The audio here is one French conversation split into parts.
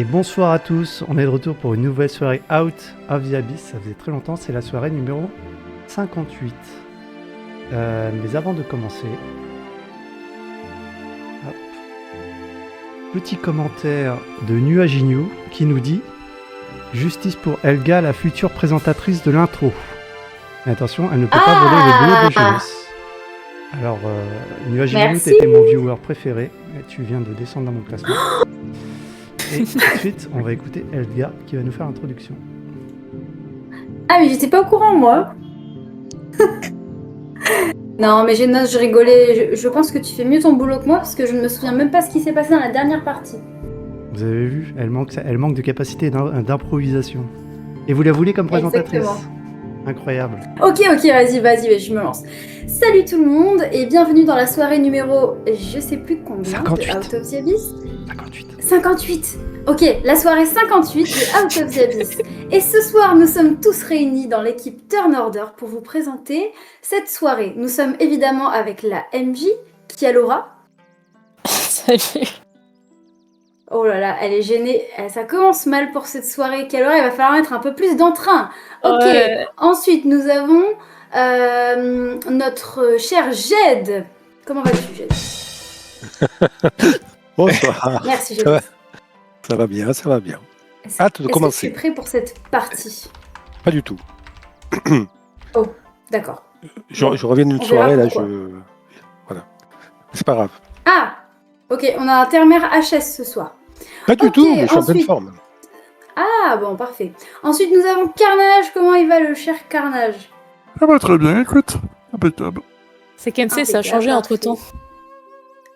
Et bonsoir à tous, on est de retour pour une nouvelle soirée Out of the Abyss. Ça faisait très longtemps, c'est la soirée numéro 58. Mais avant de commencer, hop, petit commentaire de Nuaginu qui nous dit « Justice pour Elga, la future présentatrice de l'intro. Mais attention, elle ne peut pas voler les boulots de Genos. » Alors, Nuaginu, t'étais mon viewer préféré, et tu viens de descendre dans mon classement. Et ensuite, on va écouter Elga qui va nous faire l'introduction. Ah, mais j'étais pas au courant, moi. Non, mais je rigolais. Je pense que tu fais mieux ton boulot que moi parce que je ne me souviens même pas ce qui s'est passé dans la dernière partie. Vous avez vu, elle manque de capacité d'improvisation. Et vous la voulez comme présentatrice? Exactement. Incroyable. Ok, vas-y, je me lance. Salut tout le monde et bienvenue dans la soirée numéro, je sais plus combien, 58. de Out of the Abyss. 58. 58. Ok, la soirée 58 de Out of the Abyss. Et ce soir, nous sommes tous réunis dans l'équipe Turn Order pour vous présenter cette soirée. Nous sommes évidemment avec la MJ, Kialora. Salut. Oh là là, elle est gênée. Ça commence mal pour cette soirée. Kialora, il va falloir mettre un peu plus d'entrain. Ok, Ouais. Ensuite, nous avons notre cher Jed. Comment vas-tu, Jed? Bonsoir. Merci, Jed. Ça va bien. Hâte de commencer. Est-ce que tu es prêt pour cette partie? Pas du tout. Oh, d'accord. Je reviens d'une on soirée, verra là, pourquoi. Voilà. C'est pas grave. Ah, ok, on a un termère HS ce soir. Pas du Ok, tout, mais je suis en pleine ensuite- forme. Ah, bon, parfait. Ensuite, nous avons Carnage. Comment il va, le cher Carnage? Ça va très bien, écoute. Impeccable. C'est Kensei, ça a changé Parfait. entre temps.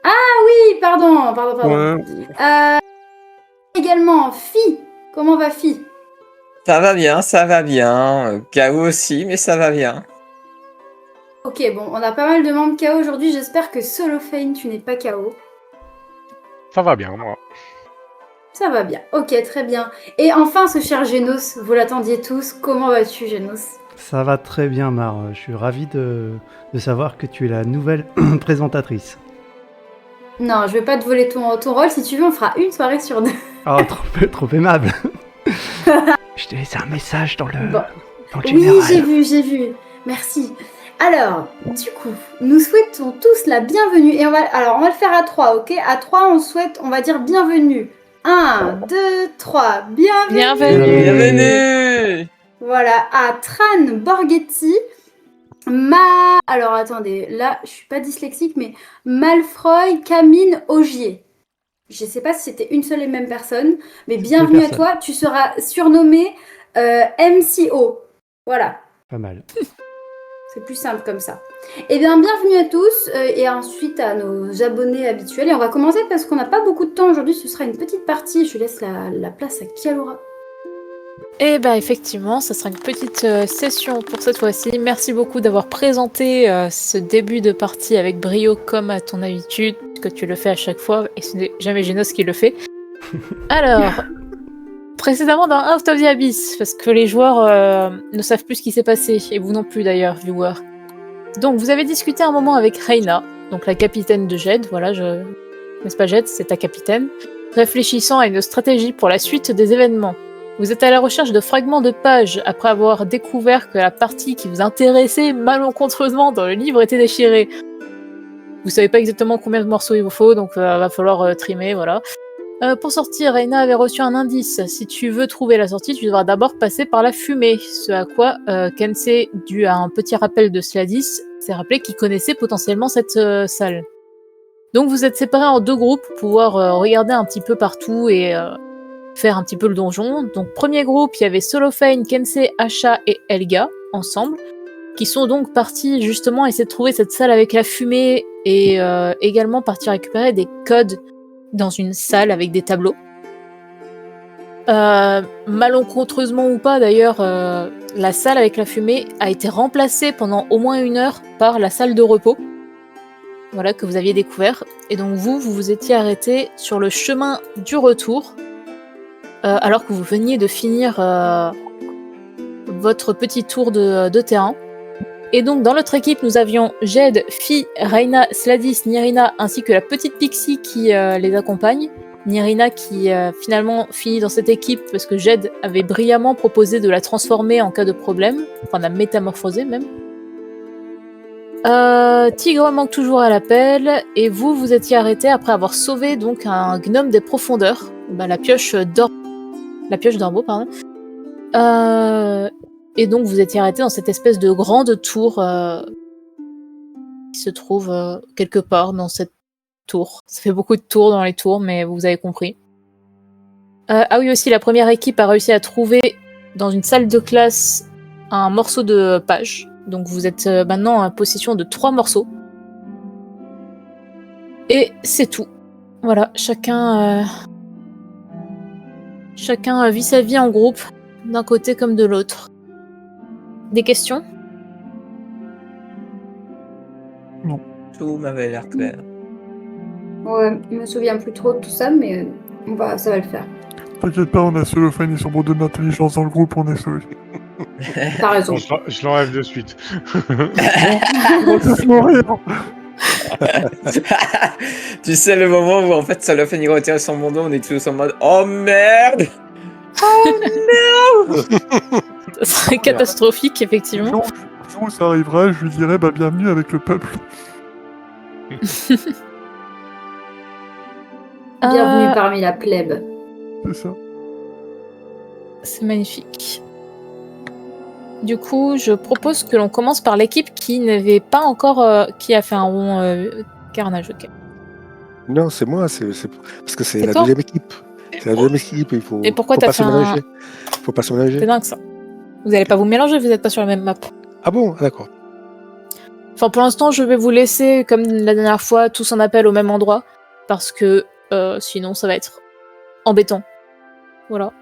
Oui, pardon. Ouais. Également, Phi. Comment va Phi? Ça va bien. KO aussi, mais ça va bien. Ok, bon, on a pas mal de membres KO aujourd'hui. J'espère que Solofane, tu n'es pas KO. Ça va bien, moi. Ça va bien. Ok, très bien. Et enfin, ce cher Genos, vous l'attendiez tous. Comment vas-tu, Genos? Ça va très bien, Mar. Je suis ravi de savoir que tu es la nouvelle présentatrice. Non, je vais pas te voler ton rôle. Si tu veux, on fera une soirée sur deux. Oh, trop aimable. Je t'ai laissé un message dans le Oui, général. j'ai vu. Merci. Alors, du coup, nous souhaitons tous la bienvenue. Et on va le faire à 3, ok? À 3, on va dire bienvenue. 1, 2, 3. Bienvenue. Bienvenue. Voilà, à Tran Borghetti. Alors, attendez, là, je suis pas dyslexique, mais Malfroy Camille Augier. Je sais pas si c'était une seule et même personne, mais bienvenue à toi. Tu seras surnommé MCO. Voilà. Pas mal. C'est plus simple comme ça. Eh bien, bienvenue à tous et ensuite à nos abonnés habituels. Et on va commencer parce qu'on n'a pas beaucoup de temps aujourd'hui. Ce sera une petite partie. Je laisse la place à Kialora. Et bah effectivement, ça sera une petite session pour cette fois-ci. Merci beaucoup d'avoir présenté ce début de partie avec brio comme à ton habitude, que tu le fais à chaque fois, et ce n'est jamais Genos qui le fait. Alors, précédemment dans Out of the Abyss, parce que les joueurs ne savent plus ce qui s'est passé, et vous non plus d'ailleurs, viewers. Donc vous avez discuté un moment avec Reyna, donc la capitaine de Jed, voilà, n'est-ce pas Jed, c'est ta capitaine, réfléchissant à une stratégie pour la suite des événements. Vous êtes à la recherche de fragments de pages après avoir découvert que la partie qui vous intéressait malencontreusement dans le livre était déchirée. Vous savez pas exactement combien de morceaux il vous faut, donc va falloir trimer, voilà. Pour sortir, Reyna avait reçu un indice. Si tu veux trouver la sortie, tu devras d'abord passer par la fumée. Ce à quoi Kensei, dû à un petit rappel de Sladis, s'est rappelé qu'il connaissait potentiellement cette salle. Donc vous êtes séparés en deux groupes pour pouvoir regarder un petit peu partout et faire un petit peu le donjon. Donc premier groupe, il y avait Solofane, Kensei, Asha et Elga, ensemble, qui sont donc partis justement essayer de trouver cette salle avec la fumée et également partir récupérer des codes dans une salle avec des tableaux. Malencontreusement ou pas d'ailleurs, la salle avec la fumée a été remplacée pendant au moins 1 heure par la salle de repos, voilà, que vous aviez découvert. Et donc vous étiez arrêté sur le chemin du retour, alors que vous veniez de finir votre petit tour de terrain. Et donc dans notre équipe, nous avions Jed, Phi, Reyna, Sladis, Nirina, ainsi que la petite Pixie qui les accompagne. Nirina qui finalement finit dans cette équipe parce que Jed avait brillamment proposé de la transformer en cas de problème, enfin de la métamorphoser même. Tigre manque toujours à l'appel, et vous étiez arrêté après avoir sauvé donc un gnome des profondeurs, la pioche d'Orbo, pardon. Et donc vous étiez arrêté dans cette espèce de grande tour qui se trouve quelque part dans cette tour. Ça fait beaucoup de tours dans les tours, mais vous avez compris. Ah oui, aussi, la première équipe a réussi à trouver dans une salle de classe un morceau de page. Donc vous êtes maintenant en possession de 3 morceaux. Et c'est tout. Voilà, chacun vit sa vie en groupe, d'un côté comme de l'autre. Des questions ? Tout m'avait l'air clair. Ouais, je me souviens plus trop de tout ça, mais ça va le faire. T'inquiète pas, on a Cellophane et son bon de d'intelligence dans le groupe, on est sauvé. T'as raison. Bon, je l'enlève de suite. On va tous mourir. Tu sais, le moment où en fait ça l'a fait y retirer son bandeau, on est tous en mode oh merde. Ça serait catastrophique, effectivement. Le jour où ça arrivera, je lui dirai bienvenue avec le peuple. Bienvenue parmi la plèbe. C'est ça. C'est magnifique. Du coup, je propose que l'on commence par l'équipe qui n'avait pas encore... qui a fait un rond carnage, ok. Non, c'est moi, c'est parce que c'est C'est la toi deuxième équipe. C'est la deuxième équipe, il faut. Et pourquoi faut t'as pas fait se un... mélanger. Faut pas se mélanger. C'est dingue, ça. Vous allez pas vous mélanger, vous êtes pas sur la même map. Ah bon, d'accord. Enfin, pour l'instant, je vais vous laisser, comme la dernière fois, tous en appel au même endroit, parce que sinon, ça va être embêtant. Voilà.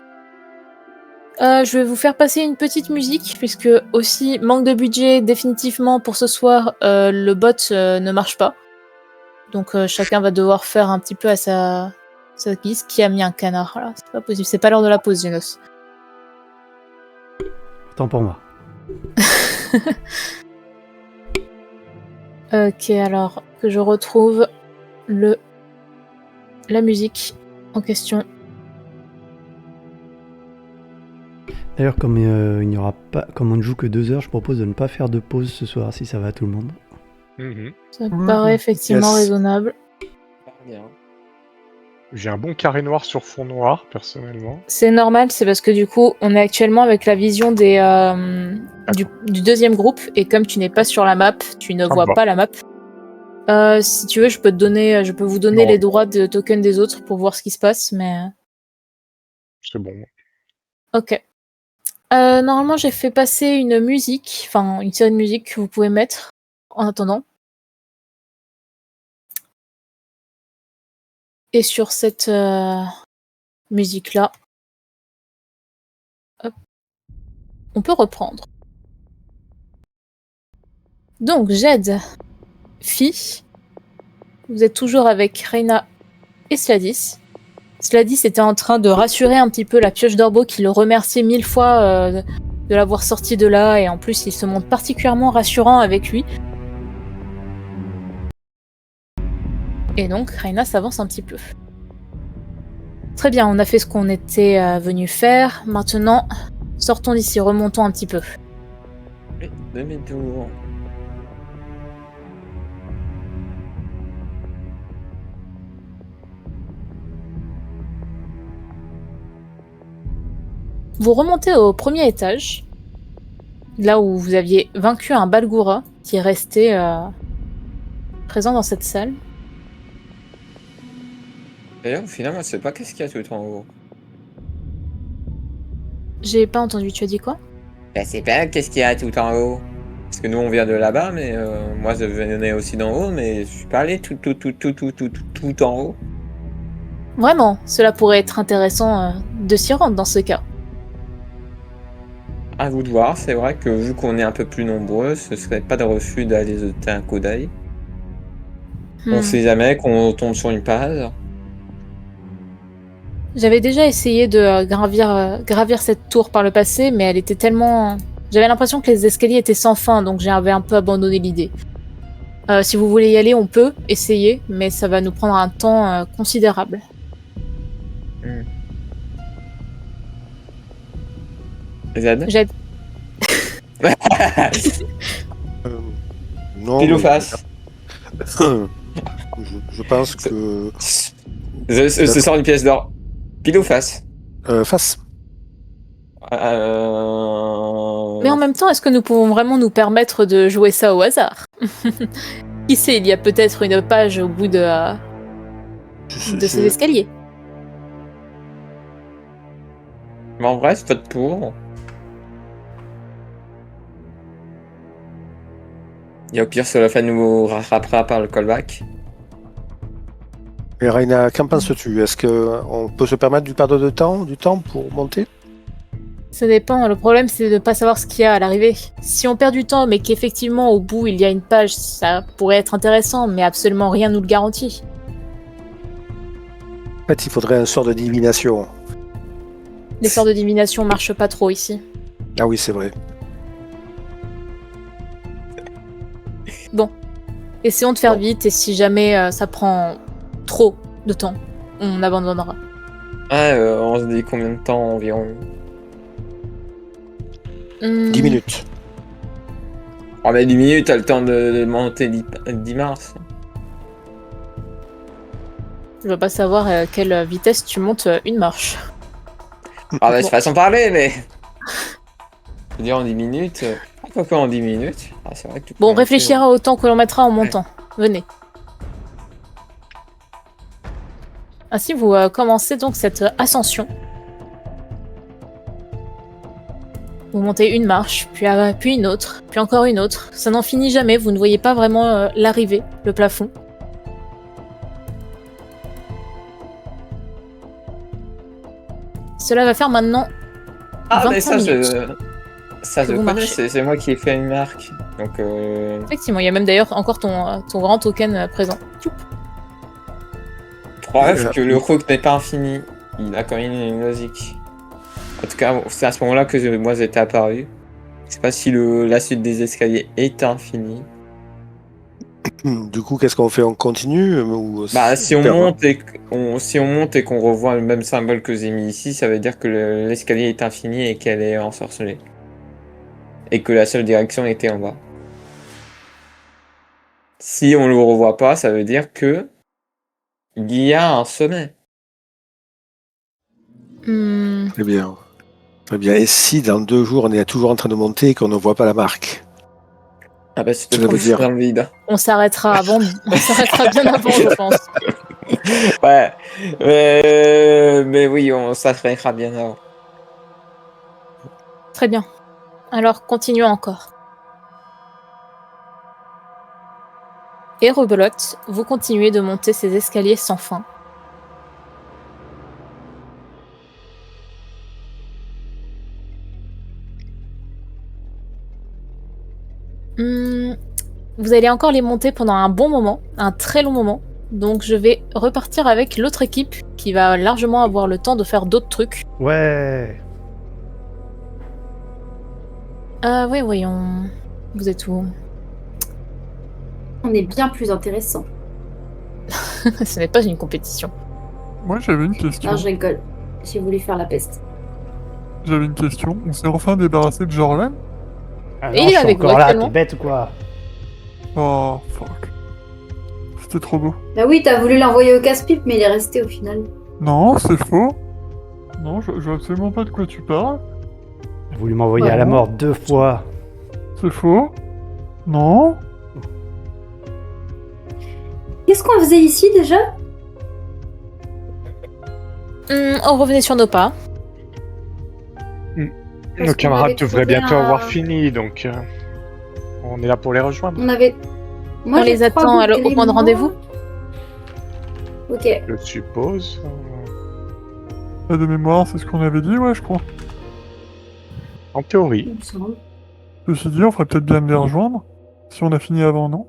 Je vais vous faire passer une petite musique, puisque aussi, manque de budget définitivement pour ce soir, le bot ne marche pas. Donc chacun va devoir faire un petit peu à sa guise. Qui a mis un canard là, c'est pas possible, c'est pas l'heure de la pause, Genos. Tant pour moi. Ok, alors que je retrouve la musique en question. D'ailleurs, comme il n'y aura pas, comme on ne joue que 2 heures, je propose de ne pas faire de pause ce soir, si ça va à tout le monde. Ça me paraît effectivement raisonnable. J'ai un bon carré noir sur fond noir, personnellement. C'est normal, c'est parce que du coup, on est actuellement avec la vision du deuxième groupe, et comme tu n'es pas sur la map, tu ne vois pas la map. Si tu veux, je peux vous donner les droits de token des autres pour voir ce qui se passe, mais... C'est bon. Ok. Normalement, j'ai fait passer une musique, enfin une série de musiques que vous pouvez mettre en attendant. Et sur cette musique-là, on peut reprendre. Donc, Jed, Fi, vous êtes toujours avec Reyna et Sladis. Sladis était en train de rassurer un petit peu la pioche d'Orbo qui le remerciait 1000 fois de l'avoir sorti de là, et en plus il se montre particulièrement rassurant avec lui. Et donc Reyna s'avance un petit peu. Très bien, on a fait ce qu'on était venu faire. Maintenant, sortons d'ici, remontons un petit peu. Oui, demi-tour. Vous remontez au premier étage, là où vous aviez vaincu un Balgoura qui est resté présent dans cette salle. D'ailleurs, finalement, je sais pas qu'est-ce qu'il y a tout en haut. J'ai pas entendu, tu as dit quoi? Je sais pas qu'est-ce qu'il y a tout en haut. Parce que nous, on vient de là-bas, mais moi, je venais aussi d'en haut, mais je suis pas allé tout en haut. Vraiment, cela pourrait être intéressant de s'y rendre dans ce cas. À vous de voir, c'est vrai que vu qu'on est un peu plus nombreux, ce serait pas de refus d'aller jeter un coup d'œil. On sait jamais qu'on tombe sur une page. J'avais déjà essayé de gravir cette tour par le passé, mais elle était tellement... J'avais l'impression que les escaliers étaient sans fin, donc j'avais un peu abandonné l'idée. Si vous voulez y aller, on peut essayer, mais ça va nous prendre un temps considérable. Zed J'aide. Non. Pile ou mais- face je pense que. Ce sort une pièce d'or. Pile ou face Face. Mais en même temps, est-ce que nous pouvons vraiment nous permettre de jouer ça au hasard? Qui sait, il y a peut-être une page au bout de ces escaliers. Mais en vrai, je vote pour. Et au pire, Solofan nous rattrapera par le callback. Et Raina, qu'en penses-tu? Est-ce qu'on peut se permettre du perdre du temps pour monter? Ça dépend, le problème c'est de ne pas savoir ce qu'il y a à l'arrivée. Si on perd du temps mais qu'effectivement au bout il y a une page, ça pourrait être intéressant, mais absolument rien nous le garantit. En fait, il faudrait un sort de divination. Les sorts de divination marchent pas trop ici. Ah oui, c'est vrai. Essayons de faire vite et si jamais ça prend trop de temps, on abandonnera. On se dit combien de temps environ 10 minutes. Oh, mais 10 minutes, t'as le temps de monter 10 mars. Je veux pas savoir à quelle vitesse tu montes une marche. Ah, bah, Bon. c'est façon de parler, mais. Je veux dire, en 10 minutes. Pourquoi en 10 minutes c'est vrai que tu peux Bon, on monter, réfléchira au temps que l'on mettra en montant. Venez. Ainsi, vous commencez donc cette ascension. Vous montez une marche, puis une autre, puis encore une autre. Ça n'en finit jamais, vous ne voyez pas vraiment l'arrivée, le plafond. Cela va faire maintenant Ah, mais 25 minutes. Ça, que je vous connais, marchez. c'est moi qui ai fait une marque. Donc, Effectivement, il y a même d'ailleurs encore ton grand token présent. Tchoup. preuve que le rook n'est pas infini. Il a quand même une logique. En tout cas, c'est à ce moment-là que moi j'étais apparu. Je sais pas si la suite des escaliers est infinie. Du coup, qu'est-ce qu'on fait? On continue ou... Bah, si on Super, monte et qu'on revoit le même symbole que j'ai mis ici, ça veut dire que l'escalier est infini et qu'elle est ensorcelée. Et que la seule direction était en bas. Si on le revoit pas, ça veut dire que il y a un sommet. Très bien. Très bien. Et si dans 2 jours, on est toujours en train de monter et qu'on ne voit pas la marque? Ah bah, c'est Ça veut dire- dans le vide. On s'arrêtera avant, on s'arrêtera bien avant, je pense. Ouais, mais oui, on s'arrêtera bien avant. Très bien. Alors, continuons encore. Et rebelote, vous continuez de monter ces escaliers sans fin. Vous allez encore les monter pendant un bon moment, un très long moment. Donc je vais repartir avec l'autre équipe qui va largement avoir le temps de faire d'autres trucs. Ouais. Oui, voyons. Vous êtes où? On est bien plus intéressant. Ce n'est pas une compétition. Moi, j'avais une question. Non, je rigole. J'ai voulu faire la peste. J'avais une question. On s'est enfin débarrassé de Jorlan? Ah Et non, il est je suis avec vous encore là, actuellement. t'es bête ou quoi? Oh, fuck. C'était trop beau. Bah oui, t'as voulu l'envoyer au casse-pipe, mais il est resté au final. Non, c'est faux. Non, je vois absolument pas de quoi tu parles. T'as voulu m'envoyer Ouais. à la mort 2 fois. C'est faux. Non. Qu'est-ce qu'on faisait ici déjà? On revenait sur nos pas. Parce Nos qu'on camarades avait devraient trouvé bientôt un- avoir fini, donc on est là pour les rejoindre. On avait. Moi, On j'ai les 3 attend boucles au point de et rendez-vous. moi- Ok. Je suppose. Pas de mémoire, c'est ce qu'on avait dit, ouais, je crois. En théorie. Il me semble. Ceci dit, on ferait peut-être bien de les rejoindre. Si on a fini avant, non?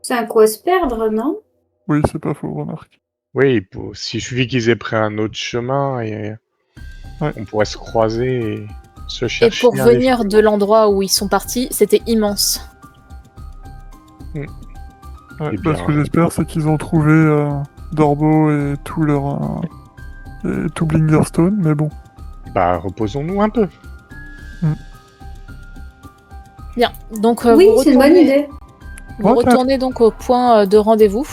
C'est un coup à se perdre, non? Oui, c'est pas faux, remarque. Oui, s'il suffit qu'ils aient pris un autre chemin et Ouais. on pourrait se croiser et se Et chercher. pour venir de l'endroit où ils sont partis, c'était immense. Ouais, Eh bah, ce bien. que j'espère, c'est qu'ils ont trouvé Dorbo et tout et tout Blingerstone, mais bon. Bah, reposons-nous un peu. Bien, donc Oui, vous c'est une bonne retournez- idée. Vous Ok. retournez donc au point de rendez-vous.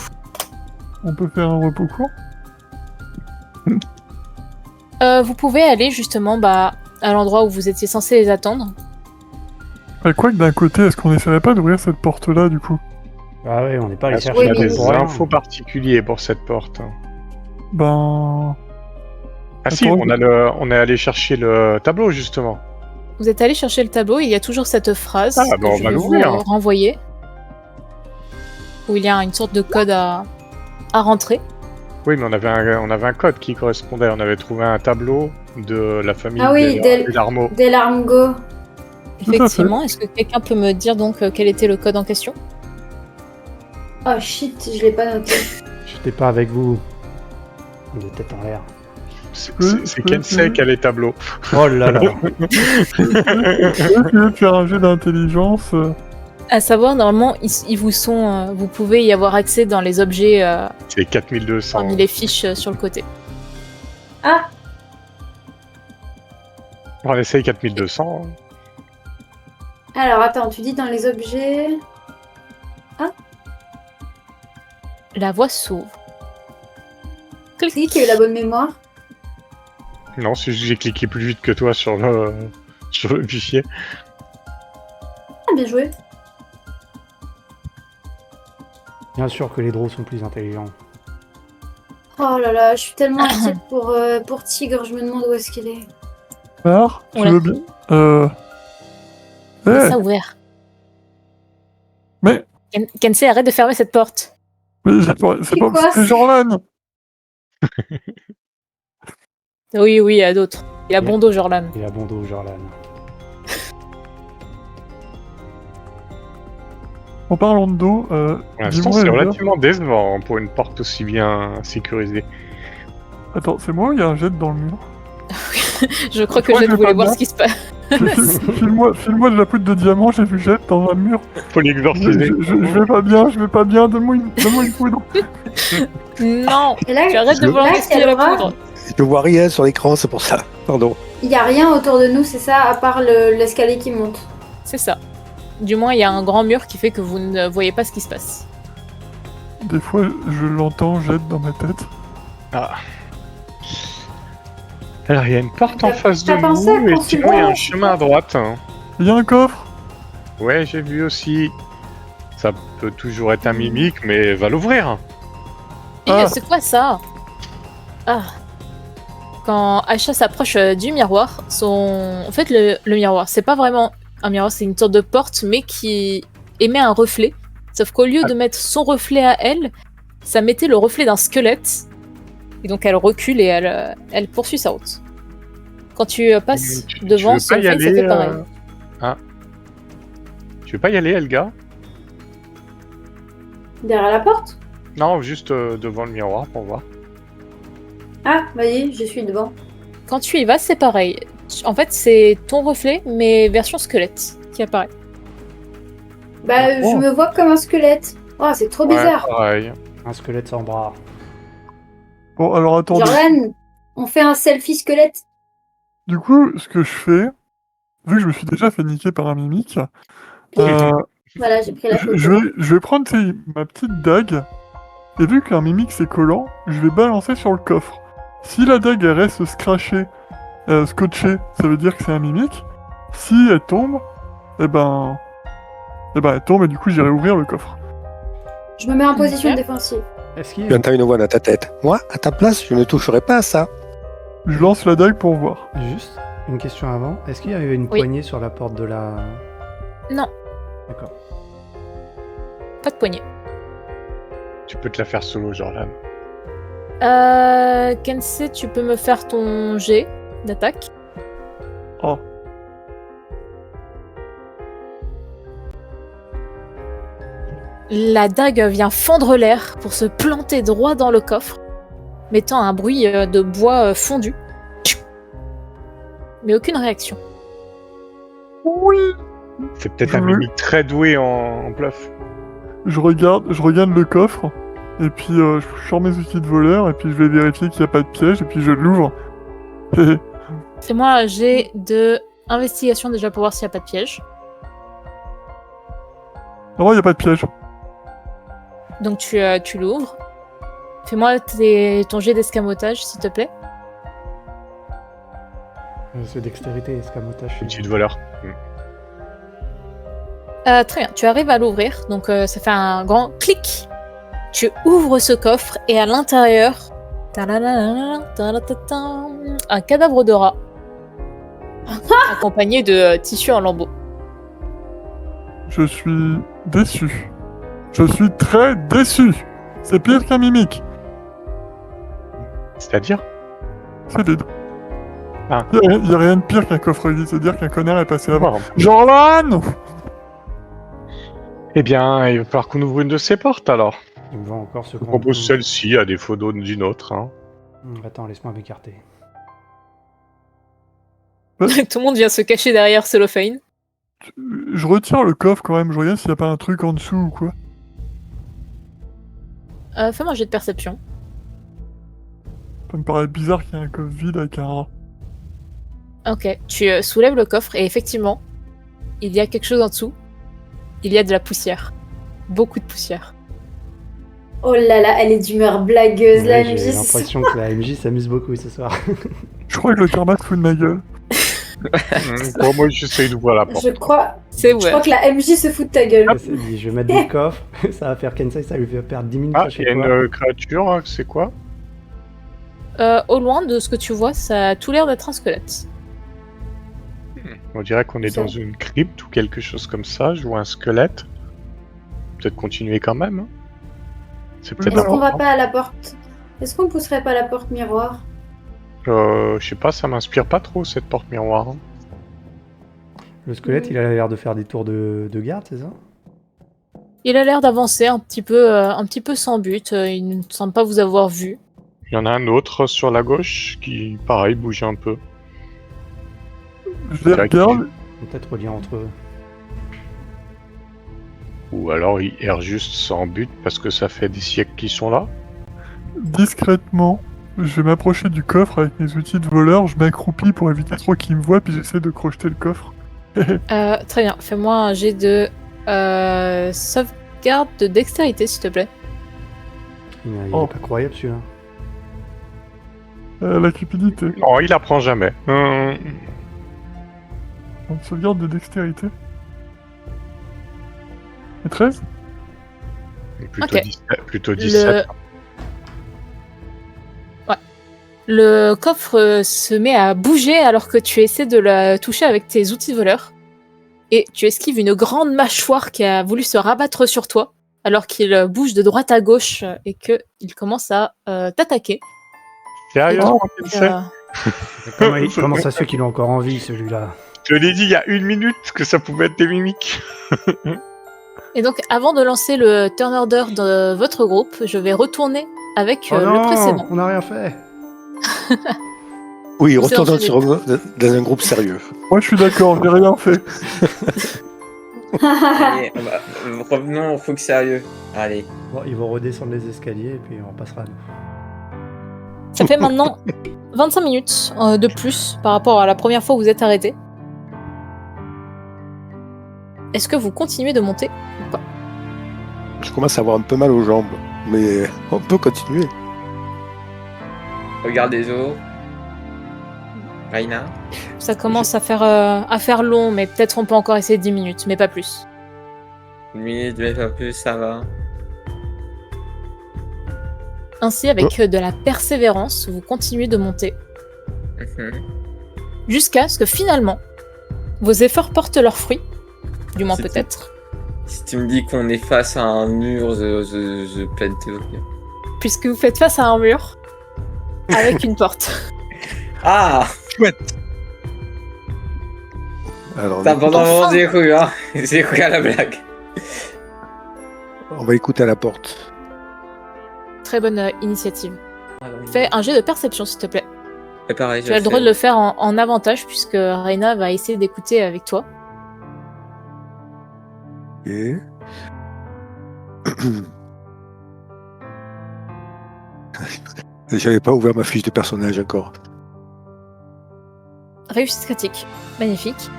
On peut faire un repos court. Vous pouvez aller justement à l'endroit où vous étiez censé les attendre. Et quoi que d'un côté, est-ce qu'on essaierait pas d'ouvrir cette porte-là, du coup? Ah ouais, on n'est pas allé Est-ce chercher qu'on a Oui, mais- des pour rien. infos particuliers pour cette porte? Ben... Ah si, Attends, on est allé chercher le tableau, justement. Vous êtes allé chercher le tableau, il y a toujours cette phrase Ah, que bah, on je va vais vous l'ouvrir. renvoyer. Où il y a une sorte de code à rentrer. Oui, mais on avait un code qui correspondait. On avait trouvé un tableau de la famille Ah oui, des Larmeaux. Des larmes go. à fait. Effectivement, est-ce que quelqu'un peut me dire donc quel était le code en question? Oh shit, je l'ai pas noté. J'étais pas avec vous. De tête en l'air. C'est Kensei qui a les tableaux. Oh là là. Est-ce que tu veux faire un jet d'intelligence À savoir, normalement, ils vous sont, vous pouvez y avoir accès dans les objets C'est 4200. parmi les fiches sur le côté. Ah, On essaye 4200. alors attends, tu dis dans les objets... La voie s'ouvre. C'est qui a eu la bonne mémoire? Non, c'est juste que j'ai cliqué plus vite que toi sur le fichier. Ah, bien joué. Bien sûr que les drôles sont plus intelligents. Oh là là, je suis tellement inquiète pour Tigre, je me demande où est-ce qu'il est. Par, tu Oula. veux bien Laisse Eh, ça ouvert. mais... Kensei, arrête de fermer cette porte. Mais c'est pas quoi, c'est Jorlan. Oui, oui, il y a d'autres. Il y a bon dos, Jorlan. Il a bon dos, Jorlan. En parlant de dos, Pour l'instant, dis-moi, c'est Elga. relativement décevant pour une porte aussi bien sécurisée. Attends, c'est moi ou il y a un jet dans le mur? Je crois que crois que je je vais voulais pas voir bien. ce qui se passe. File-moi de la poudre de diamant, j'ai vu jet dans un mur. Faut l'exorciser. Je vais pas bien, donne-moi une poudre. Non, Et là, tu arrêtes de là, vouloir gaspiller la Calora, poudre. Je vois rien sur l'écran, c'est pour ça. Pardon. il y a rien autour de nous, c'est ça, à part l'escalier qui monte. C'est ça. Du moins, il y a un grand mur qui fait que vous ne voyez pas ce qui se passe. Des fois, je l'entends jette dans ma tête. Alors, il y a une porte en T'as- face de t'as pensé à nous, et consulter sinon, il y a un la- chemin à droite. Il y a un coffre. Ouais, j'ai vu aussi. Ça peut toujours être un mimique, mais va l'ouvrir. Et Ah. c'est quoi ça? Ah. Quand Aisha s'approche du miroir, en fait, le miroir, c'est pas vraiment un miroir, c'est une sorte de porte, mais qui émet un reflet. Sauf qu'au lieu de mettre son reflet à elle, ça mettait le reflet d'un squelette. Et donc elle recule et elle poursuit sa route. Quand tu passes Tu devant veux ce pas y reflet, ça aller, fait pareil. Ah. Tu veux pas y aller, Elga? Derrière la porte? Non, juste devant le miroir pour voir. Ah, vas-y, je suis devant. Quand tu y vas, c'est pareil. En fait, c'est ton reflet, mais version squelette, qui apparaît. Bah, Oh. je me vois comme un squelette. Oh, c'est trop bizarre. Ouais, pareil. Un squelette sans bras. Bon, alors attendez. Jordan, on fait un selfie squelette. Du coup, ce que je fais, vu que je me suis déjà fait niquer par un mimique, Voilà, j'ai pris la photo. je vais prendre ma petite dague, et vu qu'un mimique c'est collant, je vais balancer sur le coffre. Si la dague elle reste scratchée, scotchée, ça veut dire que c'est un mimique. Si elle tombe, eh ben elle tombe et du coup j'irai ouvrir le coffre. Je me mets en position Ok. défensive. Est-ce qu'il y Tu a entends une voix dans ta tête. Moi, à ta place, je ne toucherai pas à ça. Je lance la dague pour voir. juste une question avant? Est-ce qu'il y avait une Oui. poignée sur la porte de la... Non, D'accord. pas de poignée. Tu peux te la faire solo, Jordan. Kensei, tu peux me faire ton jet d'attaque. Oh. La dague vient fendre l'air pour se planter droit dans le coffre, mettant un bruit de bois fondu. Mais aucune réaction. Oui. C'est peut-être un Je- mimique très doué en bluff. Je regarde le coffre Et puis je sors mes outils de voleur et puis je vais vérifier qu'il n'y a pas de piège et puis je l'ouvre. Et Fais-moi un jet de investigation déjà pour voir s'il n'y a pas de piège. non, il n'y a pas de piège. Donc tu l'ouvres. Fais-moi ton jet d'escamotage, s'il te plaît. C'est dextérité, escamotage. Outil de voleur. Très bien, tu arrives à l'ouvrir, donc ça fait un grand clic. Tu ouvres ce coffre et à l'intérieur, un cadavre de rat, accompagné de tissu en lambeaux. Je suis déçu. Je suis très déçu. C'est pire qu'un mimique. C'est-à-dire C'est des... Ah. Il n'y a rien de pire qu'un coffre vide, c'est-à-dire qu'un connard est passé avant. Wow. Jorlan! Eh bien, il va falloir qu'on ouvre une de ces portes alors. Il me vend encore ce Je propose celle-ci à défaut d'une autre. Hein. Attends, laisse-moi m'écarter. Tout le monde vient se cacher derrière cellophane. Je retire le coffre quand même, je regarde s'il n'y a pas un truc en dessous ou quoi. Fais-moi un jet de perception. Ça me paraît bizarre qu'il y ait un coffre vide avec un rat. Ok, tu soulèves le coffre et effectivement, il y a quelque chose en dessous. Il y a de la poussière. Beaucoup de poussière. Oh là là, elle est d'humeur blagueuse, la Ouais, MJ. j'ai l'impression que la MJ s'amuse beaucoup ce soir. Je crois que le karma se fout de ma gueule. Bon, moi, j'essaye d'ouvrir la porte. Je crois C'est je crois ouais. que la MJ se fout de ta gueule. Je me dis, je vais mettre des coffres, ça va faire Kensei, ça lui fait perdre 10 minutes Ah, à il chaque y a fois. une créature, hein, c'est quoi? Au loin de ce que tu vois, ça a tout l'air d'être un squelette. On dirait qu'on est Ça. dans une crypte ou quelque chose comme ça. Je vois un squelette. Peut-être continuer quand même. Hein. C'est peut-être Est-ce qu'on va important. pas à la porte? Est-ce qu'on pousserait pas la porte miroir? Je sais pas, ça m'inspire pas trop cette porte miroir. Hein. Le squelette, il a l'air de faire des tours de garde, c'est ça? Il a l'air d'avancer un petit peu sans but. Il ne semble pas vous avoir vu. Il y en a un autre sur la gauche qui, pareil, bouge un peu. Je les Tac. regarde, Peut-être relié entre eux. Ou alors il erre juste sans but parce que ça fait des siècles qu'ils sont là. discrètement, je vais m'approcher du coffre avec mes outils de voleur, je m'accroupis pour éviter trop qu'ils me voient, puis j'essaie de crocheter le coffre. Très bien, fais-moi un jet de sauvegarde de dextérité, s'il te plaît. Il est Oh. pas croyable celui-là. La cupidité. Non, il apprend jamais. On sauvegarde de dextérité. Et 13? Plutôt Ok. 17. Plutôt 17. Le coffre se met à bouger alors que tu essaies de la toucher avec tes outils de voleur. Et tu esquives une grande mâchoire qui a voulu se rabattre sur toi alors qu'il bouge de droite à gauche et qu'il commence à t'attaquer. Sérieusement, Et tu sais Comment ça se fait qu'il est encore en vie celui-là? Je l'ai dit il y a 1 minute que ça pouvait être des mimiques. Et donc, avant de lancer le turn order de votre groupe, je vais retourner avec Oh le non, précédent. on n'a rien fait. Oui, Vous retournons enchaînez. dans un groupe sérieux. Moi je suis d'accord, j'ai rien fait. Allez, revenons au truc sérieux. Allez. Bon, ils vont redescendre les escaliers et puis on passera à nous. Ça fait maintenant 25 minutes de plus par rapport à la première fois où vous êtes arrêté. Est-ce que vous continuez de monter ou pas? Je commence à avoir un peu mal aux jambes, mais on peut continuer. Regarde les eaux. Raina. Ça commence à faire long, mais peut-être on peut encore essayer 10 minutes, mais pas plus. 1 minute, mais pas plus, ça va. Ainsi, avec de la persévérance, vous continuez de monter Mhm. jusqu'à ce que finalement, vos efforts portent leurs fruits. Du moins C'est- peut-être. Si tu me dis qu'on est face à un mur, je plaide de rire. Puisque vous faites face à un mur avec une porte. Ah! Alors, T'as pendant un moment, Enfin. j'ai cru, hein. J'ai cru à la blague. on va écouter à la porte. Très bonne initiative. Fais un jet de perception, s'il te plaît. Et pareil, Tu as le droit de le faire en avantage, puisque Reina va essayer d'écouter avec toi. Ok. J'avais pas ouvert ma fiche de personnage encore. Réussite critique. Magnifique.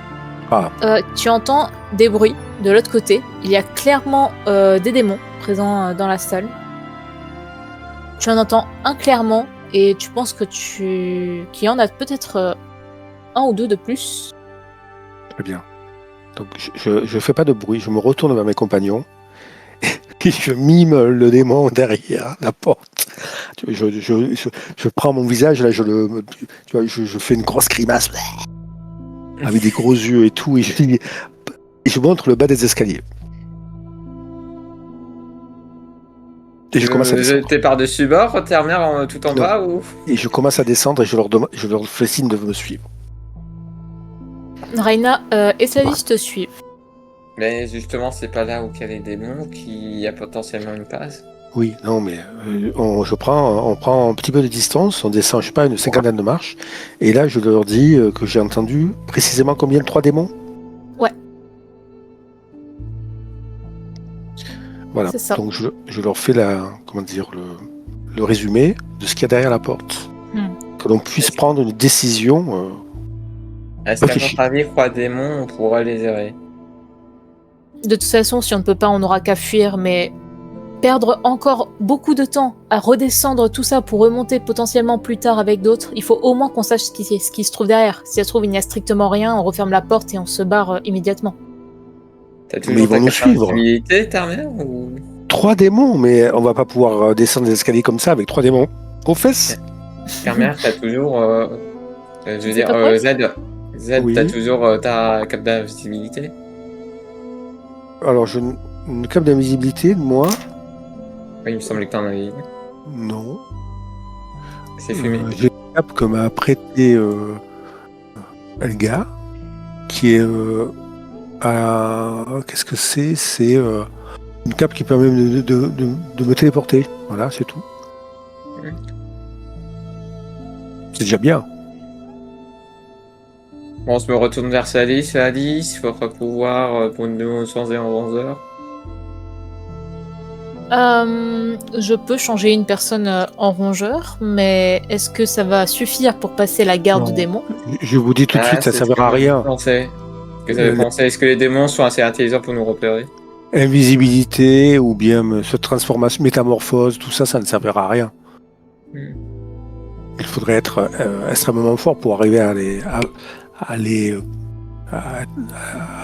Ah. Tu entends des bruits de l'autre côté. Il y a clairement des démons présents dans la salle. Tu en entends un clairement et tu penses qu'il y en a peut-être un ou deux de plus. Très bien. Donc je fais pas de bruit, je me retourne vers mes compagnons et je mime le démon derrière la porte. Je prends mon visage, là, je fais une grosse grimace avec des gros yeux et tout, et je montre le bas des escaliers. Et je commence à descendre. T'es par-dessus bord, Termer tout en Non. bas ou... Et je commence à descendre et je leur fais signe de me suivre. Raina et Sladis te suivent. Mais justement, c'est pas là où il y a les démons qu'il y a potentiellement une base. Oui, non, mais on prend un petit peu de distance, on descend, je sais pas, une cinquantaine de marches, et là je leur dis que j'ai entendu précisément combien, 3 démons? Ouais. Voilà, C'est ça. donc je leur fais le résumé de ce qu'il y a derrière la porte. Que l'on puisse prendre une décision. Est-ce qu'à votre avis, 3 démons, on pourrait les errer? De toute façon, si on ne peut pas, on n'aura qu'à fuir, mais perdre encore beaucoup de temps à redescendre tout ça pour remonter potentiellement plus tard avec d'autres, il faut au moins qu'on sache ce qui se trouve derrière. Si ça se trouve, il n'y a strictement rien, on referme la porte et on se barre immédiatement. T'as Mais ils toujours vont nous ta suivre. capacité, Termer, ou... 3 démons, mais on va pas pouvoir descendre les escaliers comme ça avec 3 démons aux fesses. Termer, t'as toujours... je veux C'est dire, pas vrai Z, Oui. t'as toujours ta cape d'invisibilité? Alors, une cape d'invisibilité de moi? Oui, il me semblait que t'en avais une. Non. C'est fumé. J'ai une cape que m'a prêté Elga, qui est qu'est-ce que c'est? C'est une cape qui permet de me téléporter. Voilà, c'est tout. C'est déjà bien. Bon, on se me retourne vers Sladis, votre pouvoir pour une démon sans et en 11 heures. Je peux changer une personne en rongeur, mais est-ce que ça va suffire pour passer la garde Non. du démon? Je vous dis tout de suite, ça ne servira à rien. Est-ce que vous avez pensé? Est-ce que les démons sont assez intelligents pour nous repérer? Invisibilité ou bien se transformation, métamorphose, tout ça, ça ne servira à rien. Il faudrait être extrêmement fort pour arriver à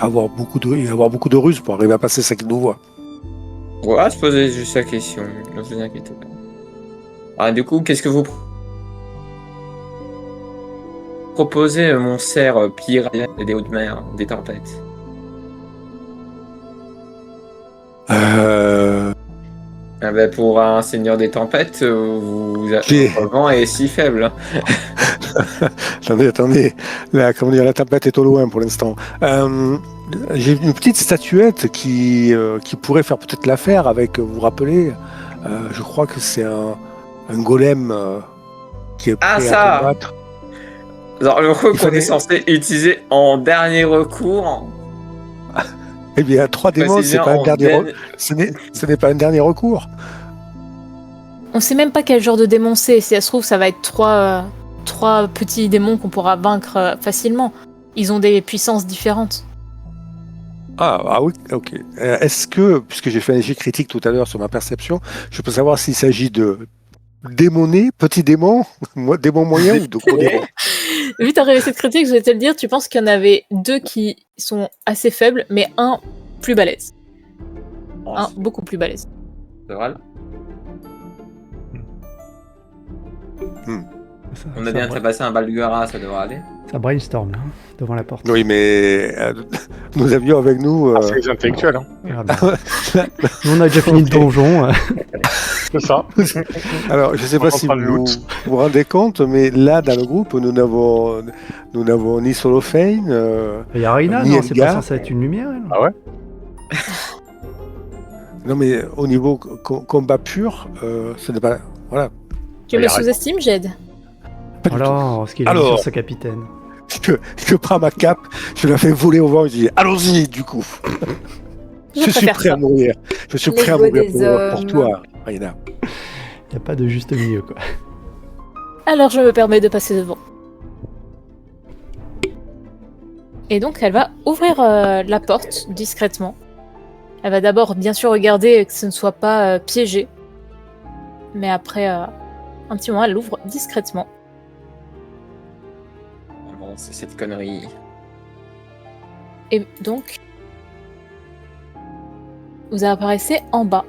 avoir beaucoup de ruses pour arriver à passer ça qu'ils nous voient. Ouais, je posais juste la question, ne vous inquiétez pas. Ah, du coup, qu'est-ce que vous proposez, mon cerf pire des hautes mers, des tempêtes? Ah ben, pour un seigneur des tempêtes, votre vent est si faible. Hein. Attendez. La tempête est au loin pour l'instant. J'ai une petite statuette qui pourrait faire peut-être l'affaire avec, vous vous rappelez, je crois que c'est un golem qui est prêt à combattre. Alors, le coup qu'on est censé utiliser en dernier recours. Eh bien, 3 démons, c'est pas un dernier ce n'est pas un dernier recours. On sait même pas quel genre de démon c'est. Si ça se trouve, ça va être trois petits démons qu'on pourra vaincre facilement. Ils ont des puissances différentes. Ah oui, ok. Est-ce que, puisque j'ai fait un jet critique tout à l'heure sur ma perception, je peux savoir s'il s'agit de démonés, petits démons, démons moyens ou de gros démons? Vu ta réussite critique, je vais te le dire, tu penses qu'il y en avait 2 qui sont assez faibles, mais un plus balèze. Un beaucoup plus balèze. C'est vrai. On a bien trépassé un Balgara, ça devrait aller. Ça brainstorm là, devant la porte. Oui, mais nous avions avec nous... C'est les intellectuels, hein. Ah, ben. Nous, on a déjà fini le donjon. C'est ça. Alors, je ne sais pas si vous vous rendez compte, mais là, dans le groupe, nous n'avons ni Solofane, Il y a Raina, ni non, c'est Elga. pas censé être une lumière, elle. Ah ouais? Non, mais au niveau combat pur, ce n'est pas... Voilà. Tu Il y me a rien. sous-estimes, Jed? Pas du tout. Alors, ce qu'il a dit Alors. sur sa capitaine. Je prends ma cape, je la fais voler au vent et je dis allons-y du coup. Je suis préfère prêt ça. à mourir. Je suis Les prêt à goûts mourir des pour hommes. toi, Raina. Il n'y a pas de juste milieu, quoi. Alors je me permets de passer devant. Et donc elle va ouvrir la porte discrètement. Elle va d'abord bien sûr regarder que ce ne soit pas piégé. Mais après un petit moment, elle l'ouvre discrètement. Bon, c'est cette connerie. Et donc, vous apparaissez en bas.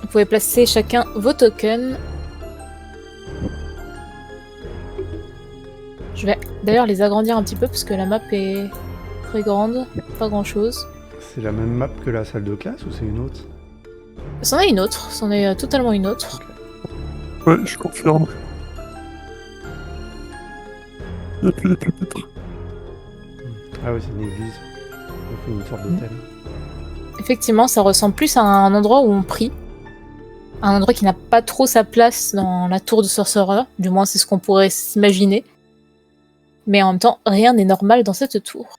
Vous pouvez placer chacun vos tokens. Je vais d'ailleurs les agrandir un petit peu parce que la map est très grande, pas grand chose. C'est la même map que la salle de classe ou c'est une autre? C'en est une autre, c'en est totalement une autre. Ouais, je confirme. Il n'y a plus les pupitres. Ah oui, c'est une église. On fait une sorte d'hôtel. Effectivement, ça ressemble plus à un endroit où on prie. Un endroit qui n'a pas trop sa place dans la tour de Sorcerer. Du moins, c'est ce qu'on pourrait s'imaginer. Mais en même temps, rien n'est normal dans cette tour.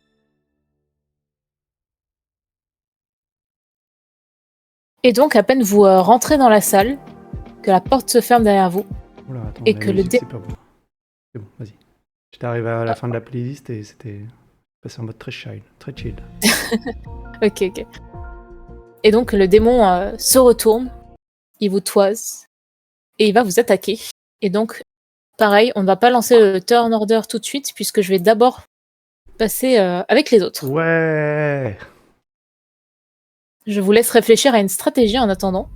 Et donc, à peine vous rentrez dans la salle, que la porte se ferme derrière vous. Oula, attends, Et la que le musique, dé- c'est pas bon. C'est bon, vas-y. J'étais arrivé à la fin de la playlist et c'était passé en mode très chill. Très chill. Ok, ok. Et donc, le démon se retourne, il vous toise, et il va vous attaquer. Et donc, pareil, on ne va pas lancer le turn order tout de suite, puisque je vais d'abord passer avec les autres. Ouais. Je vous laisse réfléchir à une stratégie en attendant.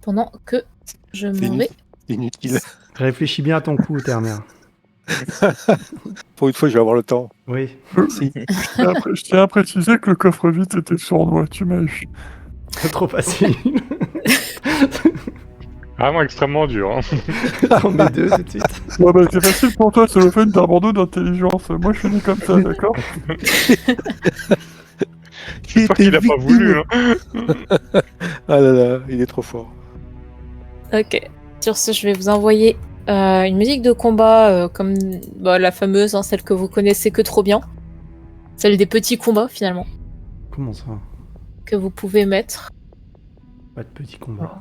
Pendant que je m'en vais. Inutile. Réfléchis bien à ton coup, Termer. Pour une fois, je vais avoir le temps. Oui. Si. Je tiens à préciser que le coffre-vide était sournois, tu m'as eu. Trop facile. Vraiment extrêmement dur. Hein. On met deux tout de suite. Ouais, bah, c'est facile pour toi, c'est le fait d'un bandeau d'intelligence. Moi, je suis né comme ça, d'accord? C'est toi qui l'as pas voulu. Hein. Ah là là, il est trop fort. Ok. Sur ce, je vais vous envoyer une musique de combat comme la fameuse, hein, celle que vous connaissez que trop bien. Celle des petits combats, finalement, Comment ça? que vous pouvez mettre. Pas de petit combat.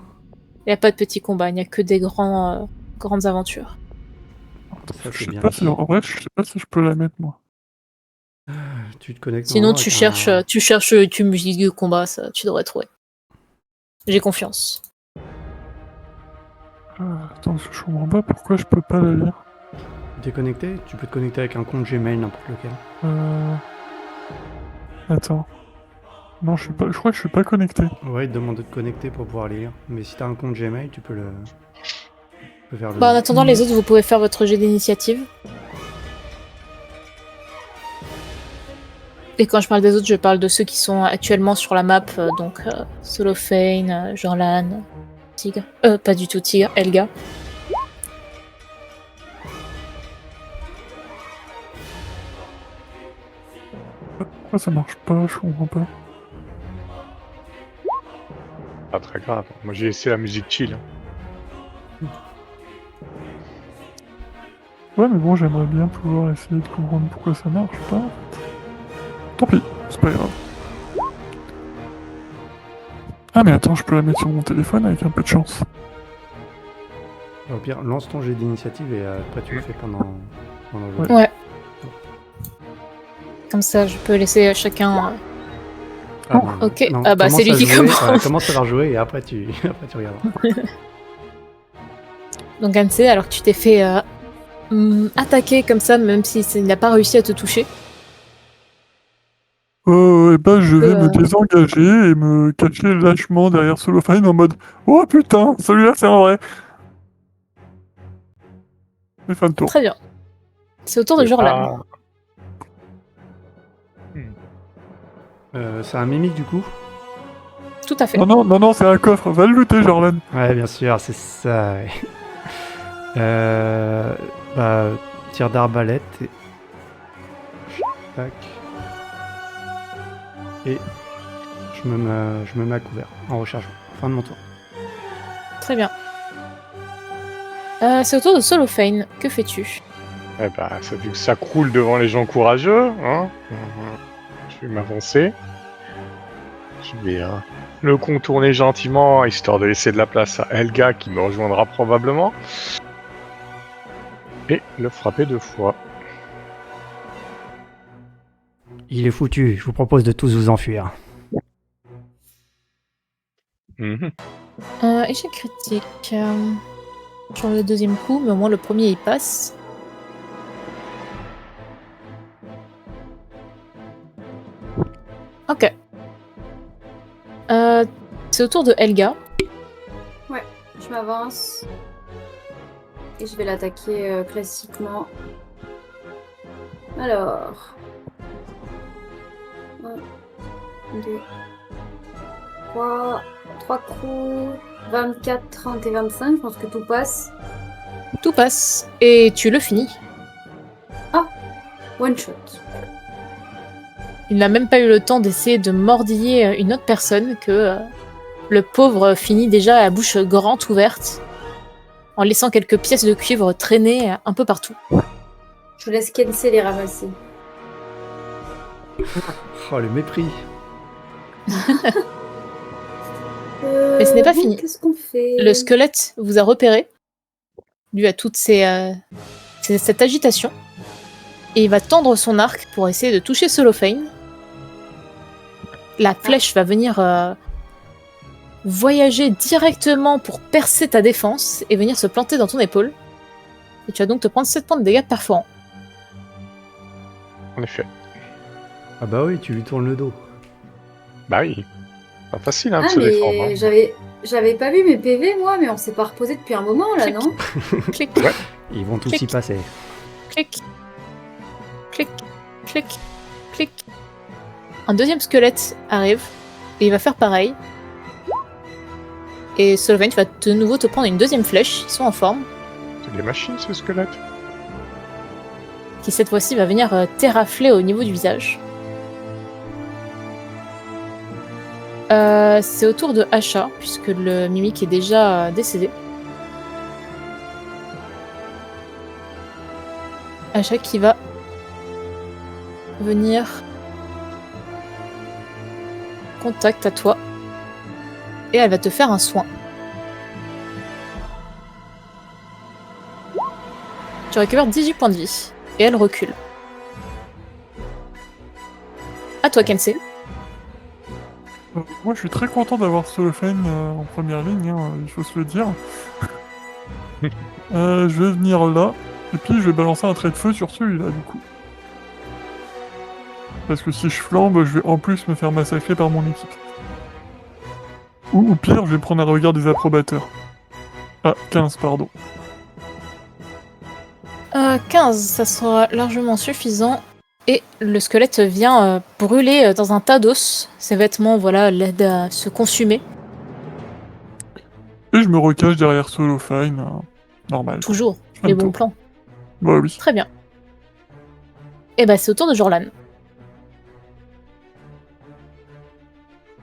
Il n'y a pas de petits combats, il n'y a que des grandes aventures. Ça, Je c'est sais bien. pas si, en vrai, je sais pas si je peux la mettre, moi. Tu te connectes. Sinon, normalement avec tu cherches YouTube musique de combat, ça, tu devrais trouver. J'ai confiance. Attends, je comprends pas pourquoi je peux pas la lire. T'es connecté? Tu peux te connecter avec un compte Gmail, n'importe lequel. Attends. Non, je crois que je suis pas connecté. Ouais, il te demande de te connecter pour pouvoir lire. Mais si t'as un compte Gmail, tu peux le. Tu peux faire le. En attendant, les autres, vous pouvez faire votre jet d'initiative. Et quand je parle des autres, je parle de ceux qui sont actuellement sur la map, donc Solofane, Jorlan, Tigre. Pas du tout Tigre, Elga. Pourquoi ça marche pas? Je comprends pas. Pas très grave. Moi j'ai laissé la musique chill. Hein. Ouais, mais bon, j'aimerais bien pouvoir essayer de comprendre pourquoi ça marche pas. Tant pis, c'est pas grave. Ah, mais attends, je peux la mettre sur mon téléphone avec un peu de chance. Au pire, lance ton jet d'initiative et après tu le fais pendant le jeu. Ouais. Comme ça, je peux laisser chacun. Ah, Ok. non, Ah bah, c'est lui commence à qui jouer, commence. commence à leur jouer et après tu regarderas. Donc Ansel, alors que tu t'es fait attaquer comme ça, même si il n'a pas réussi à te toucher. Et bah, je vais me désengager et me cacher lâchement derrière Solofine en mode oh putain, celui-là c'est un vrai. Et fin de tour. Très bien. C'est au tour de Jorlan. C'est un mimique du coup? Tout à fait. Non, c'est un coffre. Va le looter, Jorlan. Ouais, bien sûr, c'est ça. Ouais. Tir d'arbalète et. Tac. Et je me mets à couvert en rechargeant. Fin de mon tour. Très bien. C'est au tour de Solofane. Que fais-tu? Eh bah, ça vu que ça croule devant les gens courageux, hein. Je vais m'avancer. Je vais le contourner gentiment, histoire de laisser de la place à Helga qui me rejoindra probablement. Et le frapper 2 fois. Il est foutu, je vous propose de tous vous enfuir. Mhm. Échec critique. Sur le deuxième coup, mais au moins le premier il passe. Ok. C'est au tour de Helga. Je m'avance. Et je vais l'attaquer classiquement. Alors. 1, 2, 3. 3 coups. 24, 30 et 25. Je pense que tout passe. Tout passe. Et tu le finis. One shot. Il n'a même pas eu le temps d'essayer de mordiller une autre personne que le pauvre finit déjà à la bouche grande ouverte, en laissant quelques pièces de cuivre traîner un peu partout. Je vous laisse Kensei les ramasser. Oh, le mépris. Mais ce n'est pas fini. Qu'est-ce qu'on fait? Le squelette vous a repéré, dû à toute cette agitation, et il va tendre son arc pour essayer de toucher Cellophane. La flèche va venir voyager directement pour percer ta défense et venir se planter dans ton épaule. Et tu vas donc te prendre 7 points de dégâts perforants. En effet. Ah bah oui, tu lui tournes le dos. Bah oui. Pas facile de Ah, se défendre. mais Hein. j'avais pas vu mes PV, moi, mais on s'est pas reposé depuis un moment, là, Clic. non? Clic, Ouais. Ils vont tous Clic. y passer. clic, clic, clic, clic. Un deuxième squelette arrive et il va faire pareil. Et Solvent va de nouveau te prendre une deuxième flèche, ils sont en forme, C'est des machines, ce squelette. qui cette fois-ci va venir terrafler au niveau du visage. C'est au tour de Asha, puisque le mimique est déjà décédé. Asha qui va venir contact à toi. Et elle va te faire un soin. Tu récupères 18 points de vie. Et elle recule. À toi, Kensei. Moi, je suis très content d'avoir Cellophane en première ligne, hein, il faut se le dire. Je vais venir là, et puis je vais balancer un trait de feu sur celui-là, du coup. Parce que si je flambe, je vais en plus me faire massacrer par mon équipe. Ou pire, je vais prendre un regard des approbateurs. Ah, 15, pardon. 15, ça sera largement suffisant. Et le squelette vient brûler dans un tas d'os. Ses vêtements, voilà, l'aident à se consumer. Et je me recache derrière Cellophane, normal. Toujours, Je fais les un bons tour. plans. Bah oui. Très bien. Et bah c'est au tour de Jorlan.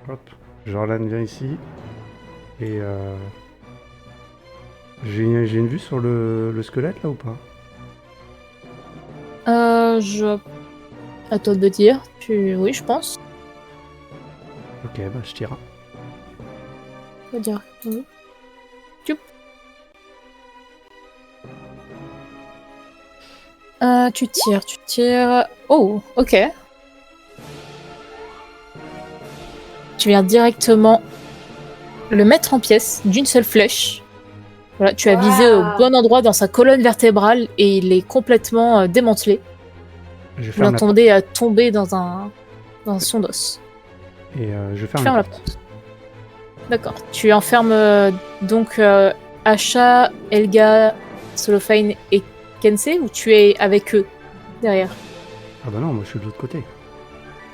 Hop, Jorlan vient ici. Et j'ai une vue sur le squelette là ou pas? À toi de dire. Oui, je pense. Ok, bah je tire. On va dire. Oui. Tup. Tu tires. Oh, ok. Tu viens directement le mettre en pièces d'une seule flèche. Voilà, tu as visé au bon endroit dans sa colonne vertébrale et il est complètement démantelé. Je Vous ferme la porte. l'entendez tomber dans un son d'os. Et je Tu ferme fermes la la porte. porte. D'accord. Tu enfermes donc Asha, Helga, Cellophane et Kensei ou tu es avec eux derrière? Ah bah non, moi je suis de l'autre côté.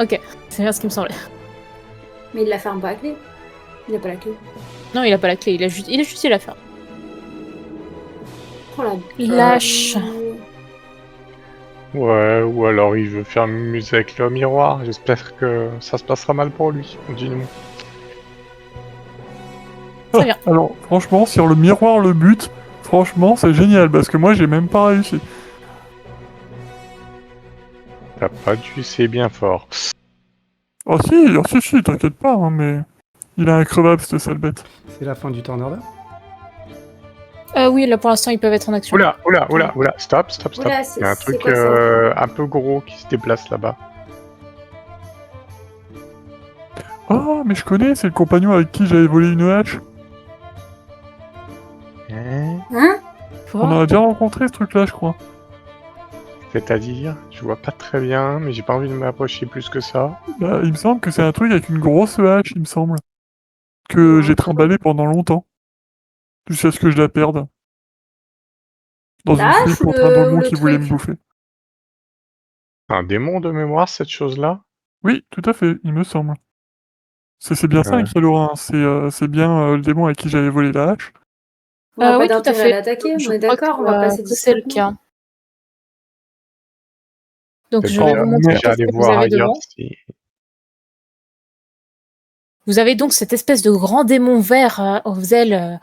Ok, c'est bien ce qui me semblait. Mais il la ferme pas à clé. Il a pas la clé. Non, il a pas la clé, il a juste eu la ferme. Oh la Lâche. Ouais, ou alors il veut faire musée avec le miroir. J'espère que ça se passera mal pour lui. Continue. Très bien. Alors, franchement, sur le miroir le but, franchement, c'est génial, parce que moi, j'ai même pas réussi. T'as pas dû essayer bien fort. Si, t'inquiète pas, hein, mais il est increvable, cette sale bête. C'est la fin du turn order? Oui, là pour l'instant ils peuvent être en action. Oula, stop. Oula, Il y a un c'est truc quoi ça? un peu gros qui se déplace là-bas. Ah, mais je connais, c'est le compagnon avec qui j'avais volé une hache. Hein? On en a déjà rencontré ce truc-là, je crois. C'est-à-dire, je vois pas très bien, mais j'ai pas envie de m'approcher plus que ça. Bah, il me semble que c'est un truc avec une grosse hache, il me semble. Que j'ai trimballé pendant longtemps. Jusqu'à ce que je la perde. Dans La une hache fuite ou contre un démon le qui voulait truc? me bouffer. Un démon de mémoire, cette chose-là? Oui, tout à fait, il me semble. C'est bien ça, Ouais. Kylo Ren. C'est bien le démon avec qui j'avais volé la hache. On a pas Oui, tout à d'intérêt à fait. l'attaquer, Je on est crois d'accord, on va passer que c'est le discrètement. cas. Donc Peut-être je vais vous montrer déjà qu'est-ce aller que vous voir avez ailleurs devant. si... Vous avez donc cette espèce de grand démon vert aux ailes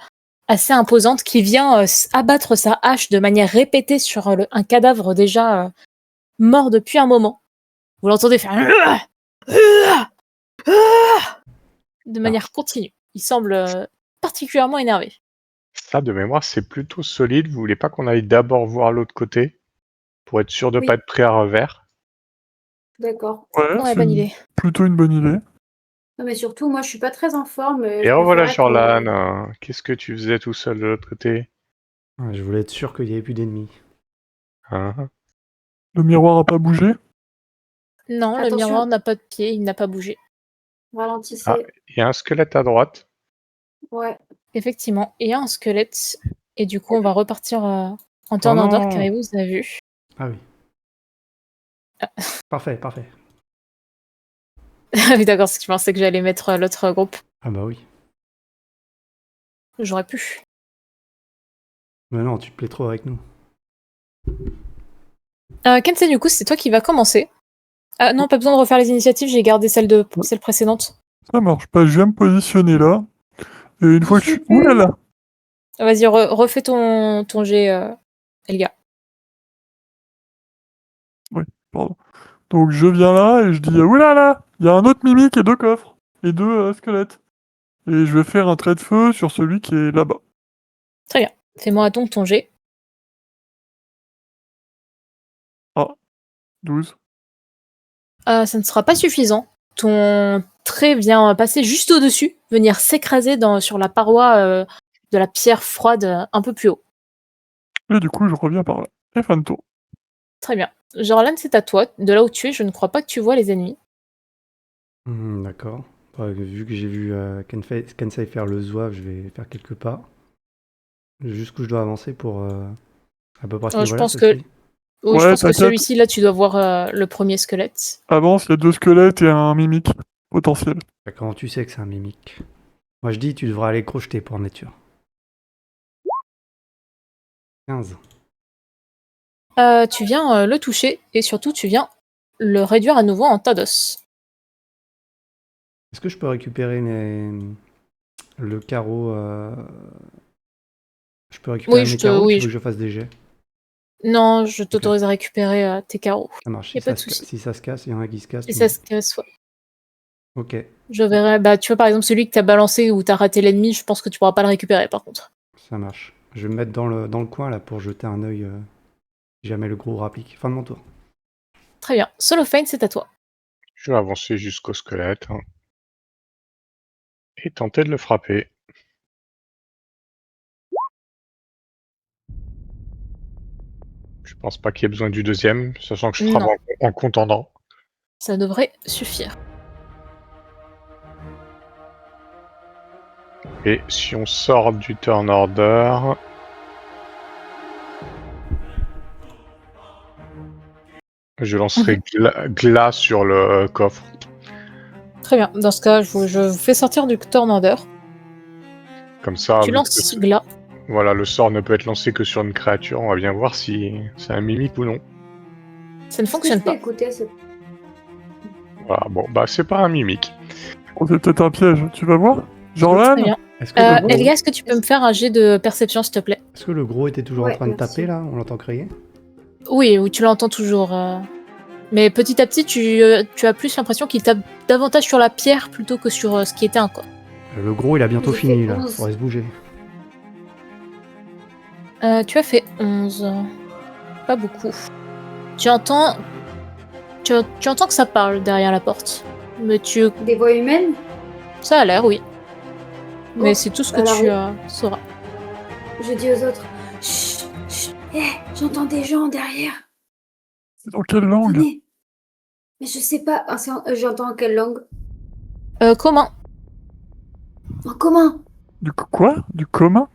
assez imposantes qui vient abattre sa hache de manière répétée sur un cadavre déjà mort depuis un moment. Vous l'entendez faire de manière continue. Il semble particulièrement énervé. Ça, de mémoire, c'est plutôt solide. Vous voulez pas qu'on aille d'abord voir l'autre côté pour être sûr de Oui. pas être pris à revers? D'accord. Ouais, Ouais, c'est bonne idée. plutôt une bonne idée. Non, mais surtout, moi, je suis pas très en forme. Et Je revoilà préférais Jorlan. qu'on... Qu'est-ce que tu faisais tout seul de l'autre côté? Ouais, je voulais être sûr qu'il n'y avait plus d'ennemis. Hein? Le miroir a pas bougé. Non, le Attention. miroir n'a pas de pied, il n'a pas bougé. Ralentissez. Ah, il y a un squelette à droite. Ouais. Effectivement, il y a un squelette. Et du coup, on va repartir en Oh turn order, non! car vous avez vu. Ah oui. Parfait. Ah oui, d'accord, parce que je pensais que j'allais mettre l'autre groupe. Ah bah oui. J'aurais pu. Mais non, tu te plais trop avec nous. Kensei, du coup, c'est toi qui va commencer. Ah non, pas besoin de refaire les initiatives, j'ai gardé celle précédente. Ça marche pas, je viens me positionner là. Et une fois que je suis... Ouh là là! Vas-y, refais ton jet, Elga. Pardon. Donc je viens là et je dis ouh là là! Il y a un autre mimique et 2 coffres. Et 2 squelettes. Et je vais faire un trait de feu sur celui qui est là-bas. Très bien. Fais-moi donc ton jet. 12. Ça ne sera pas suffisant. Ton trait vient passer juste au-dessus, venir s'écraser sur la paroi de la pierre froide un peu plus haut. Et du coup, je reviens par là. Et fin de tour. Très bien. Jorlan, c'est à toi. De là où tu es, je ne crois pas que tu vois les ennemis. D'accord. Ouais, vu que j'ai vu Kensei faire le zouave, je vais faire quelques pas. Jusqu'où je dois avancer pour à peu près ce Je niveau-là, pense que... ceci. Oui, Ouais, je pense que t'inquiète. celui-ci, là, tu dois voir le premier squelette. Avance, il y a 2 squelettes et un mimique potentiel. Bah, comment tu sais que c'est un mimique? Moi je dis tu devrais aller crocheter pour nature. 15. Tu viens le toucher et surtout, tu viens le réduire à nouveau en tas d'os. Est-ce que je peux récupérer le carreau Je peux récupérer Oui, mes carreaux ou oui, tu veux que je fasse des jets? Non, je t'autorise à récupérer tes carreaux. Ça marche. Y a pas de souci. Si ça se casse, il y en a qui se cassent. Et ça se casse, ouais. Ok, Je verrai. Bah, tu vois, par exemple, celui que t'as balancé ou t'as raté l'ennemi, je pense que tu pourras pas le récupérer, par contre. ça marche. Je vais me mettre dans le coin là pour jeter un œil si jamais le gros rapplique. Fin de mon tour. Très bien. Solofane, c'est à toi. Je vais avancer jusqu'au squelette. Et tenter de le frapper. Je pense pas qu'il y ait besoin du deuxième, sachant que je frappe Non. en contendant. Ça devrait suffire. Et si on sort du turn order... Je lancerai glace sur le coffre. Très bien. Dans ce cas, je vous fais sortir du turn order. Comme ça, Tu lances Glas. voilà, le sort ne peut être lancé que sur une créature. On va bien voir si c'est un mimique ou non. Ça ne fonctionne pas. Écouter, Voilà, bon, bah c'est pas un mimique. Oh, c'est peut-être un piège, tu vas voir? Jorlan? Très bien. Est-ce que, le gros, Elga, est-ce que tu peux me faire un jet de perception, s'il te plaît? est-ce que le gros était toujours Ouais, en train de merci. taper là? On l'entend crier? Oui, tu l'entends toujours. Mais petit à petit, tu as plus l'impression qu'il tape davantage sur la pierre plutôt que sur ce qui était un corps. Le gros, il a bientôt J'ai fait fini, là. 11. Faudrait se bouger. Tu as fait 11. Pas beaucoup. Tu entends que ça parle derrière la porte. Mais Des voix humaines? ça a l'air, oui. Mais Oh, c'est tout ce que alors tu sauras. Je dis aux autres. Chut, chut, j'entends des gens derrière. C'est dans quelle langue? Venez. Mais je sais pas. J'entends en quelle langue? Comment? En commun. Quoi? Du commun?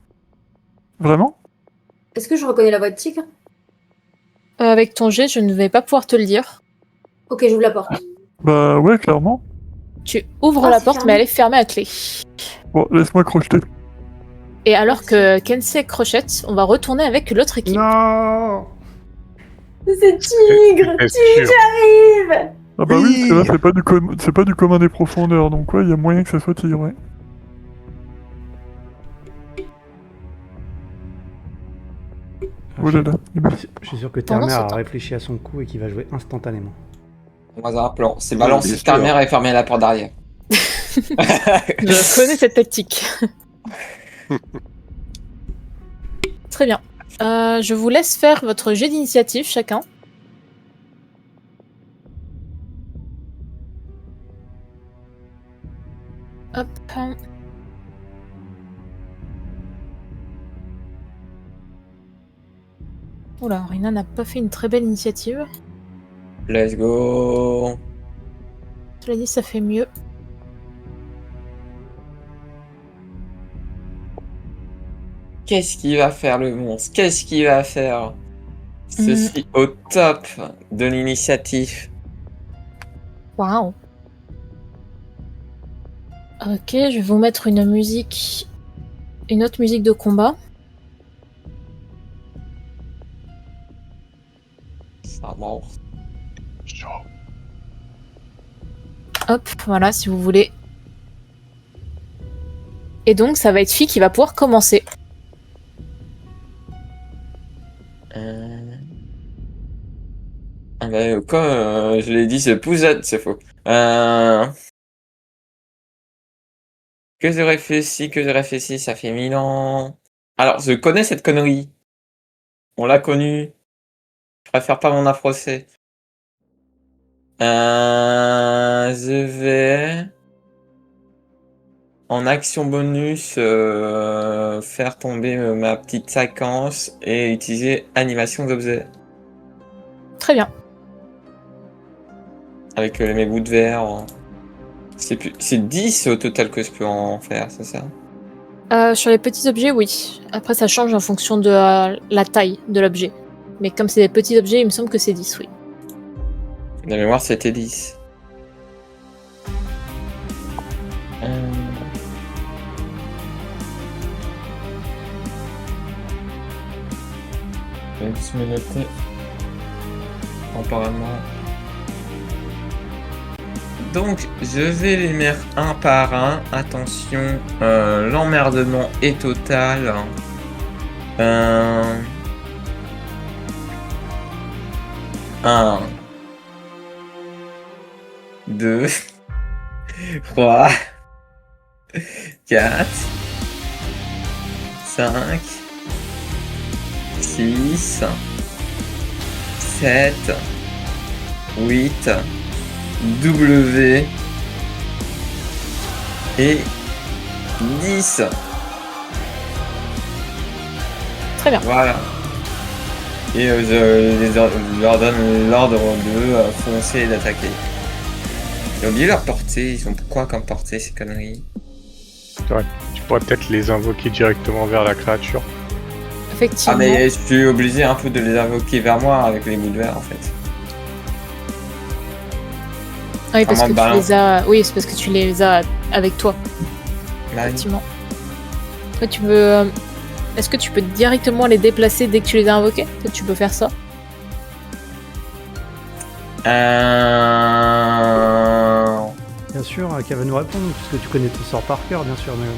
Vraiment? Est-ce que je reconnais la voix de tigre? Avec ton jet, je ne vais pas pouvoir te le dire. Ok, j'ouvre la porte. Bah ouais, clairement. Tu ouvres Ah, la c'est porte, fermé. mais elle est fermée à clé. Bon, laisse-moi crocheter. Et alors que Kensei crochette, on va retourner avec l'autre équipe. Non. C'est tigre! Bien Tigre, sûr. j'arrive! Ah bah oui, parce que là, c'est pas du commun des profondeurs, donc ouais, il y a moyen que ça soit tigre, ouais. Oh là là. Je suis sûr que Pendant Termer ce a temps. réfléchi à son coup et qu'il va jouer instantanément. Moi, j'ai un plan. C'est bien balancer sûr. ta mère et fermer la porte derrière. Je connais cette tactique. Très bien. Je vous laisse faire votre jet d'initiative chacun. Hop. Oula, Rina n'a pas fait une très belle initiative. Let's go. Cela dit, ça fait mieux. Qu'est-ce qu'il va faire le monstre? Qu'est-ce qu'il va faire? Ceci au top de l'initiative. Waouh. Ok, je vais vous mettre une musique, une autre musique de combat. Ça mort. Hop, voilà, si vous voulez. Et donc, ça va être Fi qui va pouvoir commencer. Ah bah, comme je l'ai dit, c'est Pouzette, c'est faux. Que je réfléchis, ça fait 1000 ans. Alors, je connais cette connerie. On l'a connue. Je préfère pas m'en approcher. Je vais en action bonus faire tomber ma petite séquence et utiliser animation d'objet Très bien. avec mes bouts de verre. C'est 10 au total que je peux en faire, c'est ça? Sur les petits objets, oui. Après, ça change en fonction de la taille de l'objet. Mais comme c'est des petits objets, il me semble que c'est 10, oui. De mémoire, c'était 10. Je vais juste me noter temporairement. Donc, je vais les mettre un par un. Attention, l'emmerdement est total. 1, 2, 3, 4, 5, 6, 7, 8, W et 10. Très bien. Voilà. Et je leur donne l'ordre de foncer et d'attaquer. J'ai oublié leur portée, ils ont quoi comme portée ces conneries? Tu pourrais peut-être les invoquer directement vers la créature. Effectivement. Ah mais je suis obligé un peu de les invoquer vers moi avec les bouts de verre en fait. Oui, parce que Vraiment tu les as. Oui, c'est parce que tu les as avec toi, Là, effectivement. Après, tu peux. Est-ce que tu peux directement les déplacer dès que tu les as invoqués? Peut-être tu peux faire ça. Bien sûr, qu'elle va nous répondre, puisque tu connais ton sort par cœur, bien sûr. Mais...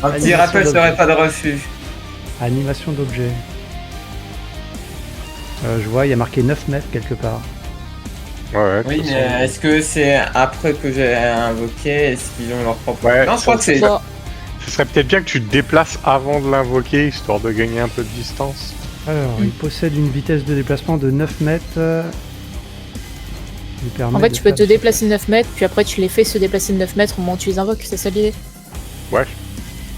Un petit rappel serait pas de refus. Animation d'objet. Je vois, il y a marqué 9 mètres quelque part. Ouais, de Oui, toute mais façon. est-ce que c'est après que j'ai invoqué? Est-ce qu'ils ont leur propre. Ouais, Non, je crois que c'est. Bon, Ce serait peut-être bien que tu te déplaces avant de l'invoquer, histoire de gagner un peu de distance. Alors, il possède une vitesse de déplacement de 9 mètres. Lui permet en fait, de tu peux faire te des déplacer de 9 mètres, puis après tu les fais se déplacer de 9 mètres au moment où tu les invoques, c'est ça l'idée? Ouais.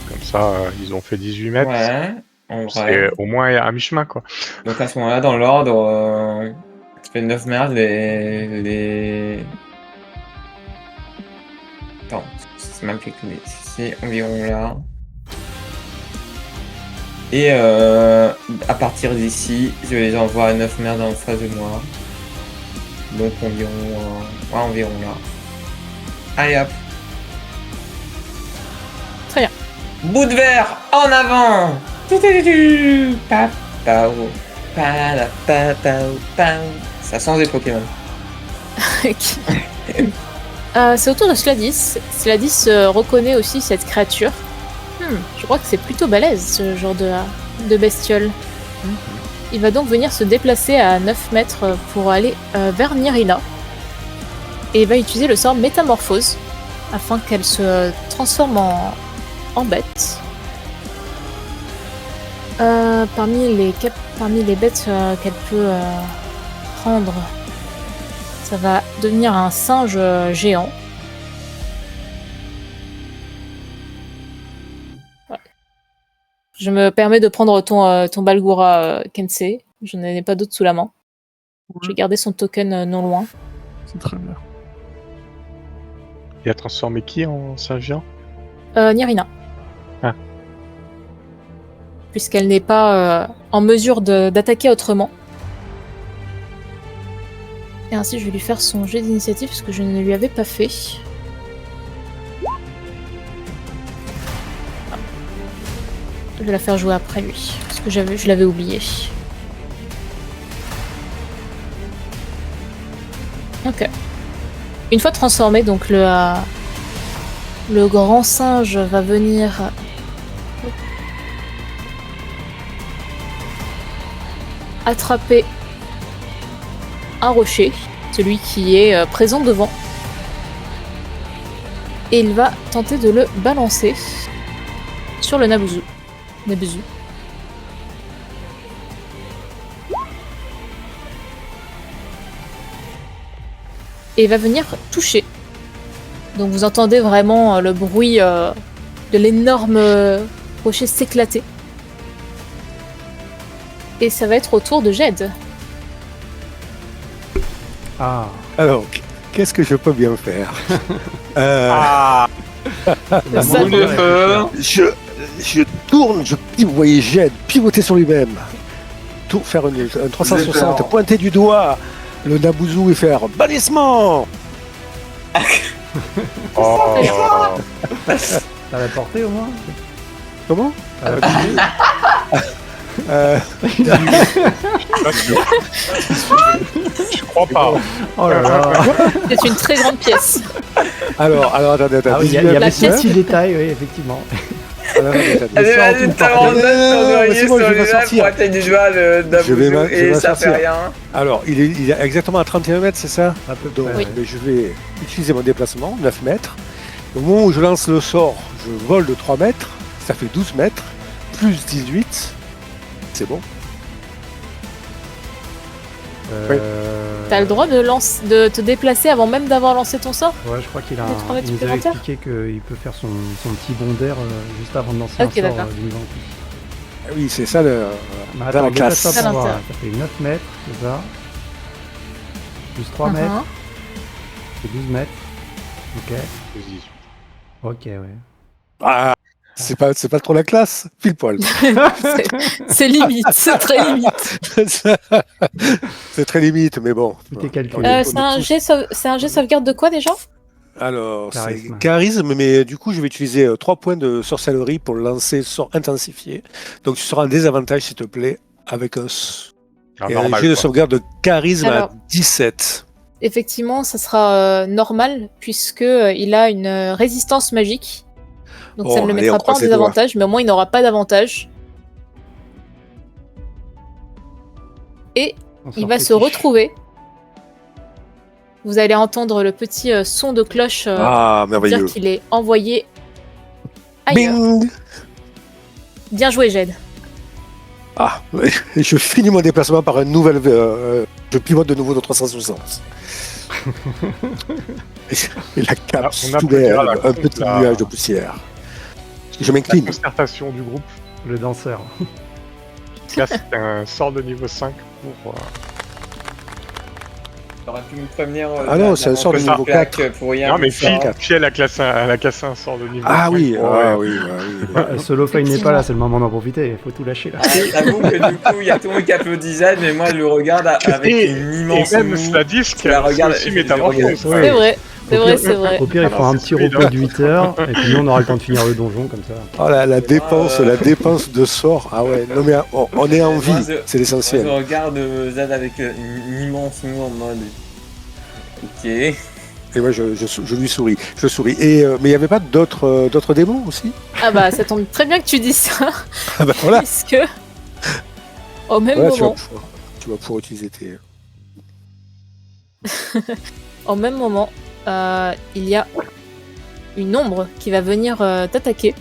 Comme ça, ils ont fait 18 mètres. Ouais, en C'est vrai. au moins à mi-chemin, quoi. Donc à ce moment-là, dans l'ordre, tu fais 9 merdes, les. Attends, c'est même calculé. C'est environ là. Et à partir d'ici, je les envoie à 9 merdes en face de moi. Donc environ là. Allez hop. Très bien. Bout de verre en avant. Papao, papao, pao. Ça sent des Pokémon. C'est au tour de Sladis. Sladis reconnaît aussi cette créature. Je crois que c'est plutôt balèze ce genre de bestiole. Il va donc venir se déplacer à 9 mètres pour aller vers Nirina. Et il va utiliser le sort Métamorphose afin qu'elle se transforme en bête. Parmi les bêtes qu'elle peut prendre, ça va devenir un singe géant. Ouais. Je me permets de prendre ton Balgura, Kensei. Je n'en ai pas d'autres sous la main. J'ai gardé son token non loin. C'est très bien. Il a transformé qui en singe géant? Nirina. Ah. Puisqu'elle n'est pas en mesure d'attaquer autrement. Et ainsi, je vais lui faire son jet d'initiative, parce que je ne lui avais pas fait. Ah. Je vais la faire jouer après lui, parce que je l'avais oublié. Ok. Une fois transformé, donc le grand singe va venir attraper un rocher, celui qui est présent devant, et il va tenter de le balancer sur le Nabuzu. Et il va venir toucher. Donc vous entendez vraiment le bruit de l'énorme rocher s'éclater. Et ça va être au tour de Jed. Ah, Alors, qu'est-ce que je peux bien faire la Ça, Boule de feu. je tourne, vous voyez Jed pivoter sur lui-même, faire un 360, pointer du doigt le Nabuzu et faire bannissement. Oh. t'as la portée au moins Comment T'as la portée Je crois pas. Oh là là. C'est une très grande pièce. Alors, attendez. Ah oui, il y avait La ce pièce- petit détail, oui, effectivement. Allez, sors vas-y, une t'as portée. en note mais c'est sur bon, je vais lui-même sortir. pour atteindre du doigt le Je vais Nabuzu je vais et ça fait sortir. rien. Alors, il est exactement à 31 mètres, c'est ça? À peu Donc, près. Oui. mais je vais utiliser mon déplacement, 9 mètres. Au moment où je lance le sort, je vole de 3 mètres, ça fait 12 mètres, plus 18. C'est bon. T'as le droit de te déplacer avant même d'avoir lancé ton sort? Ouais, je crois qu'il a. Les 3 mètres Il nous avait supplémentaires expliqué qu'il peut faire son petit bond d'air juste avant de lancer Ok, un sort d'accord. d'une vampire. Ah oui, c'est ça le. Mais Dans la classe. déplace-toi Ça pour voir. l'intéresse. Ça fait 9 mètres, c'est ça. Plus 3 mètres, c'est 12 mètres. Ok, ouais. Ah, c'est pas trop la classe, pile poil. C'est limite, c'est très limite. C'est très limite, mais bon. Tout est calculé. On est C'est un tous- jet sauvegarde de quoi déjà? Alors, Charisme. c'est charisme, mais du coup, je vais utiliser 3 points de sorcellerie pour le lancer sort intensifié. Donc, tu seras en désavantage, s'il te plaît, avec un Ah, et normal, un jet de quoi. sauvegarde de charisme Alors. à 17. Effectivement, ça sera normal puisque il a une résistance magique. Donc ça Bon, ne le allez, on mettra pas en croise les doigts. désavantage, mais au moins il n'aura pas d'avantage. Et On il sort va se fétiche. retrouver. Vous allez entendre le petit son de cloche Ah, dire merveilleux. qu'il est envoyé ailleurs. Bing. Bien joué, Jed. Ah, je finis mon déplacement par un nouvel. Je pivote de nouveau de 360. Et la cape On a soulève la un compte, petit là. nuage de poussière. Je La m'incline. concertation du groupe. Le danseur. Là, c'est un sort de niveau 5 pour. T'aurais pu me prévenir. Ah non, c'est un sort de niveau 4. Pour rien. Non, mais ça. Fi, elle a cassé un sort de niveau 5. Ah oui, pour, ah oui, ah oui. Solo Fine n'est pas là, c'est le moment d'en profiter. Il faut tout lâcher là. Ah, j'avoue que du coup, il y a tout le monde qui applaudit Zed, mais moi, je le regarde avec une Et immense. même moue. cela disque, Je la c'est regarde, aussi je métamorphose. regarde. C'est vrai. C'est vrai, c'est vrai. Au pire, il fera un petit repos de 8 heures, et puis nous, on aura le temps de finir le donjon comme ça. Oh, la dépense de sort. Ah ouais, non mais on est en Moi, vie, je- c'est Moi, l'essentiel. je regarde Zed avec une immense moue en mode. Ok. Et moi, je lui souris. Je souris. Et, mais il n'y avait pas d'autres démons aussi? Ah bah, ça tombe très bien que tu dis ça, Ah bah voilà. puisque au même Voilà, moment, tu vas pouvoir utiliser tes. il y a une ombre qui va venir t'attaquer.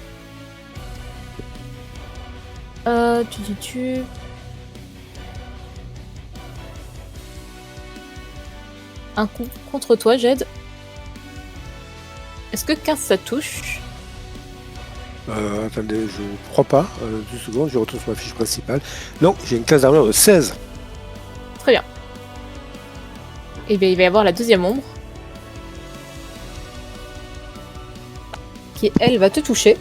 Un coup contre toi, Jed. Est-ce que 15 ça touche? Attendez, je crois pas. 2 secondes, je retourne sur ma fiche principale. Non, j'ai une classe d'armure de 16. Très bien. Et bien, il va y avoir la deuxième ombre. Qui, elle, va te toucher.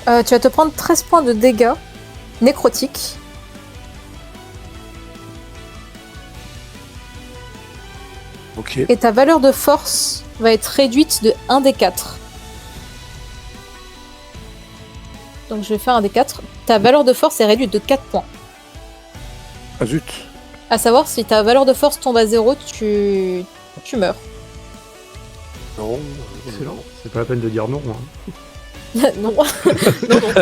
Tu vas te prendre 13 points de dégâts nécrotiques. Ok. Et ta valeur de force va être réduite de 1 des 4. Donc je vais faire un des 4. Ta valeur de force est réduite de 4 points. Ah zut. À savoir, si ta valeur de force tombe à 0, tu meurs. Non. Excellent. C'est pas la peine de dire non. Hein. Non.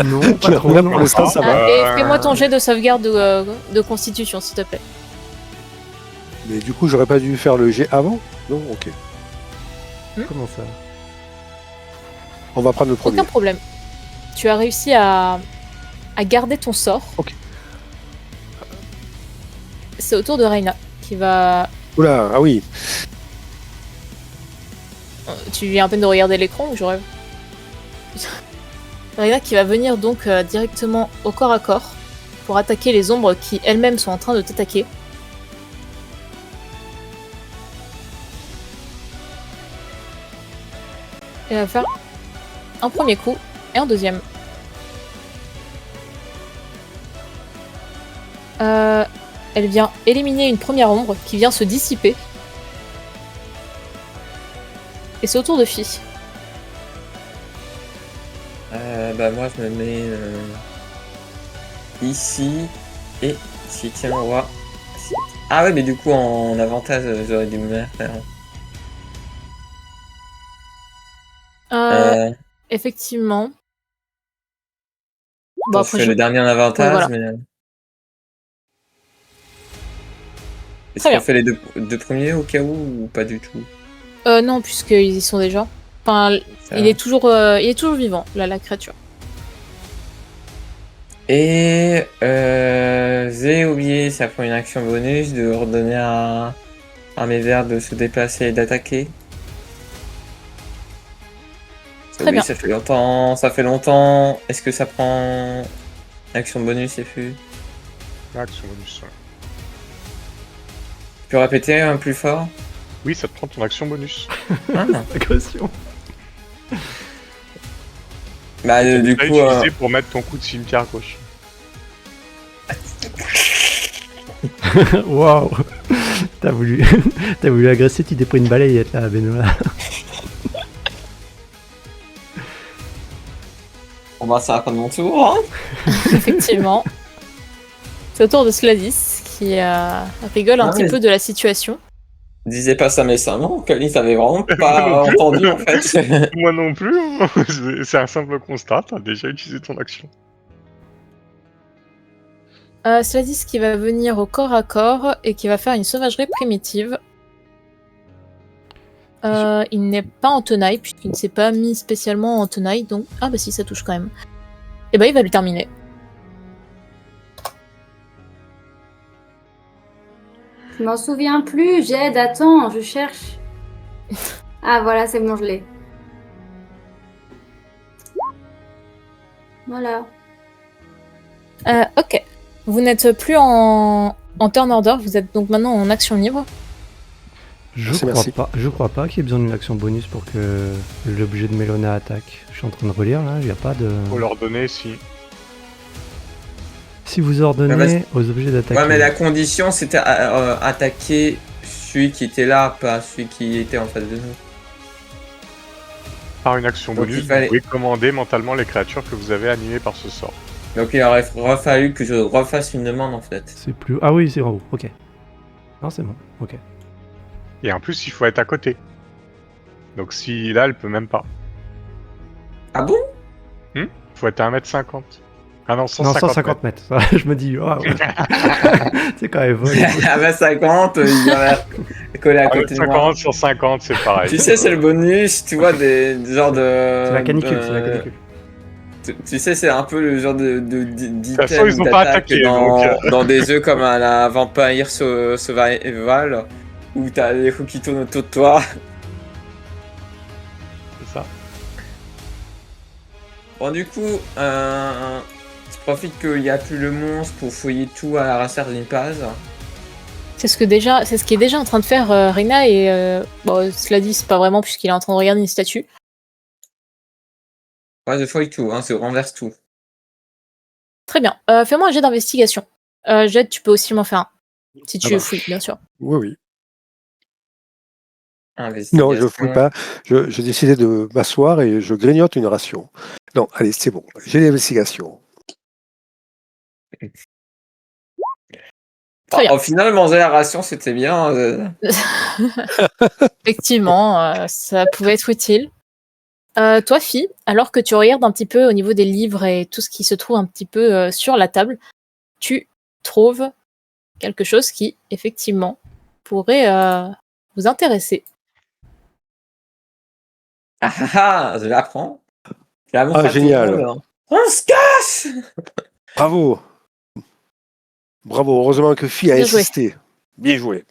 Non, pas trop. Là, Non. pour l'instant, ça va. Ah, et fais-moi ton jet de sauvegarde de constitution, s'il te plaît. Mais du coup, j'aurais pas dû faire le jet avant? Non, ok. Comment ça? On va prendre le premier. Aucun problème. Tu as réussi à garder ton sort. Ok. C'est au tour de Reina qui va... Oula, ah oui. Tu viens à peine de regarder l'écran ou je rêve? Reina qui va venir donc directement au corps à corps pour attaquer les ombres qui elles-mêmes sont en train de t'attaquer. Elle va faire un premier coup et un deuxième. Elle vient éliminer une première ombre qui vient se dissiper. Et c'est au tour de Fi. Bah moi je me mets ici et si tiens on voit. Ah ouais mais du coup en avantage j'aurais dû me faire. Effectivement. Bon, je fais le dernier en avantage Ouais, voilà. mais. Est-ce Très bien. qu'on fait les deux premiers au cas où ou pas du tout? Non, puisqu'ils y sont déjà. Enfin, Ça il va. est toujours vivant, là, la créature. Et j'ai oublié, ça prend une action bonus de redonner à mes vers de se déplacer et d'attaquer. Très bien. Ça fait longtemps. Est-ce que ça prend action bonus et plus? Action bonus. Ouais. Tu peux répéter un plus fort? Oui, ça te prend ton action bonus. Ah. Agression. Bah du Tu coup, l'as utilisé pour mettre ton coup de cimetière à gauche. Waouh. T'as voulu agresser, tu t'es pris une balayette là, Benoît. on va ça mon tour. Hein. Effectivement. C'est au tour de Sladis qui rigole un Ah, petit mais- peu de la situation. Disais pas ça méchamment, Calice avait vraiment pas entendu en fait. Moi non plus. C'est un simple constat. T'as déjà utilisé ton action. Cela dit, ce qui va venir au corps à corps et qui va faire une sauvagerie primitive. Il n'est pas en tenaille, puisqu'il ne s'est pas mis spécialement en tenaille, donc... Ah bah si, ça touche quand même. Et bah il va le terminer. Je m'en souviens plus, j'aide, attends, je cherche. Ah voilà, c'est bon, je l'ai. Voilà. Ok. Vous n'êtes plus en turn order, vous êtes donc maintenant en action libre. Je crois pas qu'il y ait besoin d'une action bonus pour que l'objet de Mélona attaque. Je suis en train de relire là, il n'y a pas de... Faut leur donner si. Si vous ordonnez aux objets d'attaquer... Ouais, mais la condition, c'était attaquer celui qui était là, pas celui qui était en face de nous. Par une action Donc, bonus, il fallait- vous pouvez commander mentalement les créatures que vous avez animées par ce sort. Donc il aurait fallu que je refasse une demande en fait. C'est plus... Ah oui, c'est en haut, ok. Non, c'est bon, ok. Et en plus, il faut être à côté. Donc si là, elle peut même pas. Ah bon? Faut être à 1m50. Ah non, Non, 150 150 mètres. Je me dis, oh, ouais. C'est quand même vol. À 20-50, il aurait collé à côté de moi. 1m50 sur 50, c'est pareil. Tu sais, c'est le bonus, tu vois, des genres de... C'est la canicule, c'est la canicule. Tu sais, c'est un peu le genre toute façon, ils ont pas attaqué, dans des jeux comme à la Vampire Survival, où t'as les roues qui tournent autour de toi. C'est ça. Bon, du coup, je profite qu'il n'y a plus le monstre pour fouiller tout à la recherche d'une page. C'est ce qui est déjà en train de faire Rina et bon, cela dit, c'est pas vraiment puisqu'il est en train de regarder une statue. Ouais, je fouille tout, hein, je renverse tout. Très bien. Fais-moi un jet d'investigation. Jet, tu peux aussi m'en faire un. Si tu marche. fouilles, bien sûr. Oui, oui. Investigation. Non, je ne fouille pas. Je décidais de m'asseoir et je grignote une ration. Non, allez, c'est bon. J'ai l'investigation. Très bien. Au final, manger la ration, c'était bien. Effectivement, ça pouvait être utile. Toi, fille, alors que tu regardes un petit peu au niveau des livres et tout ce qui se trouve un petit peu sur la table, tu trouves quelque chose qui, effectivement, pourrait vous intéresser. Je l'apprends. Je la montre à tout génial. le monde. On se casse! Bravo. Bravo. Heureusement que Phi a Bien joué. insisté. Bien joué.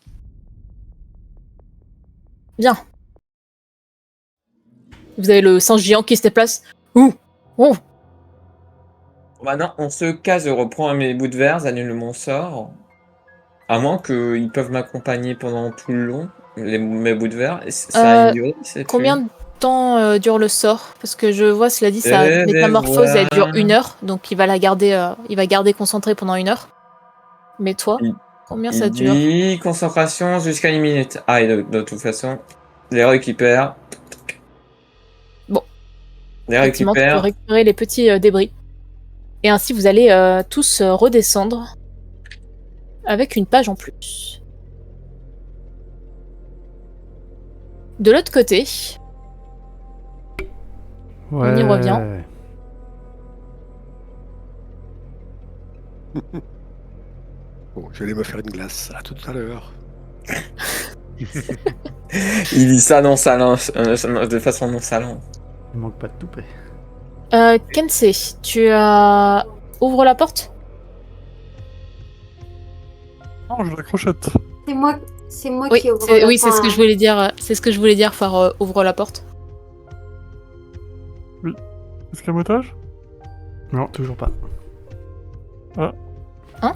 Bien. Vous avez le singe géant qui se déplace. Ouh! Ouh! Maintenant, on se casse, je reprends mes bouts de verre, j'annule mon sort. À moins qu'ils peuvent m'accompagner pendant tout le long, mes bouts de verre. Ça a ignoré, c'est Combien de temps dure le sort? Parce que je vois, cela dit, sa Eh ben, métamorphose, elle dure voilà. 1 heure, donc il va la garder, il va garder concentré pendant 1 heure. Mais toi, Il- combien ça Il dure? dit concentration jusqu'à 1 minute. Ah, et de toute façon, les récupère. Bon. Les Effectivement, tu peux récupère. récupérer les petits débris. Et ainsi, vous allez tous redescendre avec une page en plus. De l'autre côté, On y revient. Bon, j'allais me faire une glace. À tout à l'heure. Il dit ça de façon nonchalante. Il manque pas de toupet. Kensei, tu ouvres la porte? Non, je la crochette. C'est moi Oui, qui ouvre c'est la ce que je voulais dire. C'est ce que je voulais dire par ouvre la porte. Escamotage? Non, toujours pas. Ah. Hein?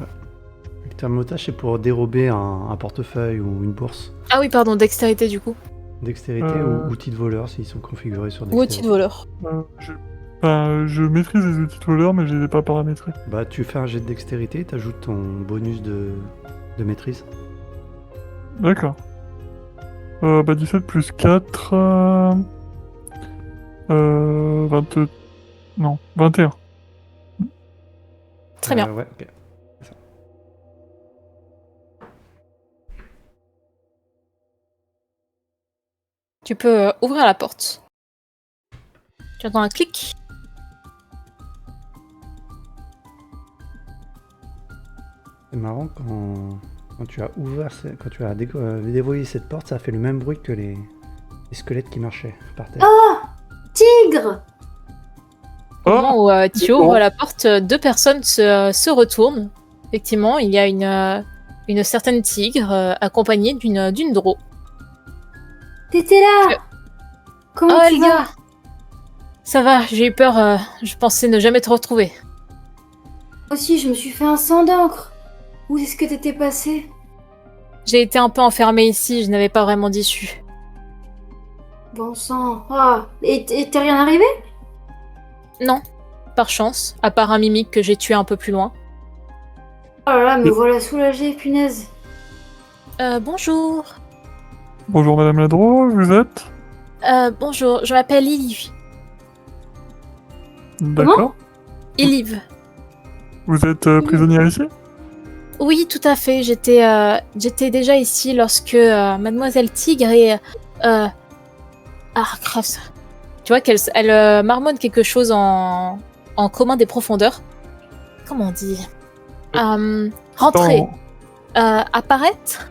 Le thermotage, c'est pour dérober un portefeuille ou une bourse. Ah oui, pardon, dextérité du coup. Dextérité ou outils de voleur s'ils sont configurés sur Ou dextérité. outil de voleur. Je maîtrise les outils de voleur, mais je les ai pas paramétrés. Bah, tu fais un jet de dextérité, t'ajoutes ton bonus de maîtrise. D'accord. 17 plus 4... 21. Très bien. Ouais, ok. Tu peux ouvrir la porte. Tu entends un clic. C'est marrant quand tu as ouvert, quand tu as déverrouillé cette porte, ça a fait le même bruit que les squelettes qui marchaient par terre. Oh, tigre! Au Oh, moment où tu ouvres la porte, deux personnes se retournent. Effectivement, il y a une certaine tigre accompagnée d'une drô. T'étais là! Comment Oh, tu les vas? gars! Ça va, j'ai eu peur, je pensais ne jamais te retrouver. Moi aussi, je me suis fait un sang d'encre. Où est-ce que t'étais passé? J'ai été un peu enfermée ici, je n'avais pas vraiment d'issue. Bon sang. Ah, et t'es rien arrivé? Non, par chance, à part un mimique que j'ai tué un peu plus loin. Oh là là, me voilà soulagée, punaise. Bonjour. bonjour Madame Ladro, vous êtes? Bonjour, je m'appelle Ilive. D'accord. Ilive. Vous êtes prisonnière ici? Oui, tout à fait. J'étais déjà ici lorsque Mademoiselle Tigre et ah crave. Tu vois qu'elle marmonne quelque chose en commun des profondeurs. Comment on dit? Rentrer. Apparaître.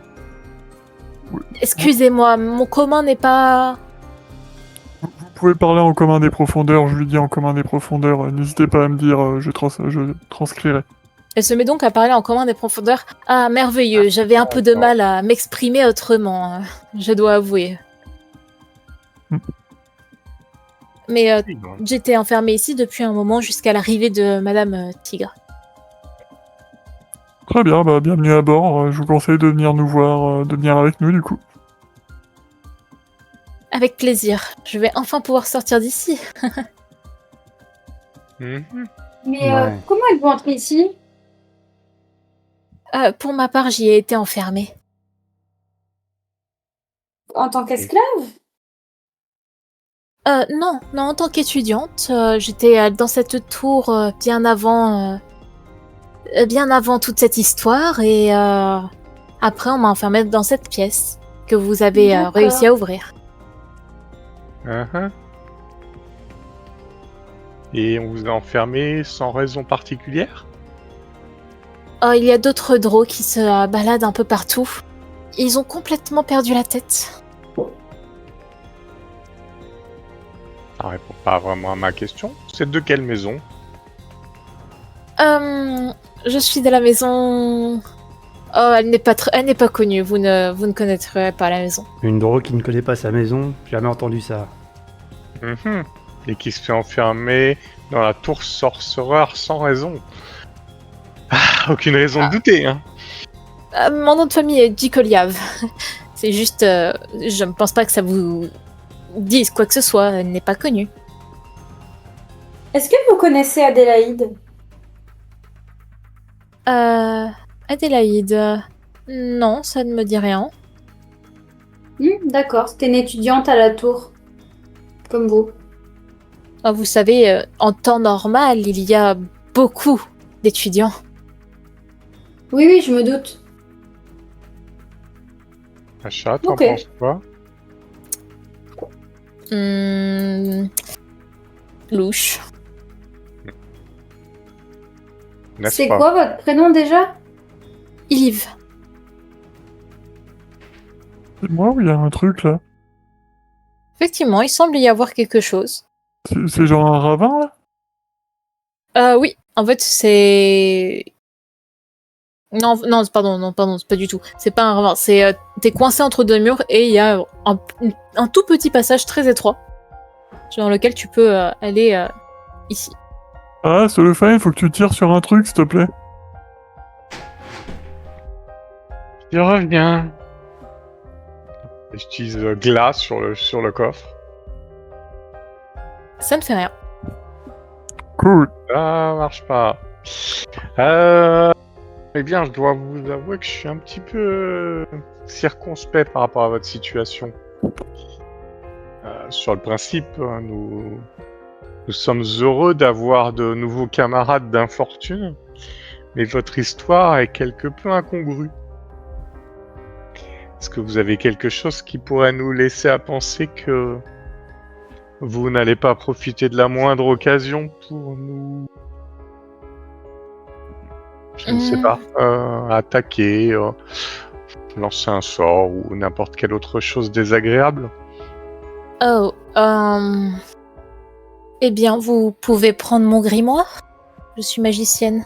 Oui. Excusez-moi, mon commun n'est pas. Vous pouvez parler en commun des profondeurs, je lui dis en commun des profondeurs, n'hésitez pas à me dire, je transcrirai. Elle se met donc à parler en commun des profondeurs. Ah, merveilleux. J'avais un peu de mal à m'exprimer autrement, je dois avouer. Mais j'étais enfermée ici depuis un moment jusqu'à l'arrivée de Madame Tigre. Très bien, bah bienvenue à bord, je vous conseille de venir nous voir, de venir avec nous du coup. Avec plaisir. Je vais enfin pouvoir sortir d'ici. Mhm. Mais Ouais. comment elles vont entrer ici? Pour ma part, j'y ai été enfermée. En tant qu'esclave? Non, en tant qu'étudiante, j'étais dans cette tour bien avant toute cette histoire et après on m'a enfermée dans cette pièce que vous avez D'accord. réussi à ouvrir. Uh-huh. Et on vous a enfermé sans raison particulière? Il y a d'autres drôles qui se baladent un peu partout. Ils ont complètement perdu la tête. Ça répond pas vraiment à ma question. C'est de quelle maison? Je suis de la maison. Oh, elle n'est pas connue. Vous ne connaîtrez pas la maison. Une drôle qui ne connaît pas sa maison, jamais entendu ça. Mhm. Et qui se fait enfermer dans la tour sorcereur sans raison. Ah, aucune raison de douter, hein. Mon nom de famille est Dikoliav. C'est juste, je ne pense pas que ça vous dise quoi que ce soit. Elle n'est pas connue. Est-ce que vous connaissez Adélaïde? Adélaïde. Non, ça ne me dit rien. D'accord, c'était une étudiante à la tour. Comme vous. Ah, vous savez, en temps normal, il y a beaucoup d'étudiants. Oui, je me doute. Achat, t'en Ok. penses quoi? Louche. N'est-ce C'est pas? quoi votre prénom déjà? Yves. C'est moi ou il y a un truc là? Effectivement, il semble y avoir quelque chose. C'est genre un ravin là? Oui, en fait, c'est... Non, pardon, c'est pas du tout. C'est pas un ravin, c'est... t'es coincé entre deux murs et il y a un tout petit passage très étroit dans lequel tu peux aller ici. Ah, Solofine, il faut que tu tires sur un truc s'il te plaît. Je reviens. J'utilise glace sur le coffre. Ça ne fait rien. Cool. Ça marche pas. Eh bien, je dois vous avouer que je suis un petit peu circonspect par rapport à votre situation. Sur le principe, hein, nous sommes heureux d'avoir de nouveaux camarades d'infortune, mais votre histoire est quelque peu incongrue. Est-ce que vous avez quelque chose qui pourrait nous laisser à penser que vous n'allez pas profiter de la moindre occasion pour nous Je ne sais pas. Attaquer, lancer un sort ou n'importe quelle autre chose désagréable. Oh, eh bien, vous pouvez prendre mon grimoire. Je suis magicienne.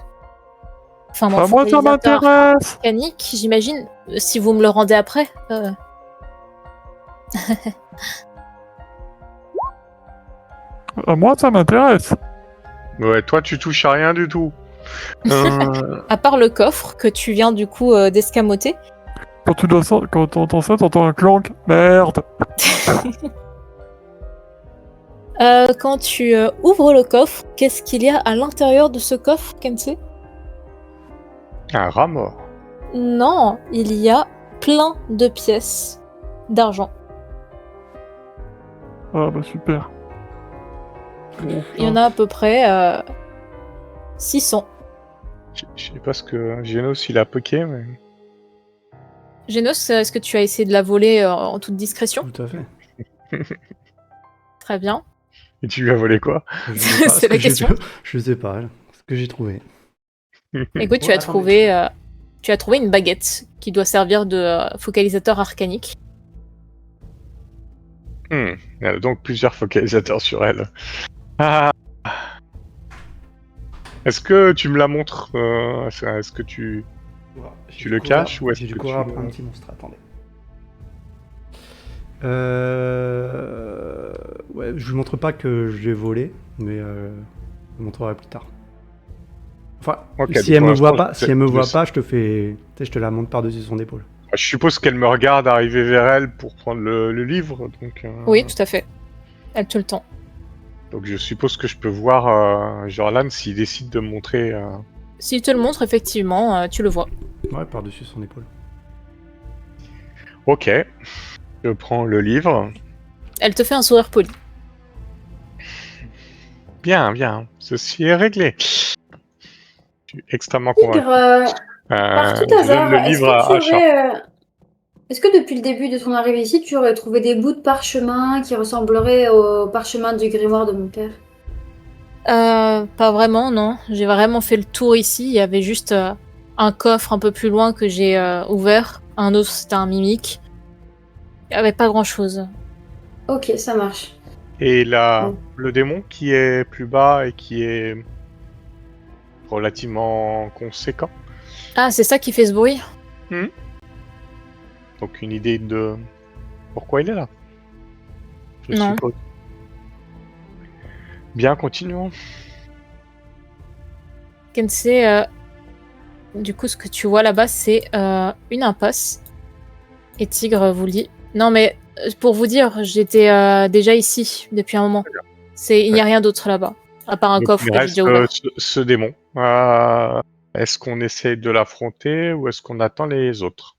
Enfin, mon Moi, ça focalisateur m'intéresse. arcanique, j'imagine. Si vous me le rendez après. Moi, ça m'intéresse. Ouais, toi, tu touches à rien du tout. À part le coffre que tu viens du coup d'escamoter. Quand t'entends ça, t'entends un clank. Merde. Quand tu ouvres le coffre, qu'est-ce qu'il y a à l'intérieur de ce coffre, Kensei? Un rat mort. Non, il y a plein de pièces d'argent. Ah bah super. Il y en a à peu près 600. Je sais pas ce que Genos il a poké, mais. Genos, est-ce que tu as essayé de la voler en toute discrétion? Tout à fait. Très bien. Et tu lui as volé quoi? Je sais pas C'est ce la que j'ai- question. Je sais pas ce que j'ai trouvé. Écoute, tu Ouais, as trouvé une baguette qui doit servir de focalisateur arcanique. Elle a donc plusieurs focalisateurs sur elle. Ah. Est-ce que tu me la montres Est-ce que tu... J'ai le dû courir- caches ou est-ce J'ai dû que courir tu après le- un petit monstre, attendez. Ouais, je lui montre pas que je l'ai volé, mais je le montrerai plus tard. Enfin, Ok, si donc elle me pour voit l'instant, pas, si elle me voit je- pas, je te fais, tu sais, je te la monte par-dessus son épaule. Je suppose qu'elle me regarde arriver vers elle pour prendre le livre, donc... Oui, tout à fait. Elle te le tend. Donc je suppose que je peux voir Jorlan s'il décide de me montrer... S'il te le montre, effectivement, tu le vois. Ouais, par-dessus son épaule. Ok, je prends le livre. Elle te fait un sourire poli. Bien, ceci est réglé. Je suis extrêmement convaincu. Tigre, par tout je donne hasard, le est-ce livre que à tu Char. aurais, est-ce que depuis le début de ton arrivée ici, tu aurais trouvé des bouts de parchemin qui ressembleraient au parchemin du grimoire de mon père? Pas vraiment, non. J'ai vraiment fait le tour ici. Il y avait juste un coffre un peu plus loin que j'ai ouvert. Un autre, c'était un mimique. Il n'y avait pas grand-chose. Ok, ça marche. Et Ouais. le démon qui est plus bas et qui est relativement conséquent. Ah, c'est ça qui fait ce bruit? Donc une idée de pourquoi il est là. Je Non. suppose. Bien, continuons. Kensei, du coup, ce que tu vois là-bas, c'est une impasse. Et Tigre vous le dit. Non, mais pour vous dire, j'étais déjà ici depuis un moment. Il n'y a rien d'autre là-bas, à part un Donc, coffre il que j'ai reste déjà ouvert. ce démon. Est-ce qu'on essaie de l'affronter ou est-ce qu'on attend les autres?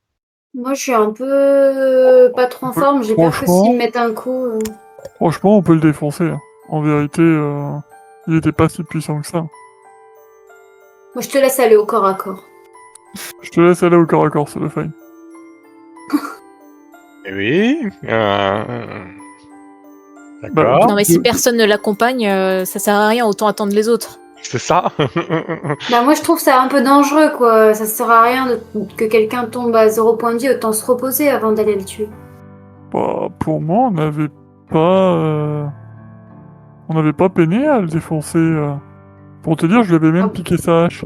Moi, je suis un peu pas trop en forme. J'ai peur que Franchement- s'il me mette un coup. Franchement, on peut le défoncer. Hein. En vérité, il était pas si puissant que ça. Moi, je te laisse aller au corps à corps. Je te laisse aller au corps à corps, c'est le fine. Eh oui. D'accord. Bah, Non, mais si personne ne l'accompagne, ça sert à rien, autant attendre les autres. C'est ça. Bah, moi, je trouve ça un peu dangereux, quoi. Ça sert à rien que quelqu'un tombe à 0 point de vie, autant se reposer avant d'aller le tuer. Bah, pour moi, on n'avait pas peiné à le défoncer. Pour te dire, je lui avais même Ah. piqué sa hache.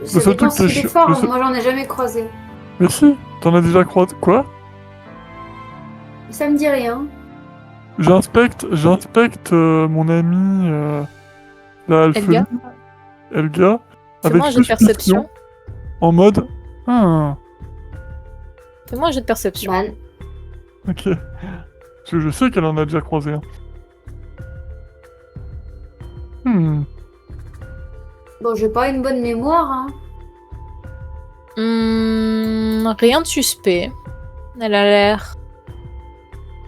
Ça seul dépend truc que s'il est je- fort. le seul- Moi, j'en ai jamais croisé. Mais si, t'en as déjà croisé. Quoi? Ça me dit rien. J'inspecte mon ami la Alpheline, Elga, avec Fais-moi un jet de suspicion, perception. en mode ah, Fais-moi un jet de perception. Bah, ok. Parce que je sais qu'elle en a déjà croisé un. bon, j'ai pas une bonne mémoire, hein. Rien de suspect. Elle a l'air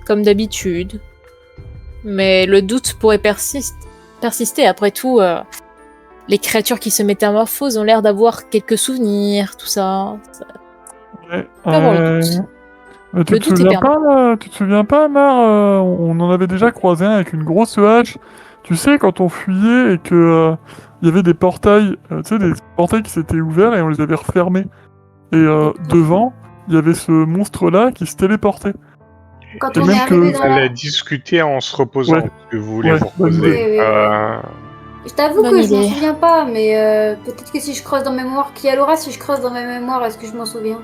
comme d'habitude. Mais le doute pourrait persister. Après tout, les créatures qui se métamorphosent ont l'air d'avoir quelques souvenirs, tout ça. Ouais, Pas avoir le doute. mais tu Le te doute est souviens permis. pas, tu te souviens pas, on en avait déjà croisé un avec une grosse hache. Tu sais, quand on fuyait et que il y avait des portails, tu sais, des portails qui s'étaient ouverts et on les avait refermés. Et devant, il y avait ce monstre-là qui se téléportait. Quand Et on même est arrivé que- dans Fallait la... discuter en se reposant, Ouais. parce que vous voulez Ouais, vous bonne reposer. idée. Oui, oui, Je t'avoue Bonne que je m'en idée. souviens pas, mais peut-être que si je creuse dans mes mémoires... Qui alors si je creuse dans mes mémoires, est-ce que je m'en souviens?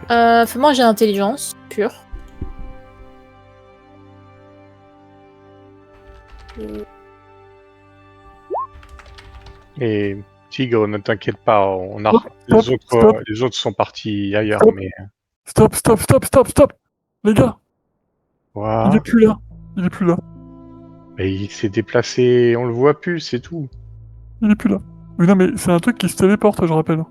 Fais-moi j'ai intelligence pure. Et Tigre, ne t'inquiète pas, on a... Stop. les autres sont partis ailleurs, Stop. mais Stop. Les gars, voilà. il est plus là. Il est plus là. Mais il s'est déplacé, on le voit plus, c'est tout. Il est plus là. Mais non, mais c'est un truc qui se téléporte, je rappelle.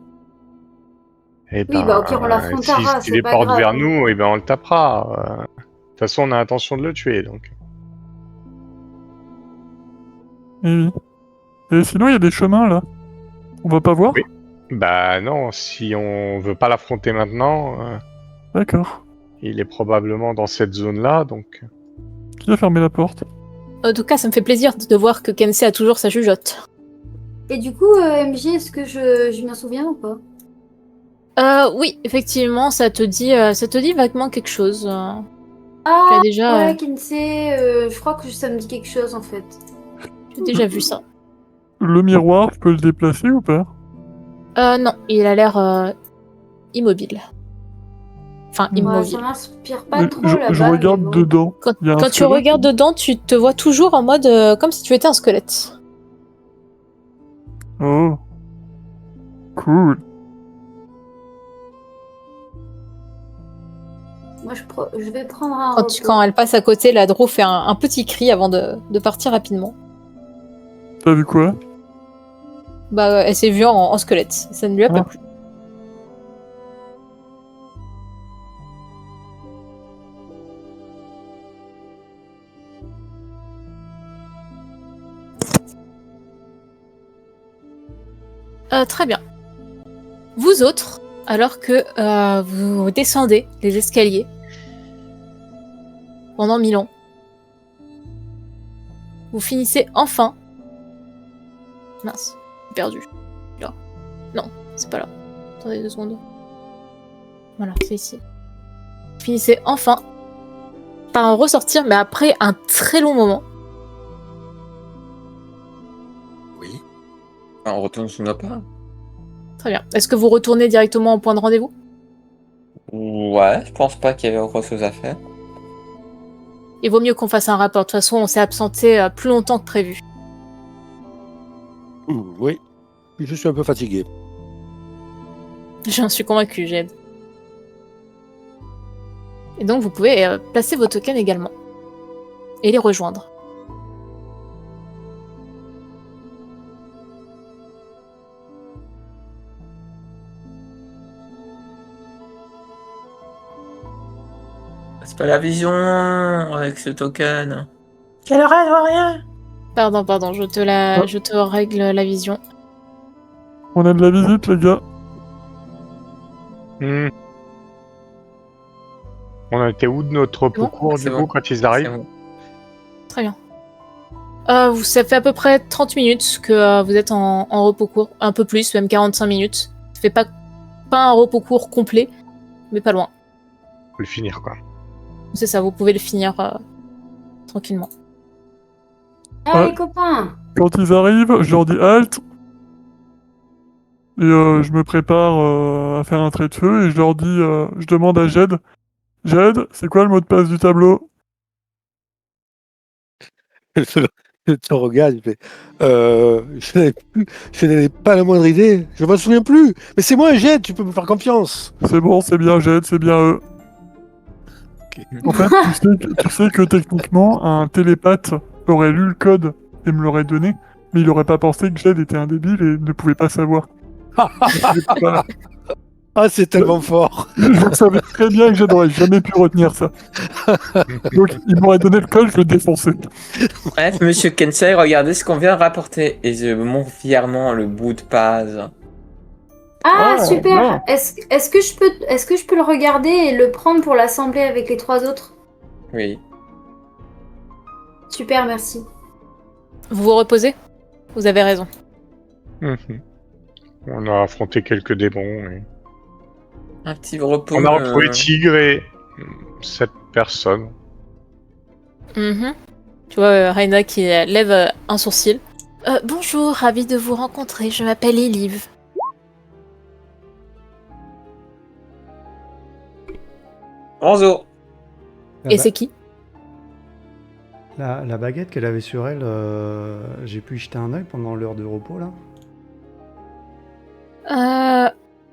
Et Oui, bah, au pire, on l'affrontera, s'il se c'est pas téléporte grave. vers nous, et ben on le tapera. De toute façon, on a l'intention de le tuer, donc. Et, et sinon, il y a des chemins, là. On va pas voir? Oui. Bah non, si on veut pas l'affronter maintenant, D'accord. il est probablement dans cette zone-là, donc... Qui a fermé la porte? En tout cas, ça me fait plaisir de voir que Kensei a toujours sa jugeote. Et du coup, MJ, est-ce que je m'en souviens ou pas? Oui, effectivement, ça te dit vaguement quelque chose. Tu Ah, as déjà, ouais, Kinsey, je crois que ça me dit quelque chose, en fait. tu as déjà vu ça. Le miroir, je peux le déplacer ou pas? Non, il a l'air immobile. Enfin, Ouais, immobile. ça m'inspire pas Mais trop, je là-bas. regarde mais bon. dedans. Quand, Il y a un quand tu squelette. regardes dedans, tu te vois toujours en mode comme si tu étais un squelette. Oh. Cool. Moi, je vais prendre un Quand, repos. quand elle passe à côté, la Dro fait un petit cri avant de partir rapidement. T'as vu quoi? Bah, elle s'est vue en squelette. Ça ne lui a pas Ah. plu. Très bien. Vous autres, alors que vous descendez les escaliers pendant 1000 ans, vous finissez enfin... Mince, j'ai perdu. Là. Non, c'est pas là. Attendez 2 secondes. Voilà, c'est ici. Vous finissez enfin par en ressortir, mais après un très long moment. Oui. On retourne sur nos pas. Très bien. Est-ce que vous retournez directement au point de rendez-vous? Ouais, je pense pas qu'il y avait autre chose à faire. Il vaut mieux qu'on fasse un rapport. De toute façon, on s'est absenté plus longtemps que prévu. Oui. Je suis un peu fatigué. J'en suis convaincue, Jed. Et donc, vous pouvez placer vos tokens également. Et les rejoindre. C'est pas la vision avec ce token. Quelle heure elle, rien? Pardon, je te règle la vision. On a de la visite, les gars. On était où de notre repos bon court, C'est du bon. coup, quand ils C'est arrivent? bon. Très bien. Ça fait à peu près 30 minutes que vous êtes en repos court. Un peu plus, même 45 minutes. Ça fait pas un repos court complet, mais pas loin. Faut le finir, quoi. C'est ça, vous pouvez le finir tranquillement. Ah, Ouais. les copains! Quand ils arrivent, je leur dis halt. Et je me prépare à faire un trait de feu et je leur dis, je demande à Jed. Jed, c'est quoi le mot de passe du tableau? Je te regarde, je fais, je n'avais pas la moindre idée, je m'en souviens plus. Mais c'est moi, Jed, tu peux me faire confiance. C'est bon, c'est bien Jed, c'est bien eux. En fait, tu sais que techniquement, un télépathe aurait lu le code et me l'aurait donné, mais il aurait pas pensé que Jed était un débile et ne pouvait pas savoir. Voilà. Ah, c'est tellement fort. Je savais très bien que Jed n'aurait jamais pu retenir ça. Donc, il m'aurait donné le code, je le défonçais. Bref, monsieur Kensei, regardez ce qu'on vient de rapporter. Et je montre fièrement le bout de page. Ah, Oh, super! bien. Est-ce que je peux le regarder et le prendre pour l'assembler avec les 3 autres? Oui. Super, merci. Vous vous reposez? Vous avez raison. Mhm. On a affronté quelques démons. Et... Un petit repos. On a retrouvé Tigre et 7 personnes. Mhm. Tu vois, Raina qui lève un sourcil. Bonjour, ravi de vous rencontrer. Je m'appelle Elive. Ranzo. Et c'est qui? La baguette qu'elle avait sur elle, j'ai pu y jeter un œil pendant l'heure de repos là.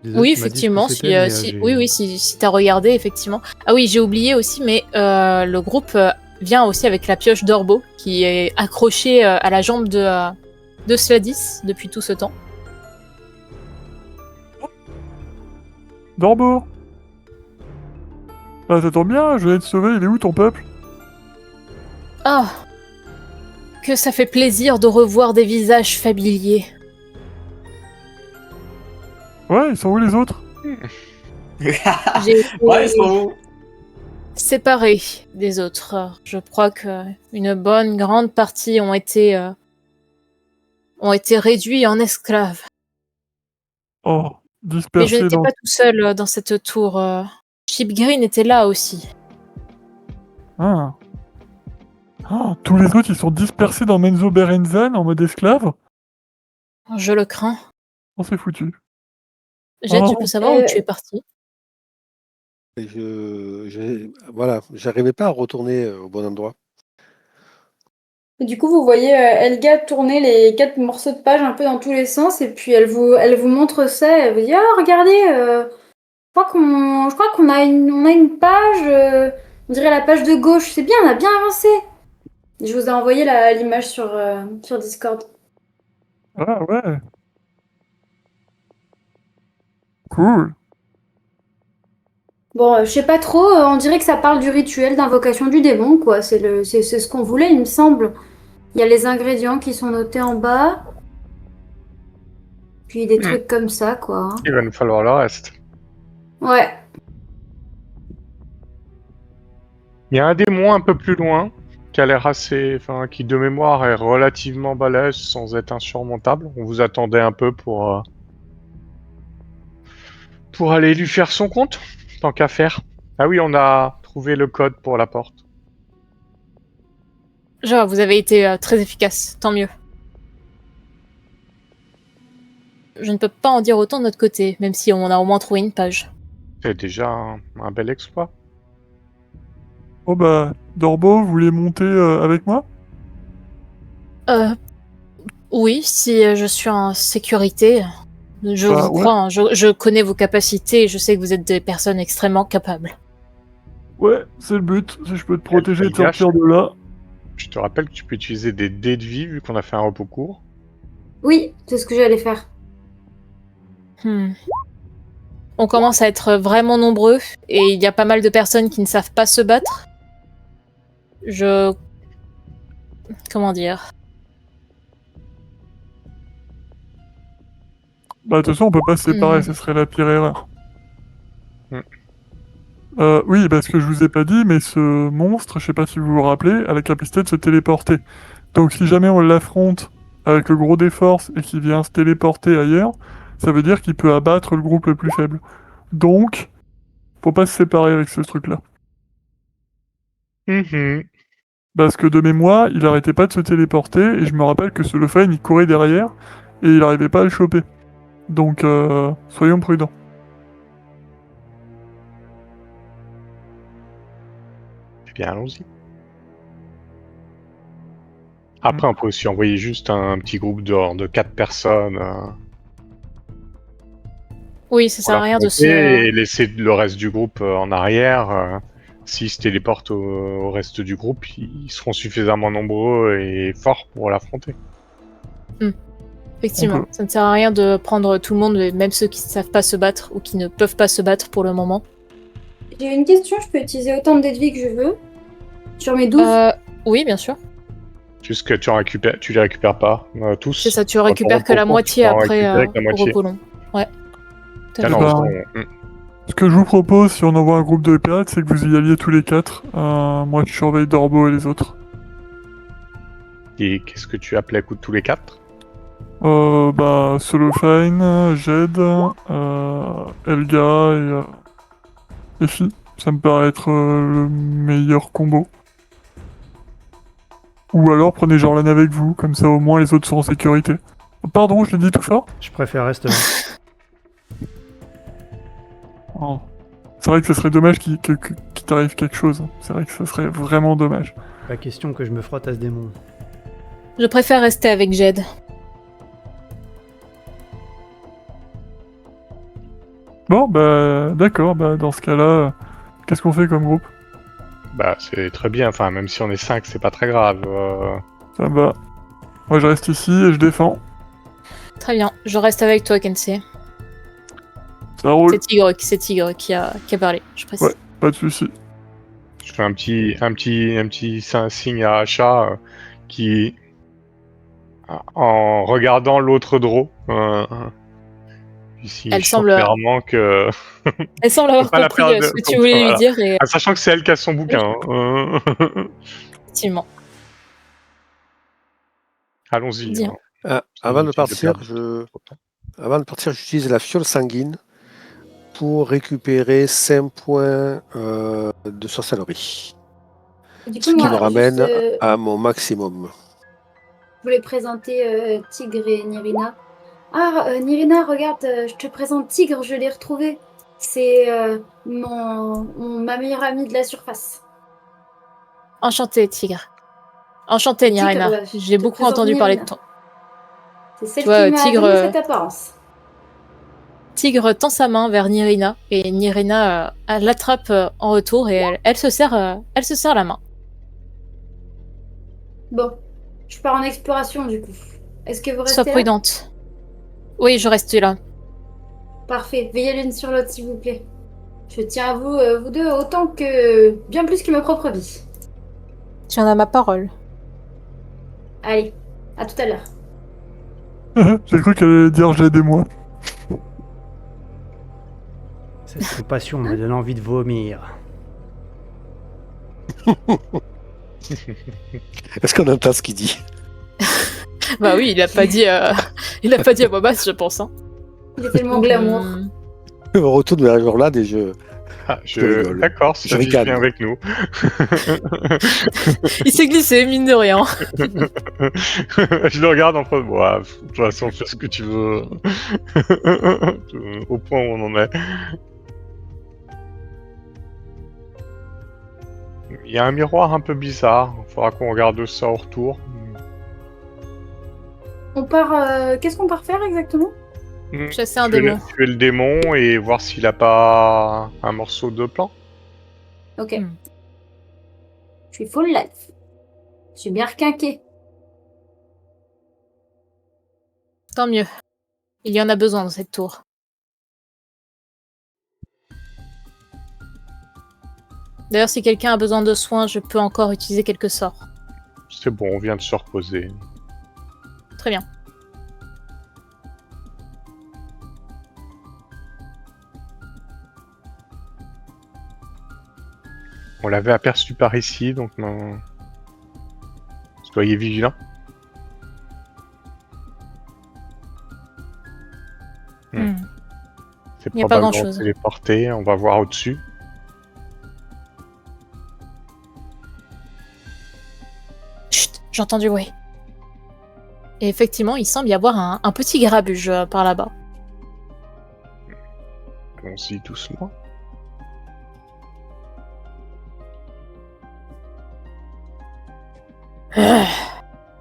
Désolé, Oui, tu m'as dit ce que effectivement. c'était, mais, Si t'as regardé, effectivement. Ah oui, j'ai oublié aussi, mais le groupe vient aussi avec la pioche d'Orbo, qui est accrochée à la jambe de Sladis depuis tout ce temps. Dorbo. Ah, ça tombe bien, je viens de te sauver, il est où ton peuple? Ah, que ça fait plaisir de revoir des visages familiers. Ouais, ils sont où les autres? J'ai été Ouais, ils sont où? séparé des autres. Je crois que une bonne grande partie ont été réduits en esclaves. Oh, Mais je dispersés n'étais dans... pas tout seul dans cette tour. Chip Green était là aussi. Ah. Ah, tous les autres, ils sont dispersés dans Menzo Berenzan en mode esclave? Je le crains. On s'est foutu. Jet, tu Oh. peux savoir où tu es parti? Et voilà, j'arrivais pas à retourner au bon endroit. Et du coup, vous voyez Elga tourner les 4 morceaux de page un peu dans tous les sens, et puis elle vous montre ça, elle vous dit « Oh, regardez, je crois qu'on a une page, on dirait la page de gauche, c'est bien, on a bien avancé !» Je vous ai envoyé l'image sur Discord. Ah ouais. Cool. Bon, je sais pas trop, on dirait que ça parle du rituel d'invocation du démon, quoi. C'est ce qu'on voulait, il me semble. Il y a les ingrédients qui sont notés en bas. Puis des trucs comme ça, quoi. Il va nous falloir le reste. Ouais. Il y a un démon un peu plus loin qui a l'air qui de mémoire est relativement balèze sans être insurmontable. On vous attendait un peu pour aller lui faire son compte, tant qu'à faire. Ah oui, on a trouvé le code pour la porte. Genre, vous avez été très efficace, tant mieux. Je ne peux pas en dire autant de notre côté, même si on a au moins trouvé une page. C'est déjà un bel exploit. Oh bah, Dorbo, vous voulez monter avec moi? Oui, si je suis en sécurité, je Bah, vous ouais. crois, hein, je connais vos capacités et je sais que vous êtes des personnes extrêmement capables. Ouais, c'est le but. Si je peux te protéger et te Elga, sortir de là. Je te rappelle que tu peux utiliser des dés de vie vu qu'on a fait un repos court. Oui, c'est ce que j'allais faire. On commence à être vraiment nombreux et il y a pas mal de personnes qui ne savent pas se battre. Comment dire? Bah, de toute façon, on peut pas se séparer, ce serait la pire erreur. Hmm. Oui, parce que je vous ai pas dit, mais ce monstre, je sais pas si vous vous rappelez, a la capacité de se téléporter. Donc si jamais on l'affronte avec le gros des forces et qu'il vient se téléporter ailleurs, ça veut dire qu'il peut abattre le groupe le plus faible. Donc, faut pas se séparer avec ce truc-là. Parce que de mémoire, il arrêtait pas de se téléporter, et je me rappelle que ce Lefine, il courait derrière, et il arrivait pas à le choper. Donc, soyons prudents. Eh bien, allons-y. Après, on peut aussi envoyer juste un petit groupe de 4 personnes. Oui, ça sert à rien de se... Et laisser le reste du groupe en arrière. S'ils se téléportent au reste du groupe, ils seront suffisamment nombreux et forts pour l'affronter. Effectivement, ça ne sert à rien de prendre tout le monde, même ceux qui ne savent pas se battre ou qui ne peuvent pas se battre pour le moment. J'ai une question, je peux utiliser autant de dés de vie que je veux? Sur mes 12? Oui, bien sûr. Juste que tu les récupères pas, tous. C'est ça, tu récupères que la moitié après au repos long. Ouais. Ah non, ce que je vous propose, si on envoie un groupe de pirates, c'est que vous y alliez tous les 4. Moi, je surveille Dorbo et les autres. Et qu'est-ce que tu appelais à coup de tous les 4? Solofine, Jed, Elga et Effie. Ça me paraît être le meilleur combo. Ou alors prenez Jorlan avec vous, comme ça au moins les autres sont en sécurité. Pardon, je l'ai dit tout fort? Je préfère rester là. Oh. C'est vrai que ce serait dommage qu'il t'arrive quelque chose. C'est vrai que ce serait vraiment dommage. Pas question que je me frotte à ce démon. Je préfère rester avec Jed. Bon, d'accord, dans ce cas-là, qu'est-ce qu'on fait comme groupe? Bah, c'est très bien. Enfin, même si on est 5, c'est pas très grave. Ça va. Moi, je reste ici et je défends. Très bien, je reste avec toi, Kensei. Ça roule. C'est Tigre qui a parlé, je précise. Ouais. Pas de soucis. Je fais un petit signe à Achat qui, en regardant l'autre draw, ici, Elle je semble- sens clairement que... Elle semble avoir Faut pas la compris perdre, ce que faut tu voulais pas, lui dire, et Ah, sachant que c'est elle qui a son bouquin. effectivement. Allons-y. Dis-moi. Avant de Inutile partir, perdre j'utilise la fiole sanguine pour récupérer 5 points de sorcellerie. Du Ce coup, qui moi, me ramène juste, à mon maximum. je voulais présenter Tigre et Nirina. Ah, Nirina, regarde, je te présente Tigre, je l'ai retrouvé. C'est ma meilleure amie de la surface. Enchantée, Tigre. Enchantée, Tigre, Nirina. ouais, je J'ai te beaucoup présente entendu parler de Nirina. toi. C'est celle Tu vois, qui m'a Tigre, donné cette apparence. Tigre tend sa main vers Nirina, et Nirina elle l'attrape en retour, et elle se serre la main. Bon, je pars en exploration du coup. Est-ce que vous Sois restez là? prudente. Oui, je reste là. Parfait, veillez l'une sur l'autre s'il vous plaît. Je tiens à vous, vous deux, autant que... bien plus que ma propre vie. Tu en as ma parole. Allez, à tout à l'heure. J'ai cru qu'elle allait dire Jed et moi. Cette compassion me donne envie de vomir. Est-ce qu'on entend ce qu'il dit? Bah oui, il a pas dit à voix basse, je pense. Hein. Il est tellement glamour. Je me retourne vers Jorlan et je rigole. D'accord, Je ça ricane. vient avec nous. Il s'est glissé, mine de rien. Je le regarde en face. Ouais, de toute façon, fais ce que tu veux. Au point où on en est. Il y a un miroir un peu bizarre. Il faudra qu'on regarde ça au retour. On part... Qu'est-ce qu'on part faire exactement? Chasser un démon. Tuer le démon et voir s'il a pas un morceau de plan. Ok. Hmm. Je suis full life. Je suis bien requinquée. Tant mieux. Il y en a besoin dans cette tour. D'ailleurs, si quelqu'un a besoin de soins, je peux encore utiliser quelques sorts. C'est bon, on vient de se reposer. Très bien. On l'avait aperçu par ici, donc non. Soyez vigilants. C'est Y a pas probablement grand-chose. téléporté, on va voir au-dessus. Chut, j'entends du bruit. Et effectivement, il semble y avoir un petit grabuge par là-bas. Allons-y doucement.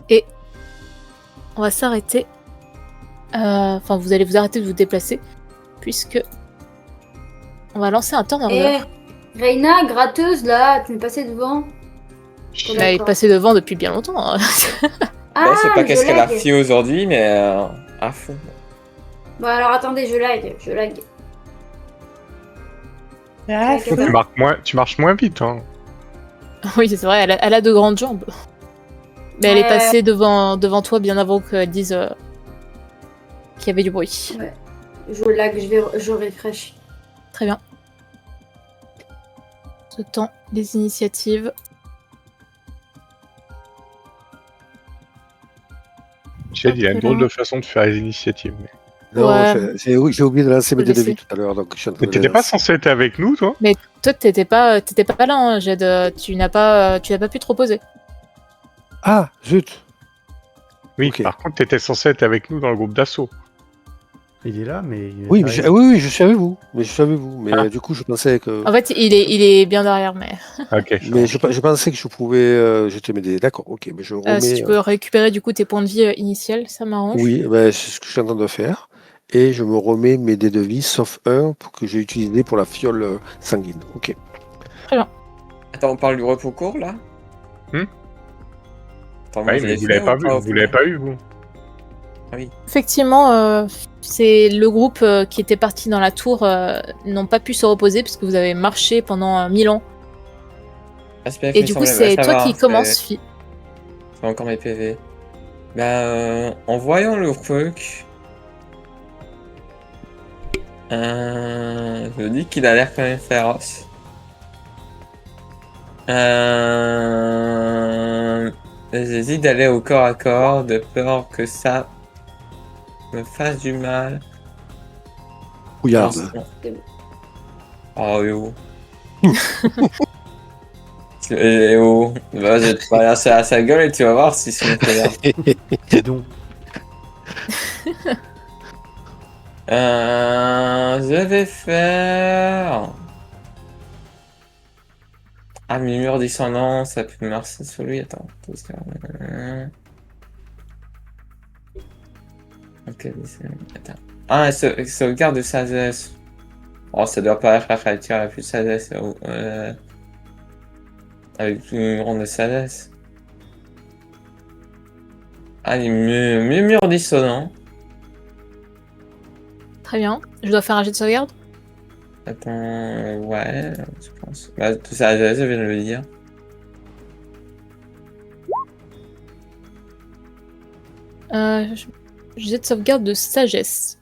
Et on va s'arrêter. Enfin, vous allez vous arrêter de vous déplacer, puisque on va lancer un turn order. Eh, Reina, gratteuse là, tu m'es passée devant. On est passé devant depuis bien longtemps. Hein. Ah, je sais pas je qu'est-ce qu'elle a lag. fait aujourd'hui, mais à fond. Bon alors attendez, je lag. Ah, C'est faut- Tu marches moins vite, hein. Oui, c'est vrai, elle a de grandes jambes. Mais elle est Ouais. passée devant toi bien avant qu'elle dise qu'il y avait du bruit. Ouais. Je lag, je refresh. Très bien. Ce temps, les initiatives. Chad, il a une drôle de façon de faire les initiatives. Mais... Non, Ouais. j'ai oublié de lancer mes Faut dés de laisser. vie tout à l'heure, donc je suis en train Mais de t'étais les pas lancer. censé être avec nous, toi? Toi, t'étais pas là, hein, Jed. Tu n'as pas pu te reposer. Ah, zut. Oui, Ok. par contre, t'étais censé être avec nous dans le groupe d'assaut. Il est là, mais. il est Oui, mais derrière. oui, je suis avec vous. Mais je suis avec vous. Mais Ah. du coup, je pensais que. En fait, il est bien derrière, mais Ok. ça Mais marche. je pensais que je pouvais jeter mes dés. D'accord, ok. Mais je remets. si tu peux récupérer du coup tes points de vie initiels, ça m'arrange. Oui, ben, c'est ce que je suis en train de faire. Et je me remets mes dés de vie, sauf un que j'ai utilisé pour la fiole sanguine. Ok. Attends, on parle du repos court là Hmm Attends, moi, Oui, je mais l'ai vous fait l'avez pas ou vu. au Vous l'avez final pas eu, vous. Effectivement, c'est le groupe qui était parti dans la tour n'ont pas pu se reposer parce que vous avez marché pendant 1000 ans. SPF, Et il du coup, semblait- c'est ça toi va, qui hein, commences, Phi. c'est encore mes PV. En voyant le truc, je me dis qu'il a l'air quand même féroce. J'hésite d'aller au corps à corps de peur que ça me fasse du mal. Couillarde. Oh yo. Oh. Bah, je vais te balancer à sa gueule et tu vas voir si c'est une couillarde. Dis donc. Je vais faire. Ah, murmure dissonant, ça peut marcher sur lui. Attends. Ok, attends. Ah, sauvegarde de sagesse. Oh, ça doit pas être la créature la plus sagesse. Avec une ronde de sagesse. Allez, murmure dissonant. Très bien. Je dois faire un jet de sauvegarde. Attends, ouais, je pense. Bah, tout ça, je viens de le dire. Jet de sauvegarde de sagesse.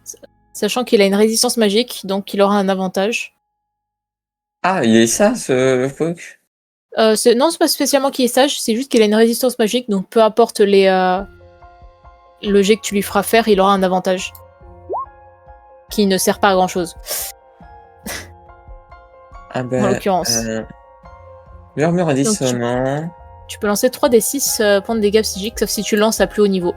Sachant qu'il a une résistance magique, donc il aura un avantage. Ah, il est ça, ce truc? Non, c'est pas spécialement qu'il est sage, c'est juste qu'il a une résistance magique, donc peu importe le jet que tu lui feras faire, il aura un avantage. Qui ne sert pas à grand chose, Ah ben, en l'occurrence. murmure dissonant. Tu peux lancer 3d6 points de dégâts psychiques, sauf si tu lances à plus haut niveau.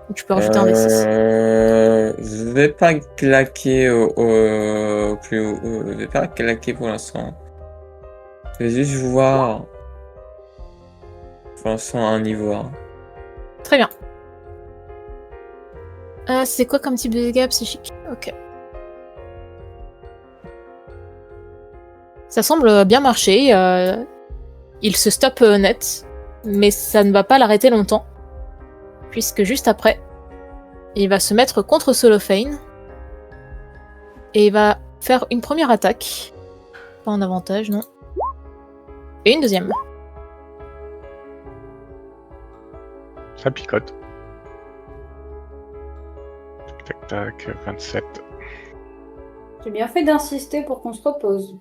Donc tu peux rajouter un d6. Je vais pas claquer au plus haut. Je vais pas claquer pour l'instant. Je vais juste voir. Pour l'instant, un niveau 1. Très bien. C'est quoi comme type de dégâts psychiques? Ok. Ça semble bien marcher. Il se stoppe net, mais ça ne va pas l'arrêter longtemps. Puisque juste après, il va se mettre contre Solofane. Et il va faire une première attaque. Pas en avantage, non. Et une deuxième. Ça picote. Tac, tac, 27. J'ai bien fait d'insister pour qu'on se repose.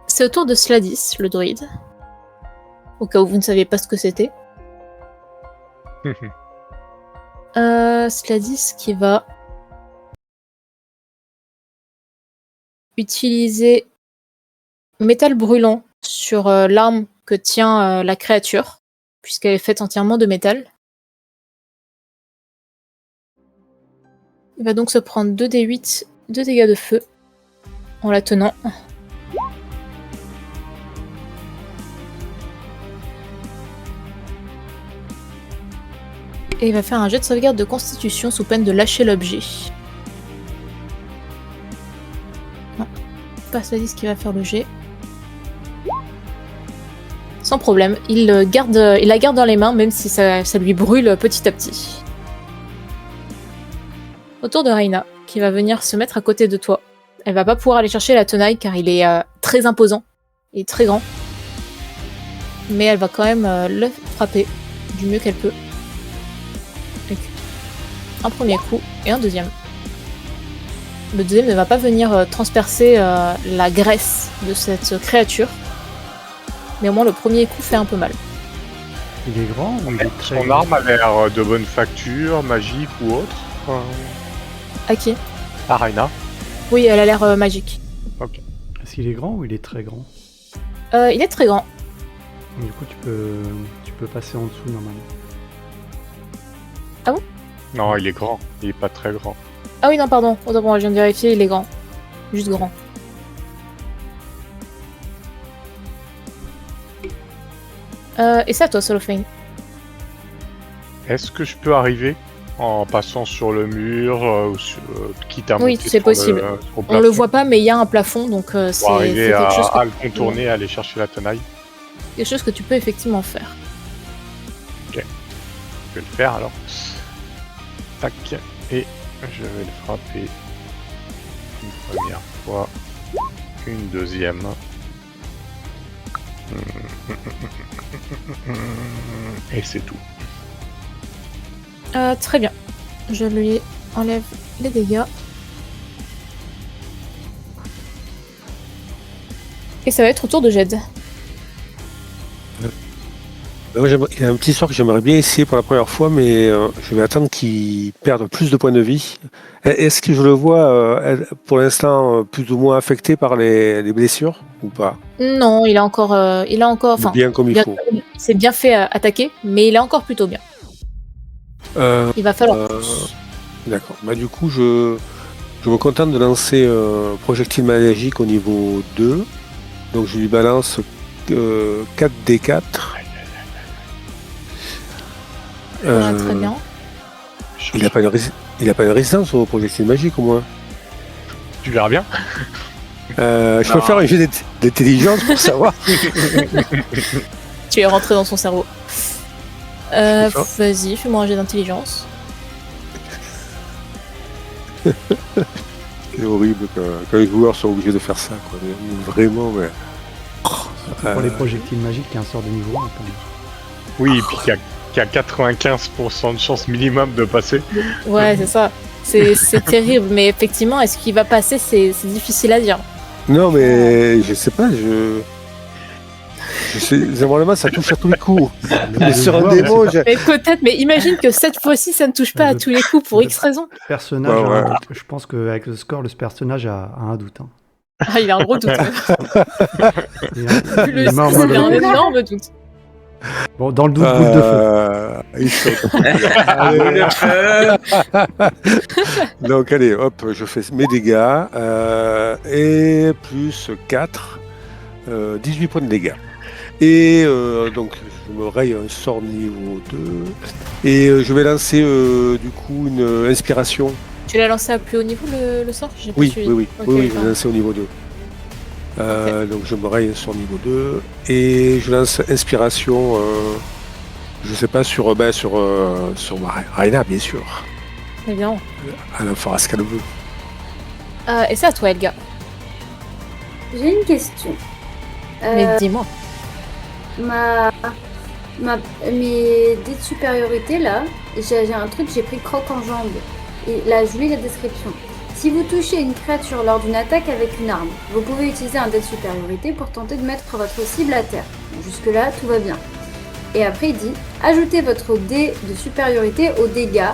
C'est au tour de Sladis, le druide. Au cas où vous ne saviez pas ce que c'était. Sladis qui va utiliser métal brûlant sur l'arme que tient la créature, puisqu'elle est faite entièrement de métal. Il va donc se prendre 2d8 de dégâts de feu en la tenant. Et il va faire un jet de sauvegarde de constitution sous peine de lâcher l'objet. Non, pas Sladis qui va faire le jet. Sans problème, il la garde dans les mains, même si ça lui brûle petit à petit. Autour de Reina, qui va venir se mettre à côté de toi. Elle va pas pouvoir aller chercher la tenaille car il est très imposant et très grand. Mais elle va quand même le frapper du mieux qu'elle peut. Avec un premier coup et un deuxième. Le deuxième ne va pas venir transpercer la graisse de cette créature. Mais au moins le premier coup fait un peu mal. Il est grand ou il est très Son grand? arme a l'air de bonne facture, magique ou autre. À qui? Araina. Oui, elle a l'air magique. Est-ce qu'il est grand ou il est très grand? Il est très grand. Du coup, tu peux passer en dessous normalement. Non, il est grand. Il est pas très grand. Ah oui, non, pardon. Autant pour moi, je viens de vérifier, il est grand. Juste grand. Et ça, toi, Solofane? Est-ce que je peux arriver en passant sur le mur ou quitte à Oui, monter c'est sur possible. sur On plafond le voit pas, mais il y a un plafond, donc c'est pour arriver quelque chose à le contourner, à aller chercher la tenaille. quelque chose que tu peux effectivement faire. Je vais le faire alors. Tac. Et je vais le frapper une première fois. Une deuxième. Et c'est tout. Très bien. Je lui enlève les dégâts. Et ça va être au tour de Jed. Moi, il y a un petit sort que j'aimerais bien essayer pour la première fois, mais je vais attendre qu'il perde plus de points de vie. Est-ce que je le vois pour l'instant plus ou moins affecté par les blessures ou pas? Non, il a encore, enfin, Bien comme il faut. il s'est bien fait attaquer, mais il est encore plutôt bien. Il va falloir plus. D'accord. Bah, du coup, je me contente de lancer projectile magique au niveau 2. Donc je lui balance 4d4. Très bien. Il n'a pas une résistance au projectile magique au moins. Tu verras bien. Je peux faire un jeu d'intelligence pour savoir. Tu es rentré dans son cerveau. C'est ça. Vas-y, fais-moi un jet d'intelligence. C'est horrible quand les joueurs sont obligés de faire ça, quoi. Vraiment, mais... Pour les projectiles magiques, il y a un sort de niveau 1. Oui, et puis qui a 95% de chance minimum de passer. Ouais, c'est ça. C'est terrible, mais effectivement, est-ce qu'il va passer? C'est difficile à dire. Non, mais je sais pas, normalement ça touche à tous les coups. Mais sur un démon, Mais peut-être, mais imagine que cette fois-ci, ça ne touche pas à tous les coups pour X raisons. Le personnage, Ouais, a un ouais. doute. Je pense qu'avec le score, le personnage a un doute. Hein. Ah, il a un gros doute. Il a- Vu le il est mort style, il a un malheureux. énorme doute. Bon, dans le doute, boule de feu. il saute. Allez. Donc allez, hop, je fais mes dégâts. Et plus 4, 18 points de dégâts. Et donc je me raye un sort niveau 2. Et je vais lancer du coup une inspiration. Tu l'as lancé à plus haut niveau le sort? J'ai pas Oui, suivi. oui, Ok, je vais pardon. lancer au niveau 2. Donc je me raye sur niveau 2 et je lance inspiration, je sais pas, sur Raina, bien sûr. Très bien. Elle fera ce qu'elle veut. Et c'est à toi, Elga. J'ai une question. Mais dis-moi. Mes dés de supériorité là, j'ai un truc, j'ai pris croc en jambe. Et là, je lis la description. Si vous touchez une créature lors d'une attaque avec une arme, vous pouvez utiliser un dé de supériorité pour tenter de mettre votre cible à terre. Bon, jusque-là, tout va bien. Et après, il dit ajoutez votre dé de supériorité aux dégâts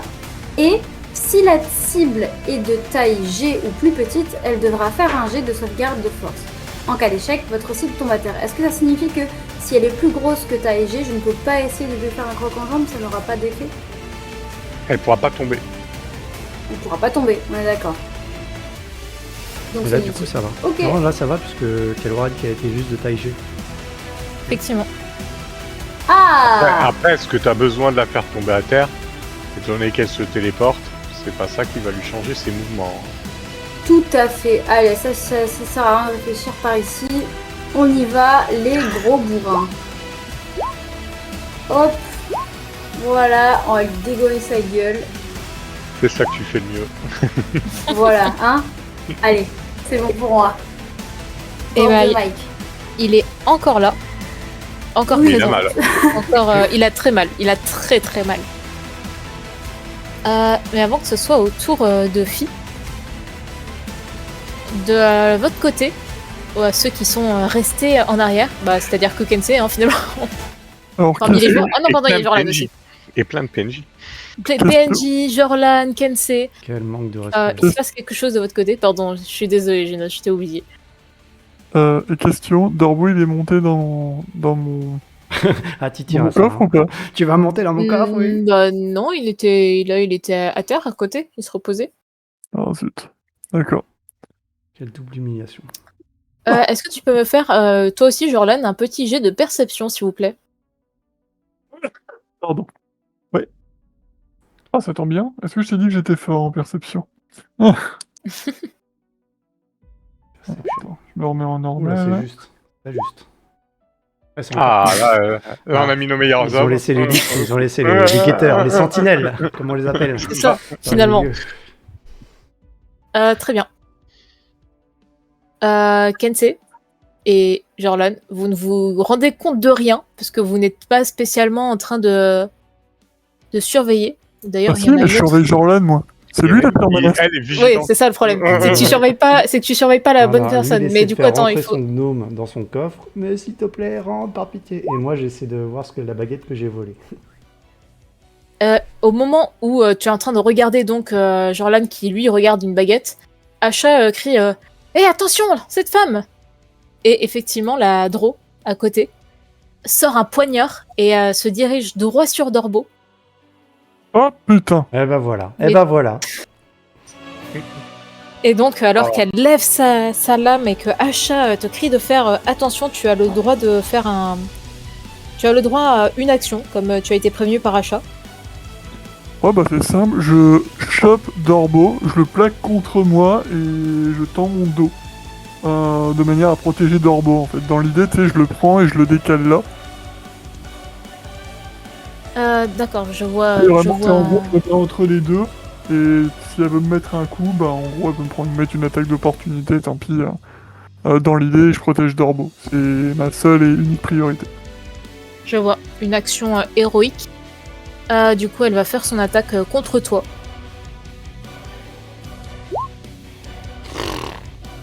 et si la cible est de taille G ou plus petite, elle devra faire un jet de sauvegarde de force. En cas d'échec, votre cible tombe à terre. Est-ce que ça signifie que si elle est plus grosse que taille G, je ne peux pas essayer de lui faire un croc en jambe, ça n'aura pas d'effet? Elle pourra pas tomber. Elle ne pourra pas tomber, on est d'accord. Donc Mais là, c'est du coup, inutile. ça va. Ok. Non, là, ça va, puisque Kelward qui a été juste de taille G. Effectivement. Ah Après, est-ce que tu as besoin de la faire tomber à terre? Étant donné qu'elle se téléporte, c'est pas ça qui va lui changer ses mouvements. Tout à fait. Allez, ça sert à rien de réfléchir par ici. On y va, les gros bourrins. Hop. Voilà, on va lui dégommer sa gueule. C'est ça que tu fais de mieux. Voilà, hein. Allez, c'est bon pour moi. Et Bon, bah, de Mike. il est encore là. Encore Oui, Il a présent. mal. Encore, il a très mal. Il a très très mal. Mais avant que ce soit au tour de Phi, de votre côté, ceux qui sont restés en arrière, bah, c'est-à-dire que Kensei, hein, finalement, Alors, Parmi les qu'est-ce- joueurs. Ah non, Et pardon, il y a plein de Jorlan PNJ. aussi. Et plein de PNJ. PNJ, Jorlan, Kensei. Quel manque de Il respect. se passe quelque chose de votre côté. Pardon, je suis désolée, Gina, je t'ai oublié. et question, Dorbo il est monté dans mon, Ah, tu dans tiens mon à ça. coffre hein. ou pas? Tu vas monter dans mon coffre, oui. Bah non, il était à terre à côté, il se reposait. Ah zut. D'accord. Quelle double humiliation. Est-ce que tu peux me faire, toi aussi, Jorlan, un petit jet de perception, s'il vous plaît? Pardon. Ouais. Ah, ça tombe bien. Est-ce que je t'ai dit que j'étais fort en perception? Ah. Attends, je me remets en Oula, c'est normal. juste. Pas juste. Ouais, c'est Ah, encore plus. là, on a mis nos meilleurs Ils ont hommes. laissé les guetteurs, les sentinelles, comme on les appelle. C'est ça, Dans les finalement. milieux. Très bien. Kensei et Jorlan, vous ne vous rendez compte de rien, parce que vous n'êtes pas spécialement en train de surveiller. Ah D'ailleurs, il si, y en a mais une je autre. surveille Jorlan, moi. C'est lui la pire menace. Elle est Oui, vigilante. c'est ça le problème. C'est que tu surveilles pas la Non, bonne non, lui, personne. il essaie Mais de du coup, faire attends, il rentrer faut. son gnome dans son coffre. Mais s'il te plaît, rentre par pitié. Et moi, j'essaie de voir ce que la baguette que j'ai volée. Au moment où tu es en train de regarder donc Jorlan qui lui regarde une baguette, Asha crie Hé, attention, cette femme! Et effectivement, la Dro à côté sort un poignard et se dirige droit sur Dorbo. Oh putain. Eh ben voilà. Mais- Eh ben voilà. Et donc, alors Oh. qu'elle lève sa lame et que Asha te crie de faire attention, tu as le droit de faire un. Tu as le droit à une action, comme tu as été prévenu par Asha. Oh bah c'est simple, je chope Dorbo, je le plaque contre moi et je tends mon dos. De manière à protéger Dorbo en fait. Dans l'idée, tu sais, je le prends et je le décale là. D'accord, je vois. Et Je vraiment, c'est en gros, vois... je me mets entre les deux. Et si elle veut me mettre un coup, bah en gros, elle peut me mettre une attaque d'opportunité, tant pis. Dans l'idée, je protège Dorbo. C'est ma seule et unique priorité. Je vois une action héroïque. Du coup, elle va faire son attaque contre toi.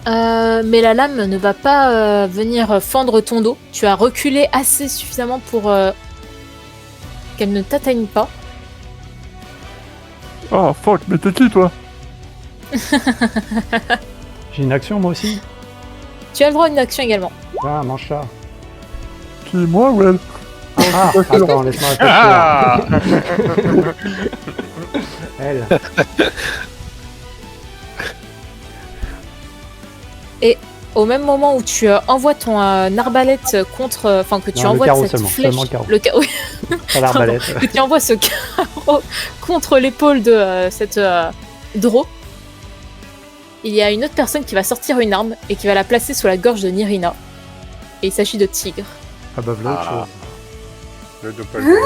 Mais la lame ne va pas venir fendre ton dos. Tu as reculé assez suffisamment pour qu'elle ne t'atteigne pas. Ah fuck, mais t'es qui toi? J'ai une action, moi aussi. Tu as le droit à une action également. Ah, mange ça. Qui, moi ou elle? Ah, attends, laisse-moi réfléchir. Ah Elle. Au même moment où tu envoies ton arbalète contre... Enfin, que tu Non, le envoies carreau cette seulement, flèche... seulement le carreau. Oui, Pas l'arbalète. que tu envoies ce carreau contre l'épaule de cette Dro, il y a une autre personne qui va sortir une arme et qui va la placer sous la gorge de Nirina. Et il s'agit de Tigre. Ah bah voilà autre Ah. chose. Le doppelganger.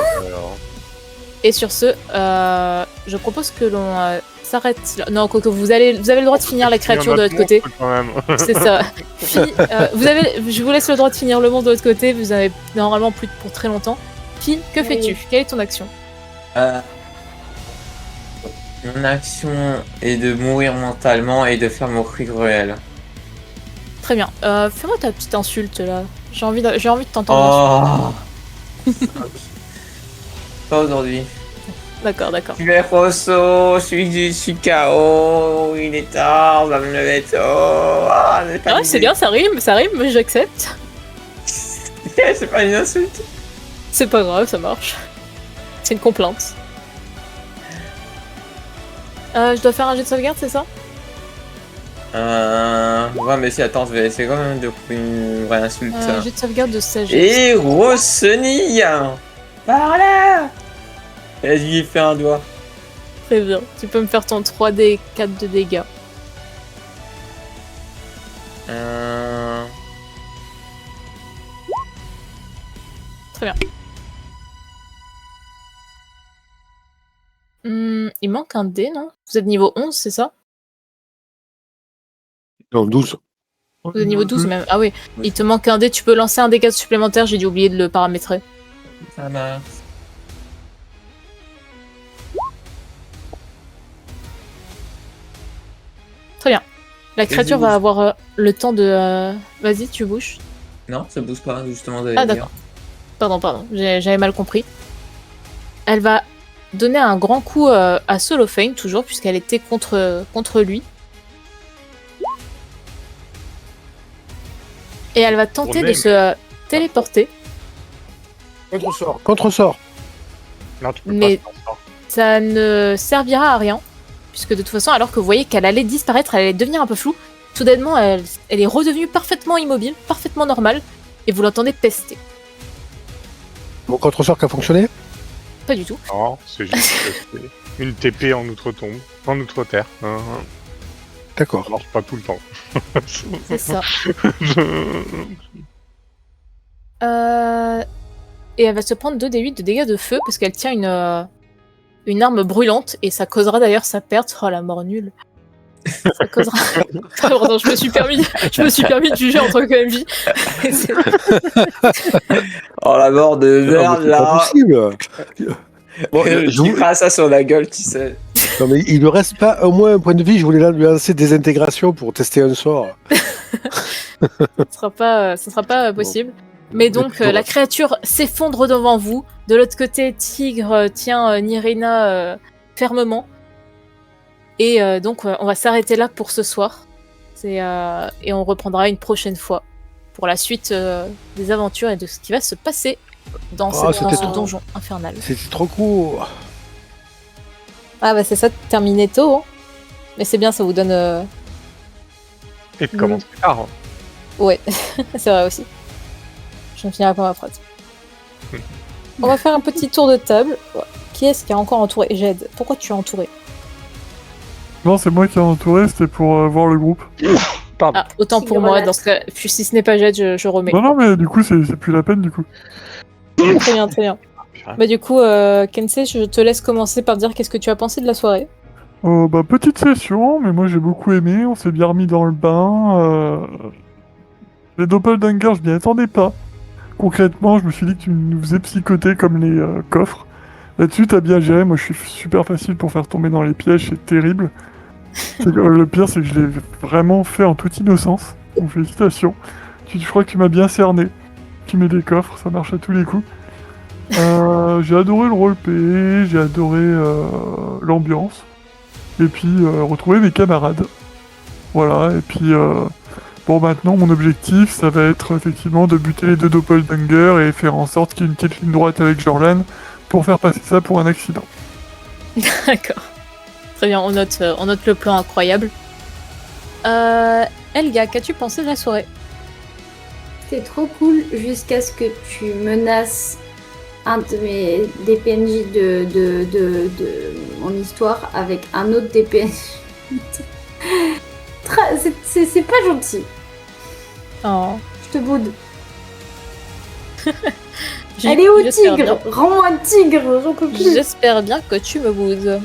Et sur ce, je propose que l'on s'arrête là. Non, que vous avez le droit de finir la créature de l'autre côté. Quand même. C'est ça. Je vous laisse le droit de finir le monde de l'autre côté. Vous avez normalement plus pour très longtemps. Phi, que fais-tu? Quelle est ton action? Mon action est de mourir mentalement et de faire mon cri cruel. Très bien. Fais-moi ta petite insulte là. J'ai envie de t'entendre. Oh. Pas aujourd'hui. D'accord. Je vais Rosso, je suis KO, il est tard, je vais me lever tôt. Ah, Ah, c'est bien, ça rime, mais j'accepte. C'est pas une insulte. C'est pas grave, ça marche. C'est une complainte. Je dois faire un jet de sauvegarde, c'est ça? Ouais, mais si, attends, je vais essayer quand même de trouver une vraie insulte. Jet de sauvegarde de sagesse. Et Rossoni, par là. Vas-y, fais un doigt. Très bien. Tu peux me faire ton 3D 4 de dégâts. Très bien. Il manque un dé, non? Vous êtes niveau 11, c'est ça? Non, 12. Vous êtes niveau 12 même. Ah oui, il te manque un dé, tu peux lancer un dégât supplémentaire, j'ai dû oublier de le paramétrer. Ça marche. Très bien. La créature va avoir le temps de... Vas-y, tu bouges. Non, ça bouge pas, justement, Ah d'accord. Pardon, j'avais mal compris. Elle va donner un grand coup à Solofane, toujours, puisqu'elle était contre lui. Et elle va tenter de se téléporter. Contre-sort. Non, tu peux Mais- pas faire ça. Ça ne servira à rien, puisque de toute façon, alors que vous voyez qu'elle allait disparaître, elle allait devenir un peu floue, soudainement, elle est redevenue parfaitement immobile, parfaitement normale, et vous l'entendez pester. Mon contre-sort qui a fonctionné? Pas du tout. Non, c'est juste que c'est une TP en outre-tombe, en outre-terre. D'accord. Ça marche pas tout le temps. C'est ça. Et elle va se prendre 2d8 de dégâts de feu, parce qu'elle tient une arme brûlante, et ça causera d'ailleurs sa perte. Oh, la mort nulle. Ça causera... Pardon, je me suis permis de juger en tant que MJ. Et c'est- Oh la mort de Non, merde mais c'est pas là. possible. Bon, je Je vous- crache ça sur la gueule, tu sais. Non, mais il ne reste pas au moins un point de vie. Je voulais là lui lancer des intégrations pour tester un sort. Ce sera pas possible. Mais donc, la créature s'effondre devant vous. De l'autre côté, Tigre tient Nirina fermement. Et donc, on va s'arrêter là pour ce soir. Et on reprendra une prochaine fois pour la suite des aventures et de ce qui va se passer dans Oh, ce c'était donjon infernal. C'était trop court. Ah bah c'est ça, terminé tôt. Hein. Mais c'est bien, ça vous donne... Et de commencer tard. Ouais, c'est vrai aussi. Je ne finirai pas ma phrase. On va faire un petit tour de table. Qui est-ce qui a encore entouré Jed, pourquoi tu as entouré? Non, c'est moi qui ai entouré, c'était pour voir le groupe. Pardon. Ah, autant pour moi, dans ce cas, puis si ce n'est pas Jed, je remets. Non, mais du coup, c'est plus la peine, du coup. Très bien, très bien. Bah du coup, Kensei, je te laisse commencer par dire qu'est-ce que tu as pensé de la soirée. Petite session, mais moi j'ai beaucoup aimé, on s'est bien remis dans le bain. Les doppelgangers, je m'y attendais pas. Concrètement, je me suis dit que tu nous faisais psychoter comme les coffres. Là-dessus, t'as bien géré, moi je suis super facile pour faire tomber dans les pièges, c'est terrible. Le pire, c'est que je l'ai vraiment fait en toute innocence. Donc félicitations. Je crois que tu m'as bien cerné. Tu mets des coffres, ça marche à tous les coups. J'ai adoré le roleplay, j'ai adoré l'ambiance. Et puis retrouver mes camarades. Voilà, et puis bon, maintenant mon objectif ça va être effectivement de buter les deux doppelgangers et faire en sorte qu'il y ait une petite ligne droite avec Jorlan pour faire passer ça pour un accident. D'accord. Très bien, on note le plan incroyable. Elga, qu'as-tu pensé de la soirée? C'était trop cool jusqu'à ce que tu menaces un des PNJ de mon histoire avec un autre des PNJ. C'est pas gentil. Oh. Je te boude. Elle est où, J'espère tigre? bien. Rends-moi un tigre, j'en peux plus. J'espère bien que tu me boudes.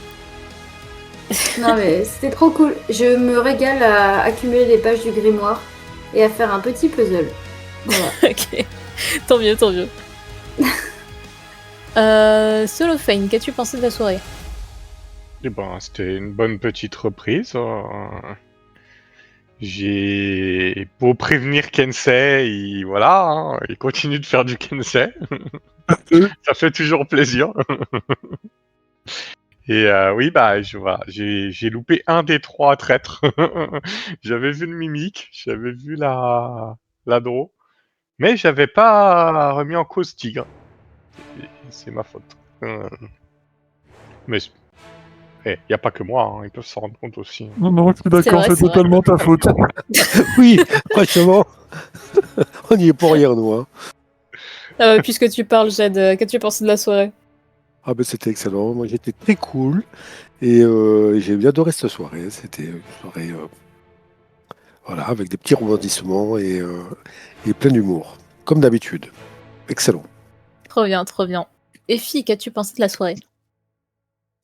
Non mais c'était trop cool. Je me régale à accumuler les pages du grimoire et à faire un petit puzzle. Voilà. Ok. Tant mieux, tant mieux. Solofane, qu'as-tu pensé de la soirée? Eh ben, c'était une bonne petite reprise. J'ai beau prévenir Kensei, il continue de faire du Kensei. Ça fait toujours plaisir. Et oui, bah, j'ai loupé un des 3 traîtres. J'avais vu le mimique, j'avais vu la draw, mais j'avais pas remis en cause Tigre. C'est ma faute. Mais y a pas que moi, hein, ils peuvent s'en rendre compte aussi. Non, je suis d'accord, vrai, c'est c'est vrai. totalement ta faute. Oui, franchement, on y est pour rien, nous. Hein. Puisque tu parles, Jed, qu'as-tu pensé de la soirée? Ah ben c'était excellent, moi j'étais très cool et j'ai bien adoré cette soirée. C'était une soirée voilà, avec des petits rebondissements et plein d'humour, comme d'habitude. Excellent. Trop bien, trop bien. Effie, qu'as-tu pensé de la soirée?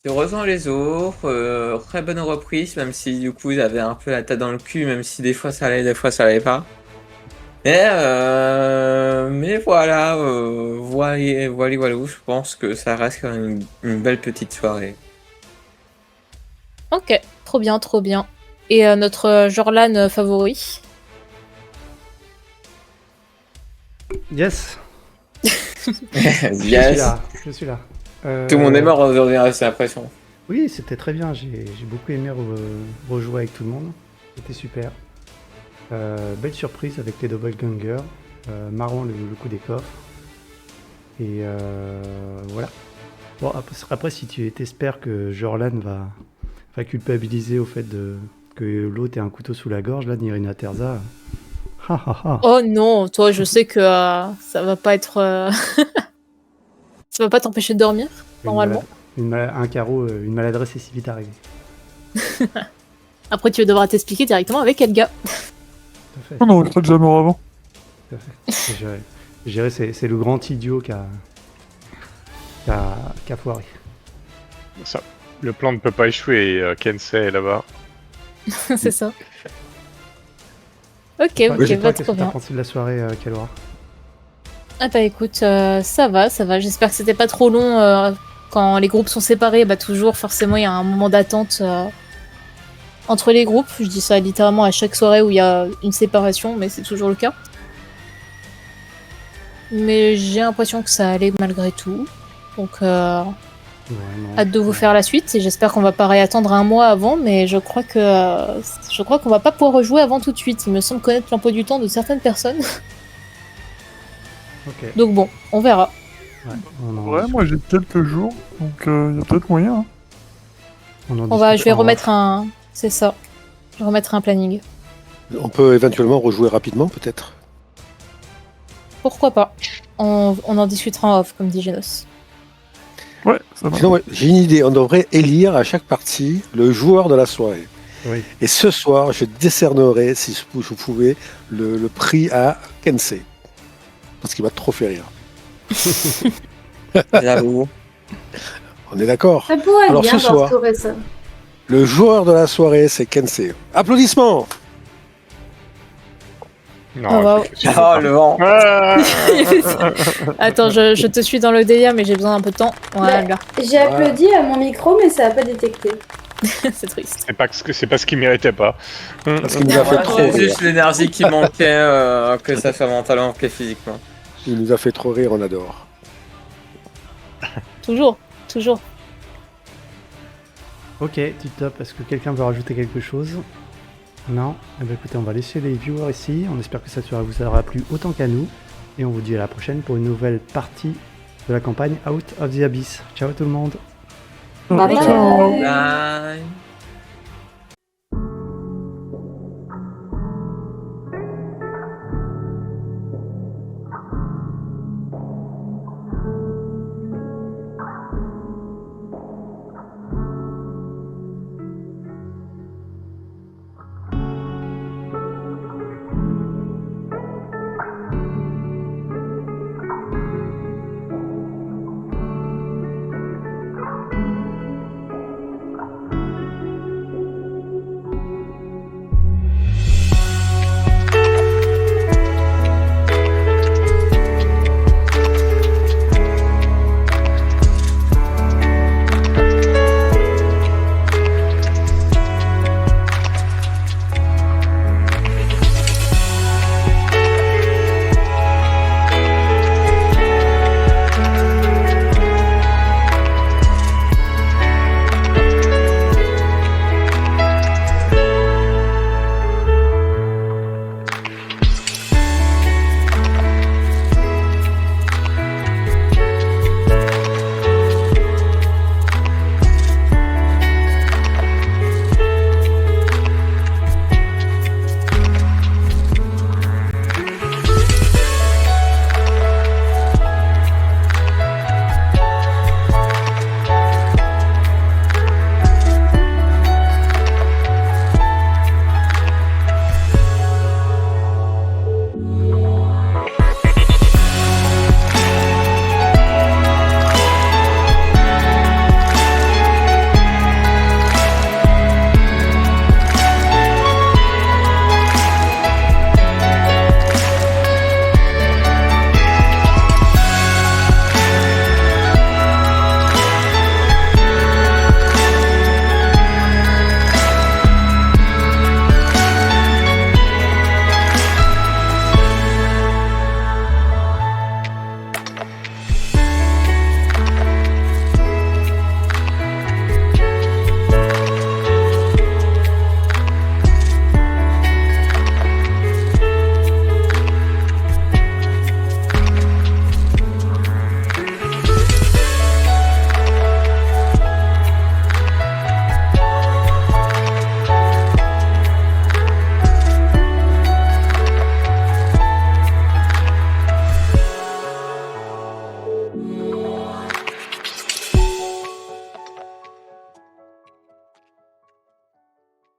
Je rejoins les autres, très bonne reprise, même si du coup j'avais un peu la tête dans le cul, même si des fois ça allait, des fois ça allait pas. Mais voilà, voilà, je pense que ça reste quand même une belle petite soirée. Ok, trop bien, trop bien. Et notre Jorlan favori? Yes. Je suis Yes. là. Je suis là. Tout le monde est mort aujourd'hui, j'ai l'impression. Oui, c'était très bien. J'ai beaucoup aimé rejouer avec tout le monde. C'était super. Belle surprise avec les doppelgangers. Marrant le coup des coffres. Et voilà. Bon, après si tu t'espères que Jorlan va culpabiliser au fait que l'autre ait un couteau sous la gorge, là, Nirina Terza. Ha ha ha. Oh non, toi, je sais que ça va pas être. Ça va pas t'empêcher de dormir, normalement. Un carreau, une maladresse est si vite arrivée. Après, tu devras t'expliquer directement avec Elga. Tout à fait. On n'aurait pas déjà mort avant. Tout à fait. Je dirais c'est le grand idiot qui a foiré. Ça, le plan ne peut pas échouer, Kensei est là-bas. C'est ça. Ok, Ouais, ok, toi, va qu'est-ce trop que t'as bien. pensé de la soirée, Kalora? Ah bah écoute, ça va. J'espère que c'était pas trop long. Quand les groupes sont séparés, bah toujours, forcément, il y a un moment d'attente entre les groupes. Je dis ça littéralement à chaque soirée où il y a une séparation, mais c'est toujours le cas. Mais j'ai l'impression que ça allait malgré tout. Donc, Ouais, non. hâte de vous faire la suite. Et j'espère qu'on va pas réattendre un mois avant, mais je crois qu'on va pas pouvoir rejouer avant tout de suite. Il me semble connaître l'emploi du temps de certaines personnes. Ok. Donc bon, on verra. Ouais, on en Ouais, discute- moi j'ai quelques jours, donc il y a peut-être moyen. Hein. en Je vais discutera en remettre off. un. C'est ça. Je vais remettre un planning. On peut éventuellement rejouer rapidement, peut-être. Pourquoi pas. On en discutera en off, comme dit Genos. Ouais, ça va. Sinon, ouais, j'ai une idée. On devrait élire à chaque partie le joueur de la soirée. Oui. Et ce soir, je décernerai, si je pouvais, le prix à Kensei. Parce qu'il m'a trop fait rire. J'avoue. On est d'accord? Ça pourrait Alors, bien ce soir- d'instaurer ça. Le joueur de la soirée, c'est Kensei. Applaudissements! Non, Oh, wow. Oh, le vent. Ah Attends, je te suis dans le délire, mais j'ai besoin d'un peu de temps. Voilà. J'ai applaudi à mon micro, mais ça n'a pas détecté. C'est triste. c'est pas ce qu'il méritait pas. Parce qu'il nous a fait Voilà, trop c'est rire. juste l'énergie qui manquait, que ça soit mentalement que physiquement. Il nous a fait trop rire, on adore. Toujours. Toujours. Ok, tip top. Est-ce que quelqu'un veut rajouter quelque chose? Non? Eh bien, écoutez, on va laisser les viewers ici. On espère que ça vous aura plu autant qu'à nous. Et on vous dit à la prochaine pour une nouvelle partie de la campagne Out of the Abyss. Ciao tout le monde! Bye bye. Bye.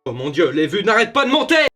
Oh mon dieu, les vues n'arrêtent pas de monter!